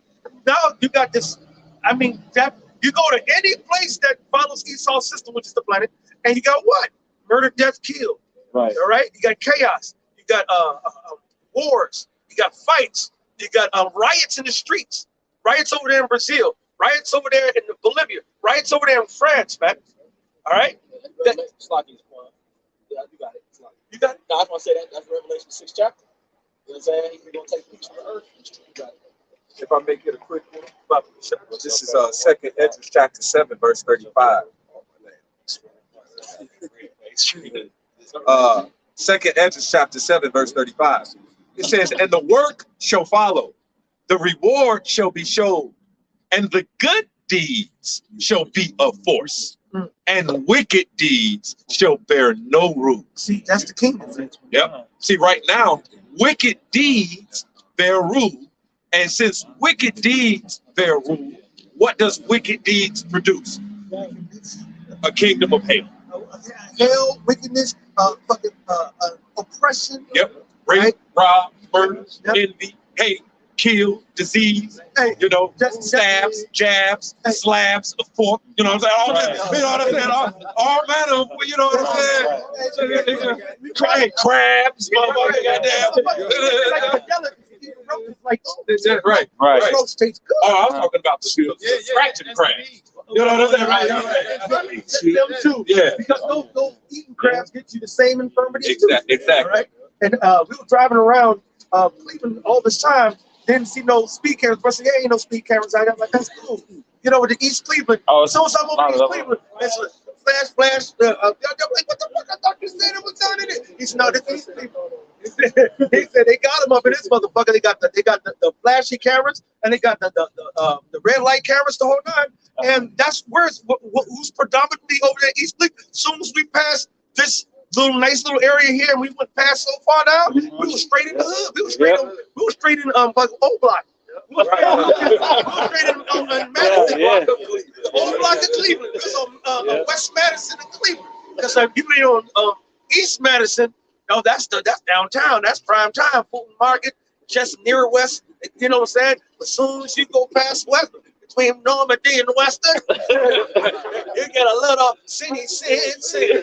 Now you got this. I mean, that you go to any place that follows Esau's system, which is the planet, and you got what? murder, death, kill. Right. All right, you got chaos. You got wars. You got fights. You got riots in the streets. Riots over there in Brazil. Riots over there in Bolivia. Riots over there in France, man. All right. Yeah, you got it. You got it. No, I was gonna say that's Revelation 6 chapter. You know what I'm saying? We're gonna take peace from the earth. You got it. If I make it a quick one, this is 2nd Ezra chapter 7, verse 35. 2nd Ezra chapter 7, verse 35. It says, and the work shall follow, the reward shall be shown, and the good deeds shall be of force, and wicked deeds shall bear no root. See, that's the kingdom. Yep. See, right now, wicked deeds bear rule. And since wicked deeds bear rule, what does wicked deeds produce? A kingdom of hell. Hell, wickedness, oppression. Yep. Rape, rob, murder, envy, hate, kill, disease, you know, stabs, jabs, slabs, a fork, you know what I'm saying? All, you know what I'm saying? All manner of, you know what I'm saying? Crabs, motherfucker, goddamn. Right. Roast tastes good. Oh, I was talking about the fraction crabs. You know what I'm saying? Them too. Yeah. Because those eating crabs get you the same infirmity. Exactly. Right? And we were driving around Cleveland all this time. Didn't see no speed cameras. But I said, yeah, ain't no speed cameras out there. I'm like, that's cool. You know, with the East Cleveland. Oh, so I'm over East Cleveland. It's a flash. Like, what the fuck? I thought you said it was down in it. He said, no, this East Cleveland. He said they got them up in this motherfucker. They got the flashy cameras and they got the red light cameras the whole time. And that's who's predominantly over there East Cleveland. As soon as we passed this nice little area here, and we went past so far down, we were straight in the hood. We were straight in O Block. We were straight in Madison. The O Block of Cleveland. Because on West Madison and Cleveland. Because if you be on East Madison, no, that's downtown. That's prime time. Fulton Market, just near West. You know what I'm saying? As soon as you go past West, between Normandy and Western, you get a little city. It's right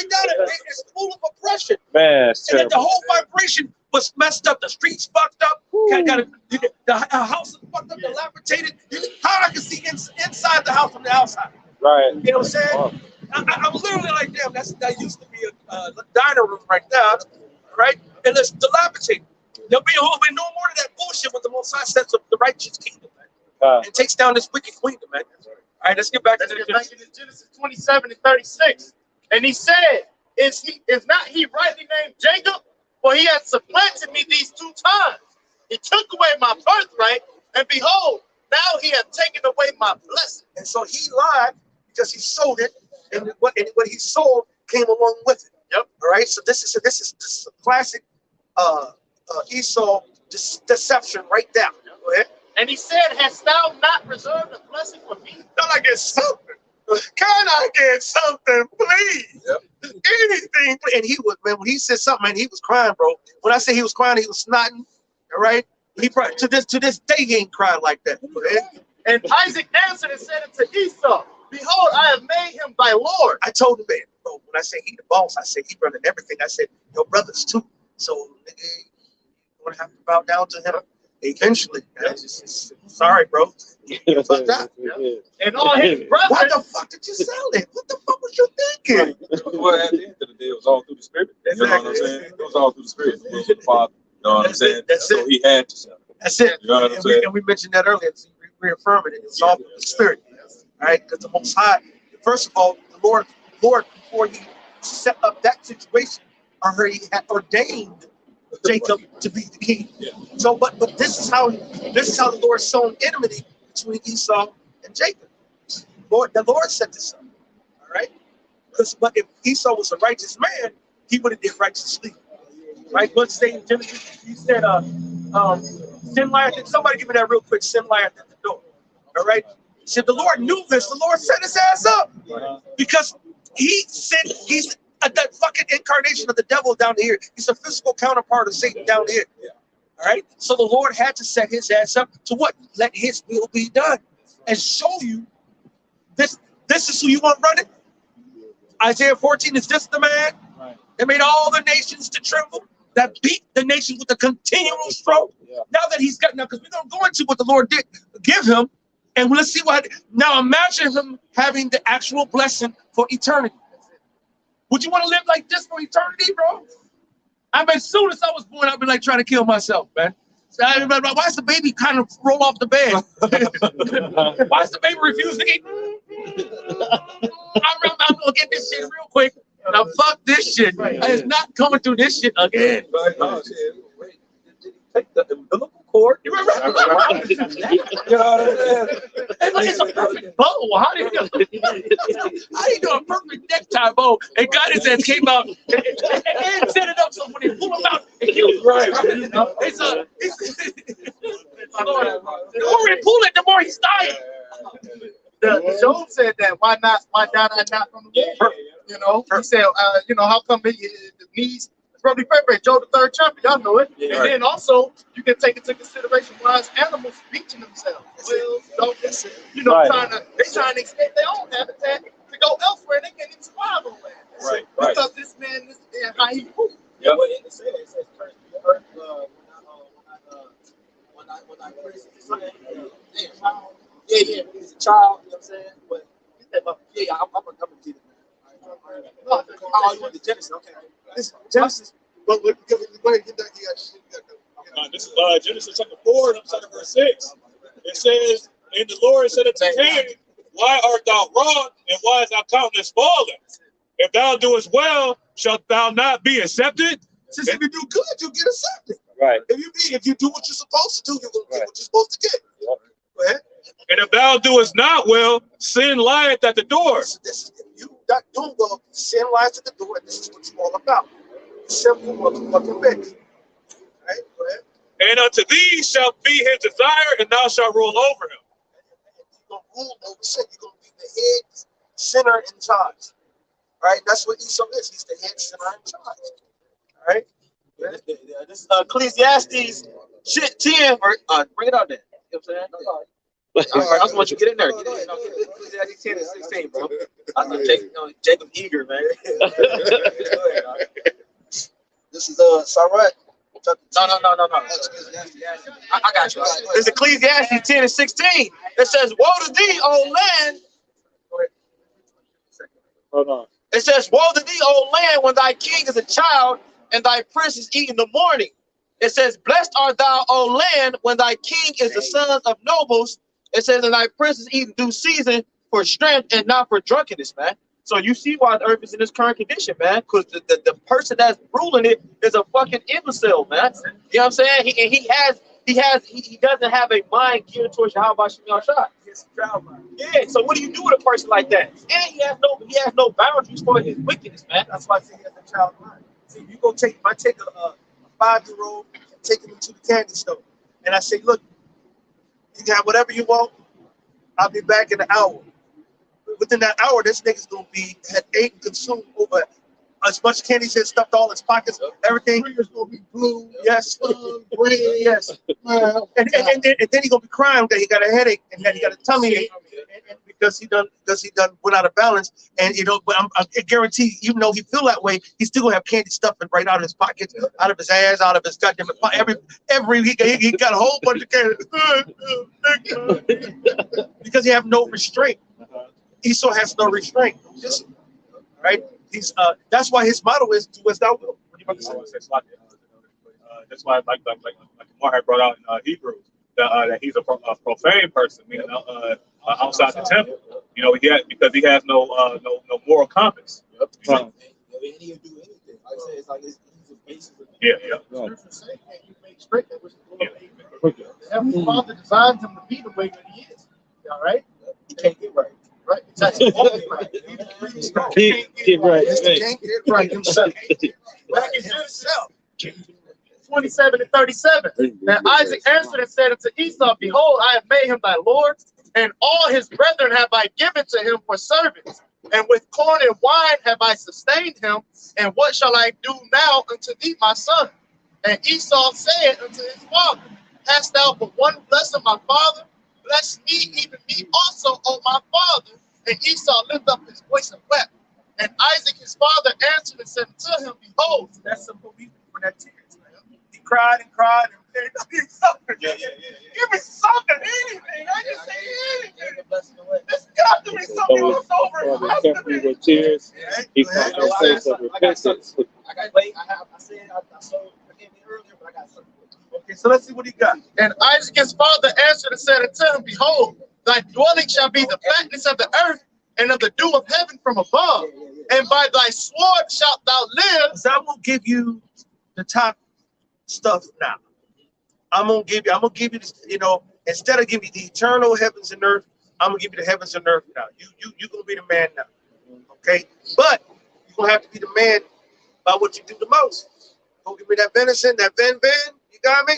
down there. It's full of oppression. Man, and then the whole vibration was messed up. The streets fucked up. The house is fucked up, dilapidated. How I can see inside the house from the outside. Right. You know what I'm saying? I'm literally like, damn, that used to be a diner room right now, right? And it's dilapidated. There'll be no more of that bullshit with the Most High sets of the righteous kingdom, man. And takes down this wicked queen, man. All right, let's get back to Genesis 27 and 36. And he said, is not he rightly named Jacob? For he has supplanted me these 2 times. He took away my birthright, and behold, now he hath taken away my blessing. And so he lied because he sold it, and what he sold came along with it. Yep. All right. So this is a classic Esau deception right there. Go ahead. And he said, hast thou not reserved a blessing for me? Can I get something? Can I get something, please? Yep. Anything. And he was, man, when he said something, man, he was crying, bro. When I say he was crying, he was snotting. All right. He probably, to this day he ain't crying like that. Go ahead. And Isaac answered and said unto Esau, behold, I have made him thy Lord. I told him, man, bro, when I say he the boss, I said he running everything. I said, your brothers too. So, nigga, you're going to have to bow down to him eventually. Sorry, bro. And all his brothers. Why the fuck did you sell it? What the fuck was you thinking? Well, at the end of the day, it was all through the Spirit. You know what I'm saying? It was all through the Spirit. It was the Father. You know what I'm saying? That's it. So he had to sell it. That's it. You know what I'm saying? And we mentioned that earlier. So reaffirming it. It's all through the Spirit. All right? Because the Most High, first of all, the Lord, before he set up that situation, he had ordained Jacob to be the king. Yeah. So, but this is how the Lord sown enmity between Esau and Jacob. The Lord set this up. All right. But if Esau was a righteous man, he would have did righteously. Right? What's saying Genesis? He said, sin lieth. Somebody give me that real quick. Sin lieth at the door. All right. He said the Lord knew this. The Lord set his ass up because he's that fucking incarnation of the devil down here. He's a physical counterpart of Satan down here. All right. So the Lord had to set his ass up to what? Let his will be done and show you This is who you want running? Isaiah 14 is just the man that made all the nations to tremble, that beat the nations with a continual stroke. Now that he's got, now, because we're going to go into what the Lord did give him, and let's see what, now imagine him having the actual blessing for eternity. Would you want to live like this for eternity, bro? I mean, as soon as I was born, I've been like trying to kill myself, man. So why is the baby kind of roll off the bed? Why is the baby refusing to eat? I'm gonna get this shit real quick. Now fuck this shit. It's not coming through this shit again. Take the umbilical cord. You remember? You know what I'm saying? It's a perfect bow. How do you do a perfect necktie bow? And God his ass came out and set it up so when they pull him out, and he was right. It's a. The more they pull it, the more he's dying. Job said that. Why died I not from the womb? You know, he said, you know, how come the knees? Probably perfect. Job the 3rd chapter, y'all know it. And then also you can take into consideration wise animals beaching themselves. Whales, dolphins, you know, trying to extend their own habitat to go elsewhere, and they can't even survive on land. Because this man is how he moves. Yeah, but it says curse the earth when I praise his son. Yeah, he's a child, you know what I'm saying? But I'm gonna get it, man. Oh, you want the Genesis? Okay. This Genesis. But go ahead, get that. This is Genesis chapter 4, and I'm starting verse 6. It says, and the Lord said unto Cain, why art thou wroth, and why is thy countenance fallen? If thou doest well, shalt thou not be accepted? Since if you do good, you'll get accepted. Right. If you do what you're supposed to do, you're gonna get what you're supposed to get. Go ahead. And if thou doest not well, sin lieth at the door. If you not doing well, sin lies at the door, and this is what you're all about. Simple motherfucking bitch. Right? Go ahead. And unto thee shall be his desire, and thou shalt rule over him. You're gonna rule over sin. You're gonna be the head sinner in charge. Right? That's what Esau is. He's the head sinner in charge. All right? This is Ecclesiastes 10. Bring it out there. You know what I'm saying? I just want you to get in there. Ecclesiastes 10 and 16, bro. I know Jacob eager, man. This is Sarat. No. I got you. It's Ecclesiastes 10 and 16. It says, woe to thee, O land. Hold on. It says, woe to thee, O land, when thy king is a child and thy princes eat in the morning. It says, blessed art thou, O land, when thy king is the son of nobles. It says, and thy princes eat in due season for strength and not for drunkenness, man. So you see why the earth is in this current condition, man, because the person that's ruling it is a fucking imbecile, man. You know what I'm saying? He doesn't have a mind geared towards YAHWASHI. Yeah, so what do you do with a person like that? And he has no boundaries for his wickedness, man. That's why I say he has a child mind. See, if I take a 5-year-old and take him into the candy store, and I say, look, you can have whatever you want. I'll be back in an hour. Within that hour, this nigga's gonna had ate and consumed over as much candy as stuffed all his pockets, everything. It's gonna be blue. Yes. Red. Yes. And then he's gonna be crying that he got a headache and that he got a tummy ache because he done went out of balance. And but I guarantee, even though he feel that way, he's still gonna have candy stuffing right out of his pockets, out of his ass, out of his goddamn he got a whole bunch of candy because he have no restraint. Esau has no restraint. Right? He's that's why his motto is "Do as thou wilt." That's why, like Mark had brought out in Hebrews, that he's a profane person, meaning outside the temple. You know, because he has no moral compass. Yep. And he'll do anything. Like I said, it's like he's a basis. Yeah. The Heavenly Father designed him to be the way that he is. All right? He can't get right. Right? Exactly. Keep right. Can't get right himself. Back in himself. 27 and 37. And Isaac answered and said unto Esau, behold, I have made him thy Lord, and all his brethren have I given to him for servants. And with corn and wine have I sustained him. And what shall I do now unto thee, my son? And Esau said unto his father, hast thou but one blessing, my father? Bless me, even me also, O my father. And Esau lifted up his voice and wept. And Isaac his father answered and said unto him, Behold, That's some belief for that tears. He cried and cried and said, give me something. Give me something, anything. I just say anything. There's got to be something left over. Father kept me with tears. He called the face of repentance. I forgive me earlier, but I got something. Okay, so let's see what he got. And Isaac his father answered and said unto him, Behold, thy dwelling shall be the fatness of the earth and of the dew of heaven from above. And by thy sword shalt thou live. So I'm gonna give you the top stuff now. I'm gonna give you this, instead of giving you the eternal heavens and earth, I'm gonna give you the heavens and earth now. You gonna be the man now. Okay? But you're gonna have to be the man by what you do the most. Go give me that venison, that van, you got me?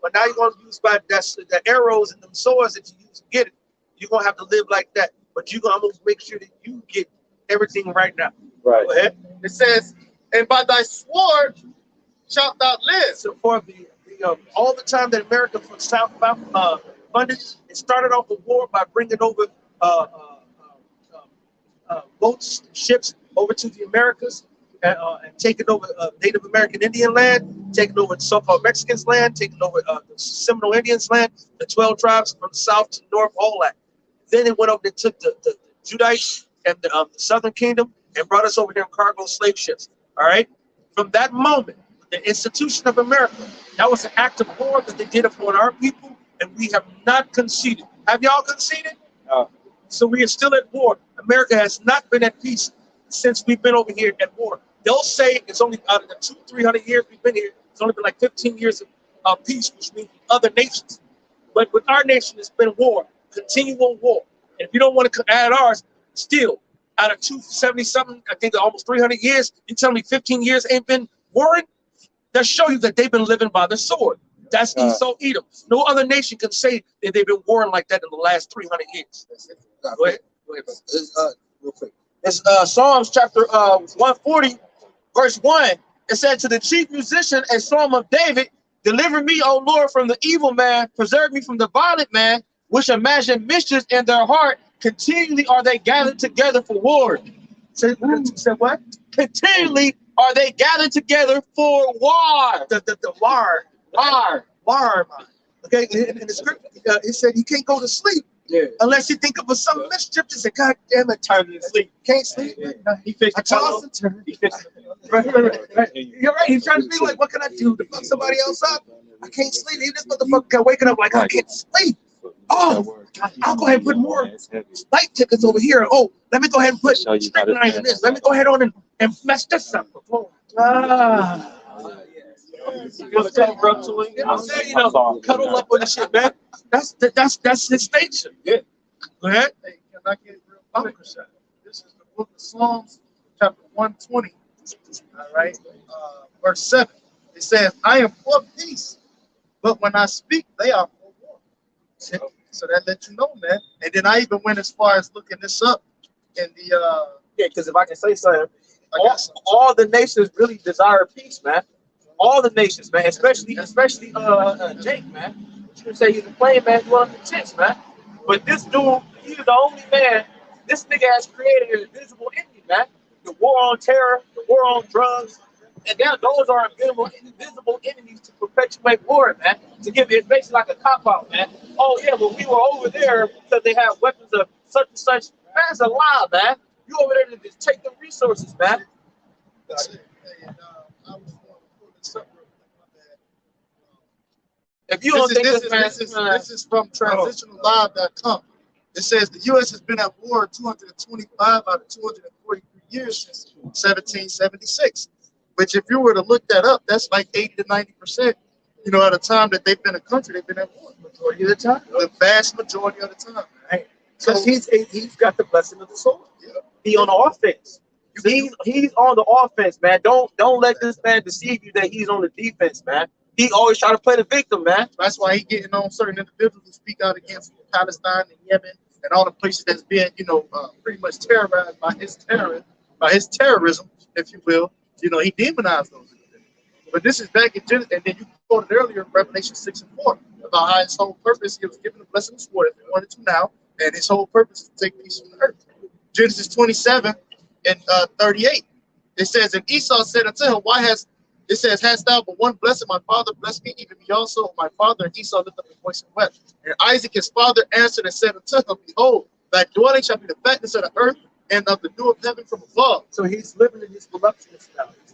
But now you're gonna use the arrows and them swords that you use to get it. You're gonna have to live like that. But I'm gonna make sure that you get everything right now. Right. Go ahead. It says, and by thy sword shalt thou live. So for all the time that America from South funded, it started off the war by bringing over boats, ships over to the Americas, and taking over Native American Indian land, taking over so-called Mexicans land, taking over the Seminole Indians land, the 12 tribes from south to north, all that. Then it went over and took the Judites and the Southern Kingdom and brought us over here in cargo slave ships. All right. From that moment, the institution of America, that was an act of war that they did upon our people, and we have not conceded. Have y'all conceded? No. So we are still at war. America has not been at peace since we've been over here at war. They'll say it's only out of the 200-300 years we've been here, it's only been like 15 years of peace, which means other nations. But with our nation, it's been war, continual war. And if you don't want to add ours, still, out of 270-something, I think almost 300 years, you tell me 15 years ain't been warring? That show you that they've been living by the sword. That's Esau, Edom. No other nation can say that they've been warring like that in the last 300 years. Go ahead. Real quick. It's Psalms chapter 140, verse 1. It said, to the chief musician, a psalm of David, deliver me, O Lord, from the evil man, preserve me from the violent man, which imagine mischief in their heart. Continually are they gathered together for war. Say what? Continually are they gathered together for war. The war. War. Okay, in the script, it said you can't go to sleep unless you think of some mischief. Just say, God damn it, time to sleep. Can't sleep. He fixed I toss and turn. Right. You're right. He's trying to be like, what can I do to fuck somebody else up? I can't sleep. Even this motherfucker got waking up like, I can't sleep. Oh, I'll go ahead and put more flight tickets over here. Oh, let me go ahead and put strychnine in this. Let me go ahead on and mess this up. Cuddle up with the shit, man. That's his nature. Yeah. Go ahead. Hey, can I get real quick? This is the book of Psalms, chapter 120. All right. Verse 7. It says, I am for peace, but when I speak, they are for war. So that lets you know, man. And then I even went as far as looking this up in the because if I can say something, all the nations really desire peace, man. All the nations, man, especially Jake, man. You can say he's a plain man dwelling in tents, man. But this dude, he's the only man. This nigga has created an invisible enemy, man. The war on terror, the war on drugs, and now those are invisible enemies to perpetuate war, man. To give it basically like a cop out, man. Oh yeah, well we were over there because they have weapons of such and such. That's a lie, man. You over there to just take the resources, man. If you don't think this is from transitionallive.com. It says the U.S. has been at war 225 out of 243 years since 1776. Which, if you were to look that up, that's like 80 to 90%. You know, at the time that they've been a country, they've been at war. Majority of the time. The vast majority of the time. Right. Because he's got the blessing of the sword. Yeah. He on the offense. He's on the offense, man. Don't let this man deceive you that he's on the defense, man. He always try to play the victim, man. That's why he getting on certain individuals who speak out against Palestine and Yemen and all the places that's being, pretty much terrorized by his terrorism, if you will. You know, he demonized those. But this is back in Genesis, and then you quoted earlier Revelation 6 and 4 about how his whole purpose, he was given the blessing of sword if he wanted to now, and his whole purpose is to take peace from the earth. Genesis 27 and 38. It says, and Esau said unto him, it says, hast thou but one blessed? My father blessed me, even me also, my father. And Esau lifted up his voice and wept. And Isaac his father answered and said unto him, behold, thy dwelling shall be the fatness of the earth and of the dew of heaven from above. So he's living in his voluptuous now. He's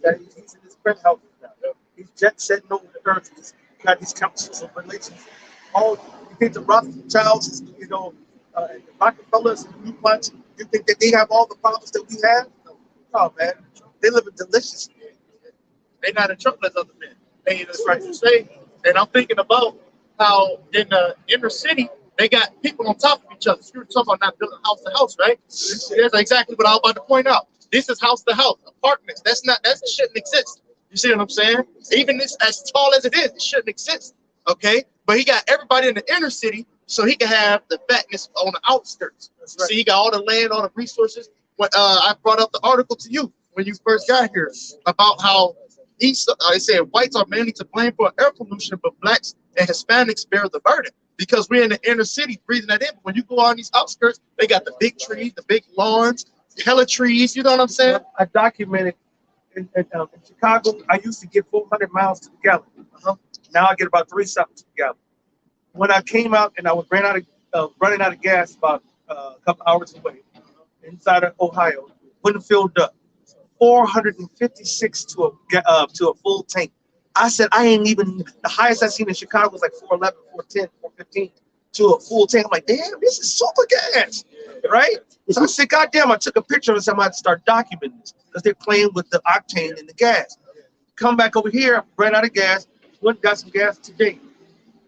in his penthouse now. He's jet setting over the earth. He's got these councils of relations. All you think the Rothschilds, you know, the Rockefellers and the DuPonts, you think that they have all the problems that we have? No, man. They live deliciously. They're not in trouble as other men. They that's right to say. And I'm thinking about how in the inner city they got people on top of each other. You're talking about not building house to house, right? That's exactly what I was about to point out. This is house to house, apartments. That shouldn't exist. You see what I'm saying? Even this, as tall as it is, it shouldn't exist. Okay, but he got everybody in the inner city, so he can have the fatness on the outskirts. Right. So he got all the land, all the resources. When I brought up the article to you when you first got here about how they said whites are mainly to blame for air pollution, but blacks and Hispanics bear the burden because we're in the inner city breathing that in. But when you go on these outskirts, they got the big trees, the big lawns, hella trees. You know what I'm saying? I documented in Chicago. I used to get 400 miles to the gallon. Now I get about 3 something to the gallon. When I came out and I was running out of gas about a couple hours away, inside of Ohio, when it filled up, 456 to a full tank. I said I ain't even, the highest I seen in Chicago was like 411, 410, 415 to a full tank. I'm like, damn, this is super gas, right? So I said, goddamn, I took a picture of this. I might start documenting this because they're playing with the octane in the gas. Come back over here, ran out of gas, went and got some gas today.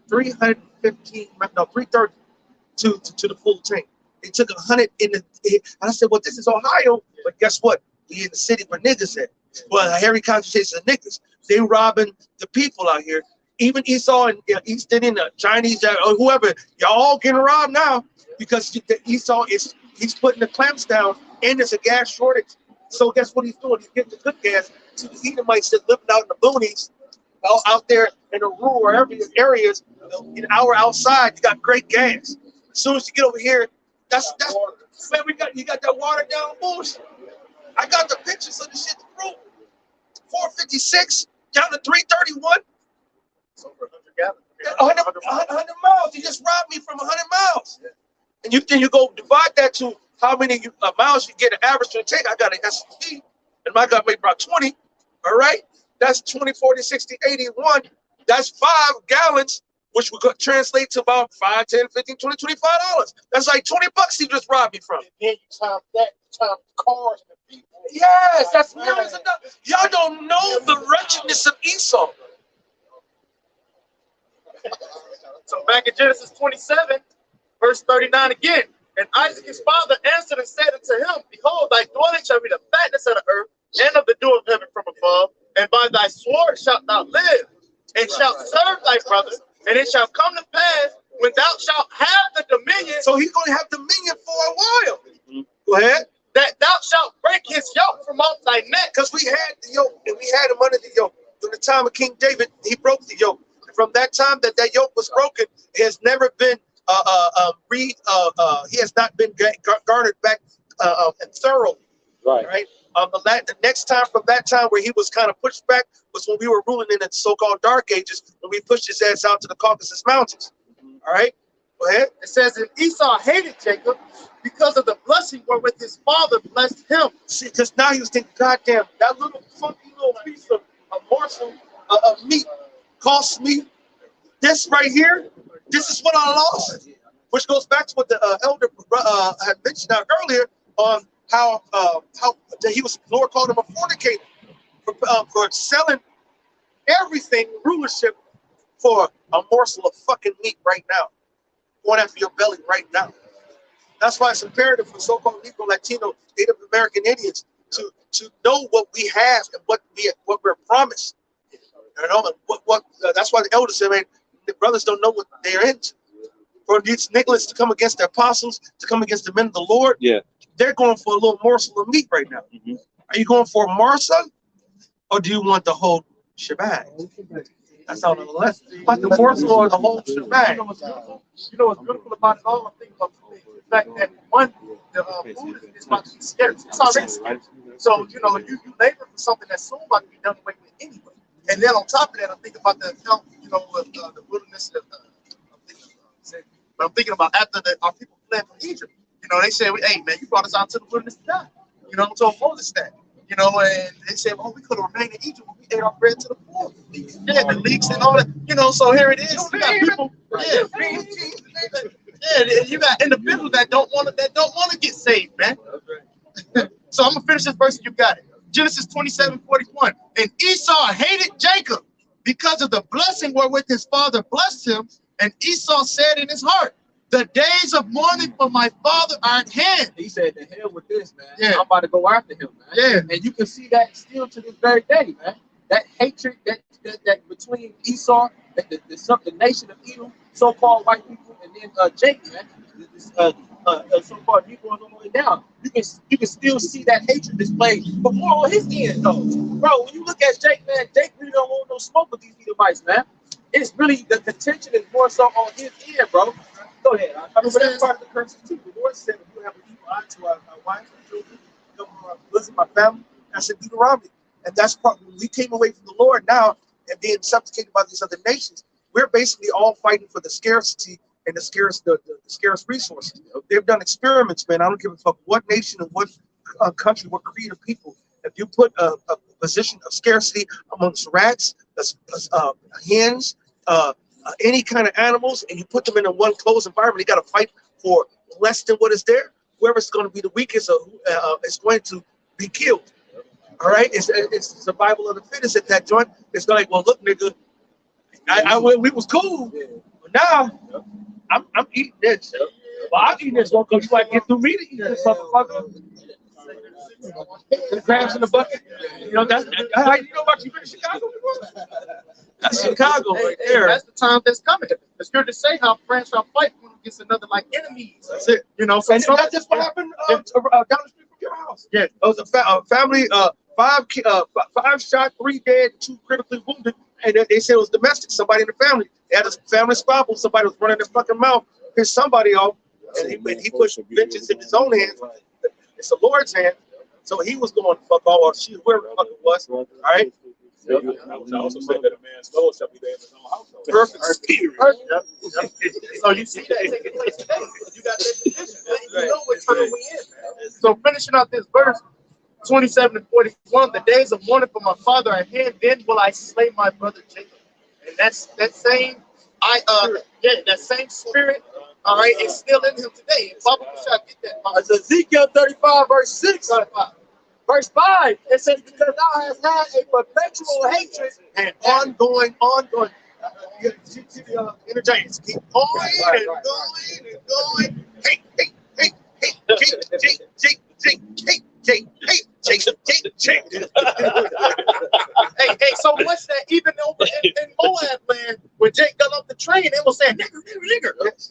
330 to the full tank. They took 100 in the, and I said, well, this is Ohio, but guess what? We in the city where niggas at. Well, heavy concentration of niggas. They robbing the people out here. Even Esau and East Indian, Chinese, or whoever, y'all all getting robbed now because Esau he's putting the clamps down and there's a gas shortage. So guess what he's doing? He's getting the good gas to the Edomites that living out in the boonies, out there in the rural areas. An hour outside, you got great gas. As soon as you get over here, that's man, you got that watered down bullshit. I got the pictures of the shit to prove. 456 down to 331. It's over 100 gallons. 100 miles. You just robbed me from 100 miles. And you go divide that to how many miles you get an average to take. I got an SUV, and my guy made about 20. All right, that's 20, 40, 60, 81. That's 5 gallons, which would translate to about 5, 10, 15, 20, $25. That's like 20 bucks he just robbed me from. And then you time that, cars and people. Yes, that's millions of dollars. Y'all don't know the wretchedness of Esau. So back in Genesis 27, verse 39 again. And Isaac his father answered and said unto him, behold, thy dwelling shall be the fatness of the earth and of the dew of heaven from above, and by thy sword shalt thou live, and shalt serve thy brother, and it shall come to pass when thou shalt have the dominion. So he's going to have dominion for a while. Go ahead. That thou shalt break his yoke from off thy neck. Because we had the yoke, and we had him under the yoke. During the time of King David, he broke the yoke. And from that time that yoke was broken, it has never been he has not been garnered back and thorough. Right. The next time from that time where he was kind of pushed back was when we were ruling in the so-called Dark Ages, when we pushed his ass out to the Caucasus Mountains. All right. Go ahead. It says, and Esau hated Jacob because of the blessing wherewith his father blessed him. See, because now he was thinking, goddamn, that little funky little piece of a morsel of meat cost me this right here. This is what I lost, which goes back to what the elder had mentioned out earlier on how he was, Lord called him a fornicator for selling everything, rulership, for a morsel of fucking meat right now, going after your belly right now. That's why it's imperative for so-called Negro, Latino, Native American Indians to know what we have and what we're promised. You know, that's why the elders say, man, the brothers don't know what they're into. For these Nicholas to come against the apostles, to come against the men of the Lord, they're going for a little morsel of meat right now. Are you going for a morsel, or do you want the whole shebang? That's all the less. But the morsel or the whole shebang. You know what's beautiful about it all? I'm thinking about the fact that one, the food is about to be scarce. It's already scarce. So, you know, you labor for something that's soon about to be done away with anyway. And then on top of that, I'm thinking about the account, you know, with the wilderness. But I'm thinking about after our people fled from Egypt. You know, they said, hey, man, you brought us out to the wilderness to die. You know, told Moses that. You know, and they said, well, we could have remained in Egypt when we ate our bread to the poor. Yeah, the leaks and all that. You know, so here it is. You got people, you got individuals that don't want to get saved, man. So I'm gonna finish this verse and you got it. Genesis 27:41. And Esau hated Jacob because of the blessing wherewith his father blessed him. And Esau said in his heart, the days of mourning for my father are at hand. He said, the hell with this, man. Yeah. I'm about to go after him, man. Yeah. And you can see that still to this very day, man. That hatred that between Esau, the nation of Edom, so-called white people, and then Jacob, man. So-called Negroes all the way down. You can still see that hatred displayed, but more on his end, though. Bro, when you look at Jake, man, Jake really don't want no smoke with these Edomites, man. It's really, the contention is more so on his end, bro. Go ahead. I mean, but that's part of the curses too. The Lord said, if you have an evil eye to our wives and children, come from our bosom, our family, that's in Deuteronomy. And that's part, when we came away from the Lord now and being subjugated by these other nations, we're basically all fighting for the scarcity and the scarce resources. They've done experiments, man. I don't give a fuck what nation and what country, what creed of people. If you put a position of scarcity amongst rats, hens, any kind of animals, and you put them in a one closed environment, you got to fight for less than what is there. Whoever's going to be the weakest is going to be killed. All right, it's survival of the fittest at that joint. It's like, well, look, nigga, we was cool, but now I'm eating this. Well, I'm eating this one because you might get through me to eat this motherfucker. The crabs in the bucket. You know, that's how you know about you been to Chicago before? That's Chicago right there. That's the time that's coming. It's good to say how France shall fight when it gets another like enemies. That's it. You know, so that's just what happened down the street from your house. Yeah, it was a family, 5 shot, 3 dead, 2 critically wounded, and they said it was domestic. Somebody in the family. They had a family squabble. Somebody was running their fucking mouth, pissed somebody off, and he pushed vengeance in his own hands. It's the Lord's hand. So he was going to fuck all shit, whoever the fuck it was. All right. I also said that a man's soul shall be there in his own household. Perfect. So you see that taking place today. You got that position. You know what time we in, man. So finishing out this verse, 27 and 41, the days of mourning for my father are at hand, then will I slay my brother Jacob. And that's that same that same spirit, all right, it's still in him today. And Papa shall get that. It's Ezekiel 35, verse 6. Verse 5, it says, because thou hast had a perpetual hatred and ongoing. See the interchange. Keep going and going and going. Hey. Hey, so much that even over in Moab land, when Jake got off the train, they were saying, nigger. You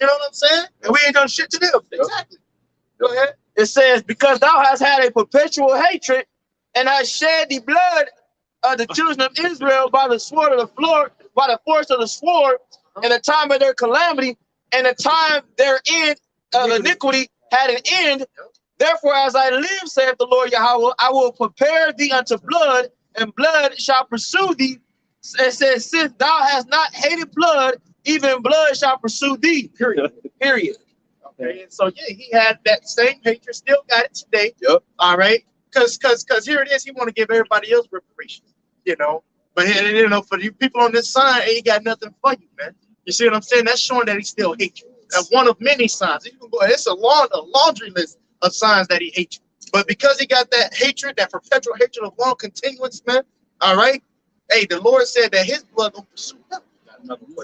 know what I'm saying? And we ain't done shit to them. Exactly. Go ahead. It says, because thou hast had a perpetual hatred and hast shed the blood of the children of Israel by the sword of the floor, by the force of the sword, in the time of their calamity, and the time therein of iniquity had an end. Therefore, as I live, saith the Lord Yahweh, I will prepare thee unto blood, and blood shall pursue thee. It says, since thou hast not hated blood, even blood shall pursue thee. Period. Okay, and so yeah, he had that same hatred, still got it today. Yep. All right, because here it is, he want to give everybody else reparations, you know. But you know, for you people on this side, ain't got nothing for you, man. You see what I'm saying? That's showing that he still hates you. That's one of many signs. You can go ahead, it's a laundry list of signs that he hates you. But because he got that hatred, that perpetual hatred of long continuance, man. All right. Hey, the Lord said that his blood will pursue him.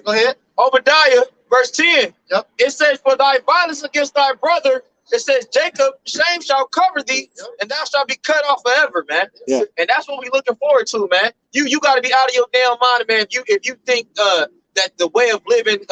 Go ahead. Obadiah, verse 10. Yep. It says, for thy violence against thy brother, it says, Jacob, shame shall cover thee, and thou shalt be cut off forever, man. Yeah. And that's what we're looking forward to, man. You got to be out of your damn mind, man. If you think that the way of living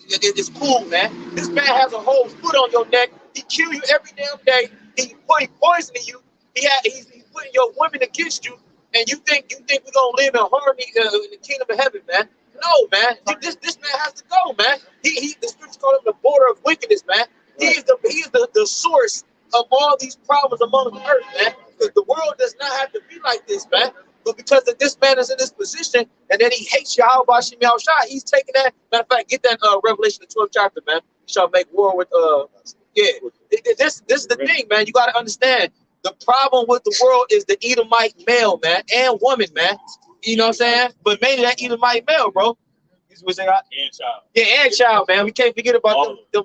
is cool, man. This man has a whole foot on your neck. He kill you every damn day. He poisoning you. He's putting your women against you. And you think we're gonna live in harmony in the kingdom of heaven, man? No, man. This man has to go, man. The scripture called him the border of wickedness, man. He is the source of all these problems among the earth, man. Because the world does not have to be like this, man. But because of this man is in this position, and then he hates YAHWASHI, he's taking that. Matter of fact, get that Revelation the 12th chapter, man. He shall make war with This is the thing, man. You got to understand. The problem with the world is the Edomite male, man, and woman, man. You know what I'm saying? But mainly that Edomite male, bro. What's that? And child. Yeah, and child, man. We can't forget about them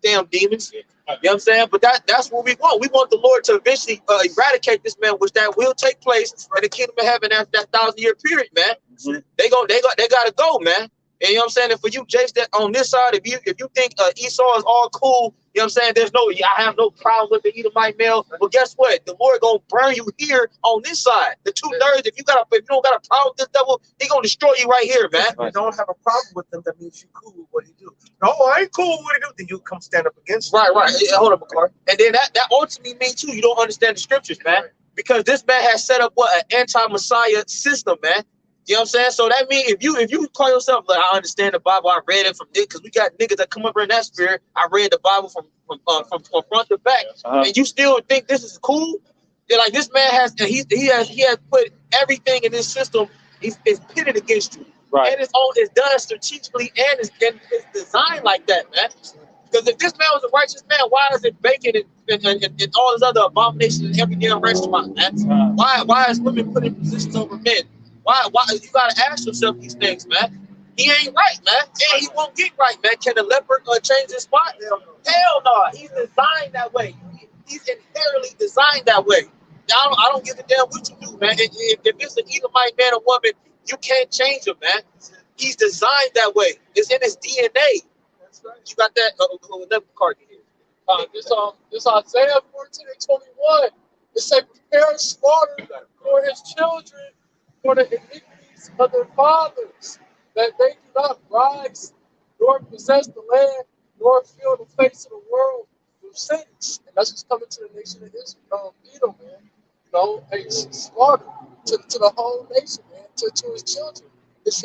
damn demons. You know what I'm saying? But that's what we want. We want the Lord to eventually eradicate this man, which that will take place in the kingdom of heaven after that 1,000-year period, man. Mm-hmm. They gotta go, man. And you know what I'm saying? And for you, Jace, that on this side, if you think Esau is all cool, you know what I'm saying? I have no problem with the Edomite male. Well, guess what? The Lord gonna burn you here on this side. The 2/3. If you don't got a problem with this devil, he gonna destroy you right here, man. If you don't have a problem with them, that means you cool with what he do. No, I ain't cool with what he do. Then you come stand up against him. Right. Hold up, McCart. And then that ultimately means too, you don't understand the scriptures, man. Right. Because this man has set up an anti-Messiah system, man. You know what I'm saying? So that means if you call yourself like, I understand the Bible, I read it from niggas, because we got niggas that come up in that spirit. I read the Bible from front to back, and you still think this is cool? They're like, this man has put everything in this system. It's pitted against you, right? And it's done strategically, and it's designed like that, man. Because if this man was a righteous man, why is it bacon and all this other abominations in every damn restaurant, man? Why is women put in positions over men? Why you gotta ask yourself these things, man? He ain't right, man. And he won't get right, man. Can the leopard change his spot? Hell no. He's designed that way. He's inherently designed that way. I don't give a damn what you do, man. If it's an Edomite man or woman, you can't change him, man. He's designed that way. It's in his DNA. That's right. You got that leopard card here. This Isaiah 14:21. It says, prepare slaughter for his children, for the iniquities of their fathers, that they do not rise, nor possess the land, nor fill the face of the world with sins. And that's what's coming to the nation of Israel, Edom, man. You know, a slaughter to the whole nation, man, to his children, his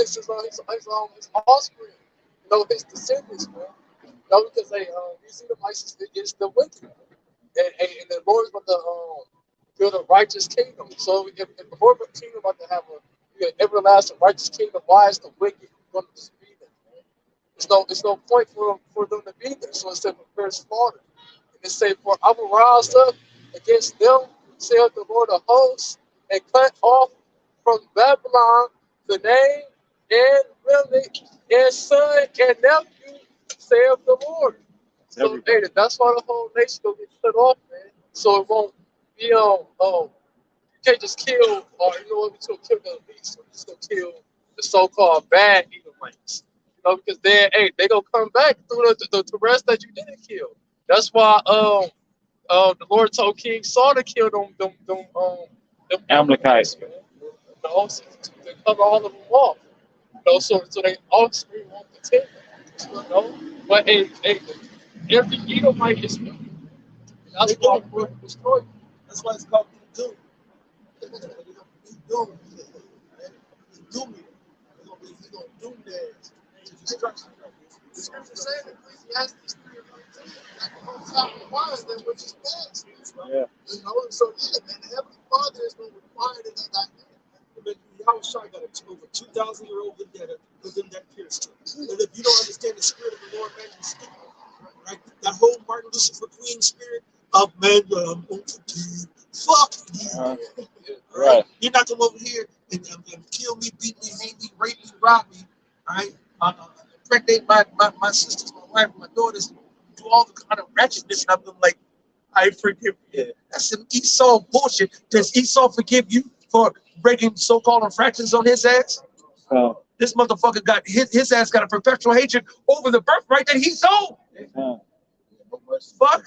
offspring, you know, his descendants, man. You know, because these Edomites is the wicked, and the Lord is about to build a righteous kingdom. So if the Lord kingdom about to have an everlasting righteous kingdom, why is the wicked going to just be there, man? There's no point for them to be there. So it said prepare slaughter. And it said, for I will rise up against them, saith the Lord of hosts, and cut off from Babylon the name and village and son and nephew, saith the Lord. So hey, that's why the whole nation will get cut off, man. So it won't be you can't just kill, or you know what, to kill the elites, or just gonna kill the so-called bad Edomites. You know, because they gonna come back through the rest that you didn't kill. That's why the Lord told King Saul to kill them Amalekites. Man. You know, so to cover all of them off. You know, so they offspring won't continue. You know, but every Edomite is wicked. That's why we're destroyed. That's why it's called doom. Doom. Doom. He's gonna doom their destruction. The scripture says in Ecclesiastes 3:19, like the whole top of the wise, that which is past. Yeah. You know, so man, the Heavenly Father is going to require that that but YAHWASHI got over 2,000-year-old vendetta within that pierced him. And if you don't understand the spirit of the Lord, man, you stick right? That whole Martin Luther King spirit of man, I'm going to do. Fuck you. Right? You're not come over here and kill me, beat me, hang me, rape me, rob me. All right? Impregnate my sisters, my wife, my daughters, do all the kind of ratchetness. And I'm like, I forgive you. Yeah. That's some Esau bullshit. Does Esau forgive you for breaking so-called infractions on his ass? This motherfucker got his ass got a perpetual hatred over the birthright that he sold. Fuck.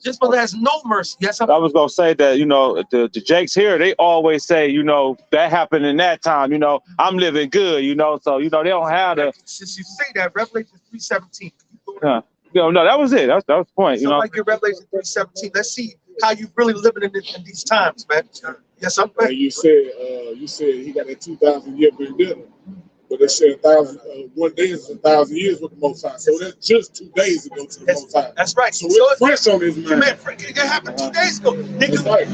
This mother has no mercy. Yes, I was gonna say that, you know, the Jakes here, they always say, you know, that happened in that time, you know, I'm living good, you know, so you know they don't have the. Since you say that, Revelation 3:17. No, that was it. That was the point. You know, like your Revelation 3:17. Let's see how you really living in these times, man. Yes, I'm. You said he got a 2,000-year vendetta. But they said 1 day is 1,000 years with the Most High. So that's just 2 days ago to the Most High. That's right. So it's fresh on his mind. Man, it happened 2 days ago. Nigga, Right.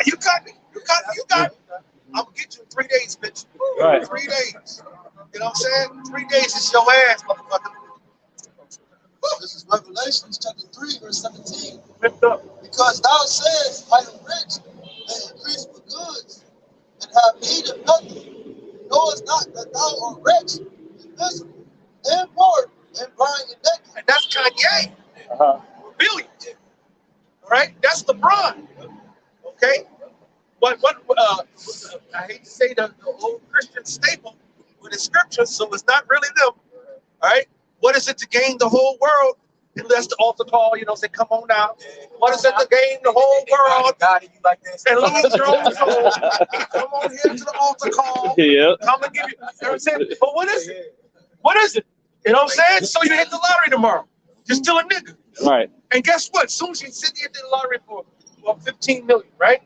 you got me. I'm gonna get you in 3 days, bitch. Right. 3 days. You know what I'm saying? 3 days is your ass, motherfucker. This is Revelation chapter 3, verse 17. Because thou sayest, I am rich, and increase with goods, and have need of nothing. Knowest not that thou art rich, and miserable, and poor, and blind and naked. And that's Kanye. Billion. All right? That's LeBron. Okay? What I hate to say the old Christian staple with the scriptures, so it's not really them. All right? What is it to gain the whole world? Unless the altar call, you know, say, come on now. What is it to gain the whole world? God, you like this. And lose your own soul. Come on here to the altar call. Yeah. Come and give you. You know what I'm saying? But what is it? What is it? You know what I'm saying? So you hit the lottery tomorrow. You're still a nigga. Right. And guess what? As soon as you sit there, hit the lottery for 15 million, right?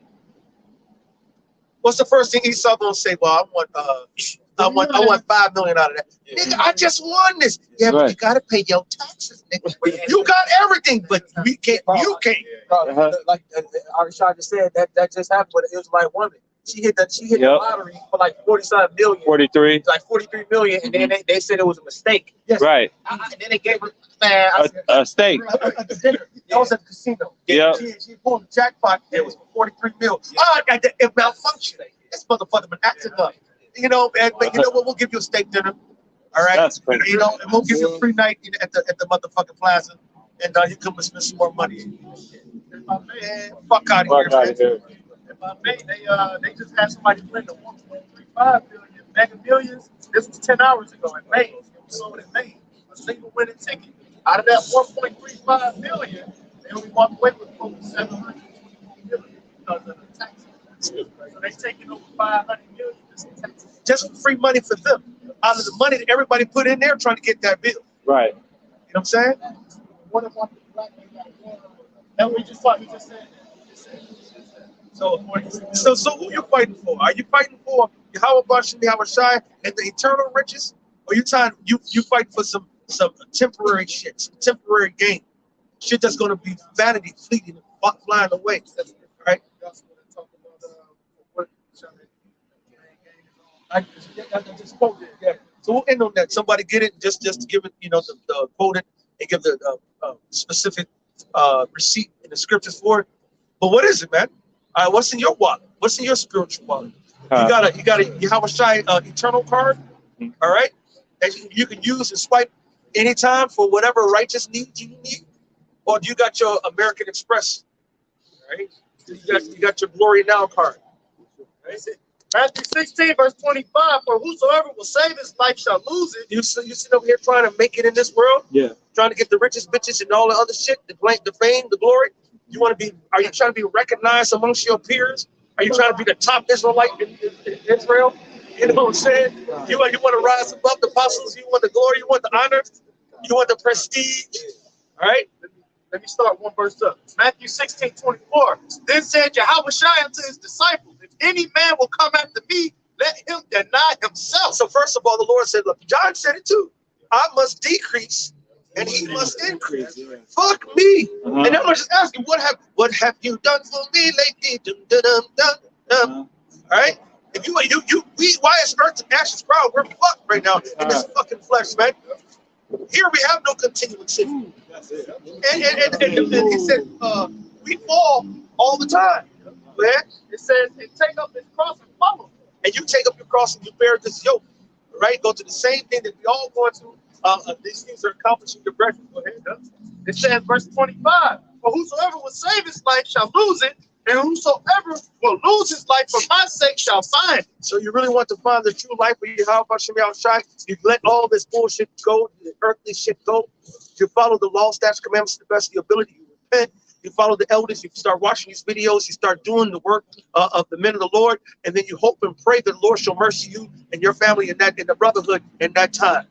What's the first thing Esau gonna say? Well, I want 5 million out of that. Nigga, I just won this. Yeah, but you gotta pay your taxes, nigga. You got everything, but we can't. You can't. Like Arishad just said, that just happened with an Israelite woman. She hit the lottery for like 47 million. 43. Like 43 million, and then they said it was a mistake. Yes. Right. And then they gave her A steak. a dinner. That was at the casino. Yeah. She pulled the jackpot. It was for 43 mil. It malfunctioned. This motherfucker been acting up. You know, but you know what? We'll give you a steak dinner. All right. That's crazy. You know, and we'll give you a free night at the motherfucking plaza, and you come and spend some more money. Man, fuck out of here. If I may, they just had somebody win the 1.35 billion Mega Millions. This was 10 hours ago in May. It was sold in May. A single winning ticket. Out of that 1.35 billion, they only walked away with over 720 million because of the taxes. So they're taking over 500 million just in taxes. Just free money for them. Out of the money that everybody put in there trying to get that bill. Right. You know what I'm saying? What about the black man got and we just said. So who you fighting for? Are you fighting for YAHWASHI, YAHWASHI, and the eternal riches? Or you fighting for some temporary shit, some temporary gain? Shit that's gonna be vanity, fleeting, and flying away. Right? I just quoted it. Yeah. So we'll end on that. Somebody get it, just to give it, you know, the quote it and give the specific receipt in the scriptures for it. But what is it, man? All right, what's in your wallet? What's in your spiritual wallet? You got a YAHWASHI eternal card, all right, that you can use and swipe anytime for whatever righteous needs you need, or do you got your American Express, right? You got your Glory Now card. Right? Matthew 16, verse 25, for whosoever will save his life shall lose it. You sit over here trying to make it in this world, trying to get the richest bitches and all the other shit, the fame, the glory. Are you trying to be recognized amongst your peers? Are you trying to be the top Israelite in Israel? You know what I'm saying? You want to rise above the apostles. You want the glory. You want the honor. You want the prestige. All right? Let me start one verse up. Matthew 16, 24. Then said YAHWASHI unto his disciples, if any man will come after me, let him deny himself. So first of all, the Lord said, look, John said it too. I must decrease and he must increase. Fuck me. And I'm gonna just ask you, what have you done for me lately? All right? If why is earth and ashes proud? We're fucked right now in this fucking flesh, man. Here we have no continuing sin. And he said, we fall all the time. Man. It says, and take up his cross and follow. And you take up your cross and you bear this yoke, right? Go to the same thing that we all going through. These things are accomplishing your brethren. Go ahead. It says, verse 25, for whosoever will save his life shall lose it, and whosoever will lose his life for my sake shall find it. So you really want to find the true life of YAHWASHI? You let all this bullshit go, the earthly shit go. You follow the law, statutes, commandments to the best of your ability. You repent. You follow the elders. You start watching these videos. You start doing the work of the men of the Lord, and then you hope and pray that the Lord shall mercy you and your family in the brotherhood in that time.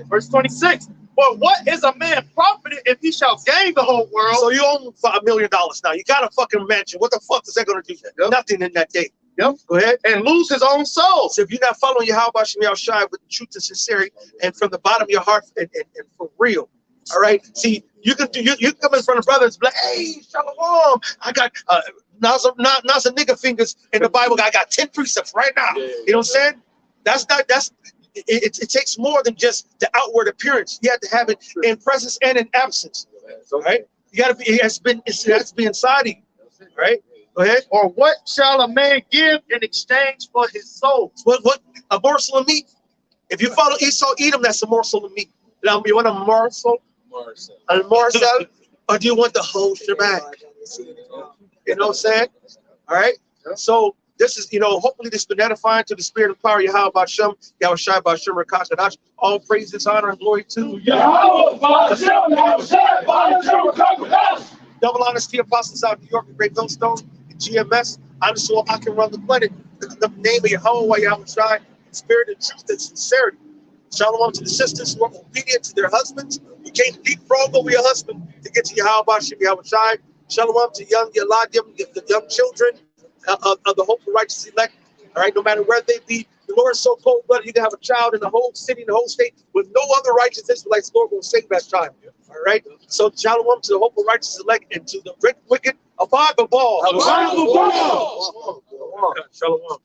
Verse 26. But what is a man profited if he shall gain the whole world? So you own $1 million now. You got a fucking mansion. What the fuck is that going to do? Nothing in that day. Yep, go ahead. And lose his own soul. So if you're not following YAHWASHI with the truth and sincerity and from the bottom of your heart and for real, all right? See, you can come in front of brothers and be like, hey, shalom, I got now's a nigga fingers in the Bible. I got 10 precepts right now. You know what I'm saying? It takes more than just the outward appearance. You have to have it in presence and in absence. All right? You gotta be, it has to be inside of you. All right? Go ahead. Or what shall a man give in exchange for his soul? What a morsel of meat? If you follow Esau, Edom, that's a morsel of meat. Now, you want a morsel? A morsel? Or do you want the whole shebang? You know what I'm saying? All right. So this is, hopefully this has been edifying to the spirit of power. YAHWASHI, YAHWASHI, BAHASHAM, HAQADASH. All praises, honor, and glory to YAHWAH, BAHASHAM, YAHWASHI, BAHASHAM, HAQADASH. Double honors to the apostles out in New York, the Great Millstone, the GMS. I'm so I can run the planet. The name of Yahawah, YAHWASHI, spirit and truth and sincerity. Shalom to the sisters who are obedient to their husbands. You can't leapfrog over your husband to get to YAHWASHI, YAHWASHI. Shalom to young Yaladim, the young children of the hope of righteous elect. All right, no matter where they be, the Lord is so cold-blooded. You can have a child in the whole city, in the whole state, with no other righteous Israelites. The Lord will save that child. All right. So shalom to the hope of righteous elect and to the wicked. Abide the ball. Abide the ball. Shalom.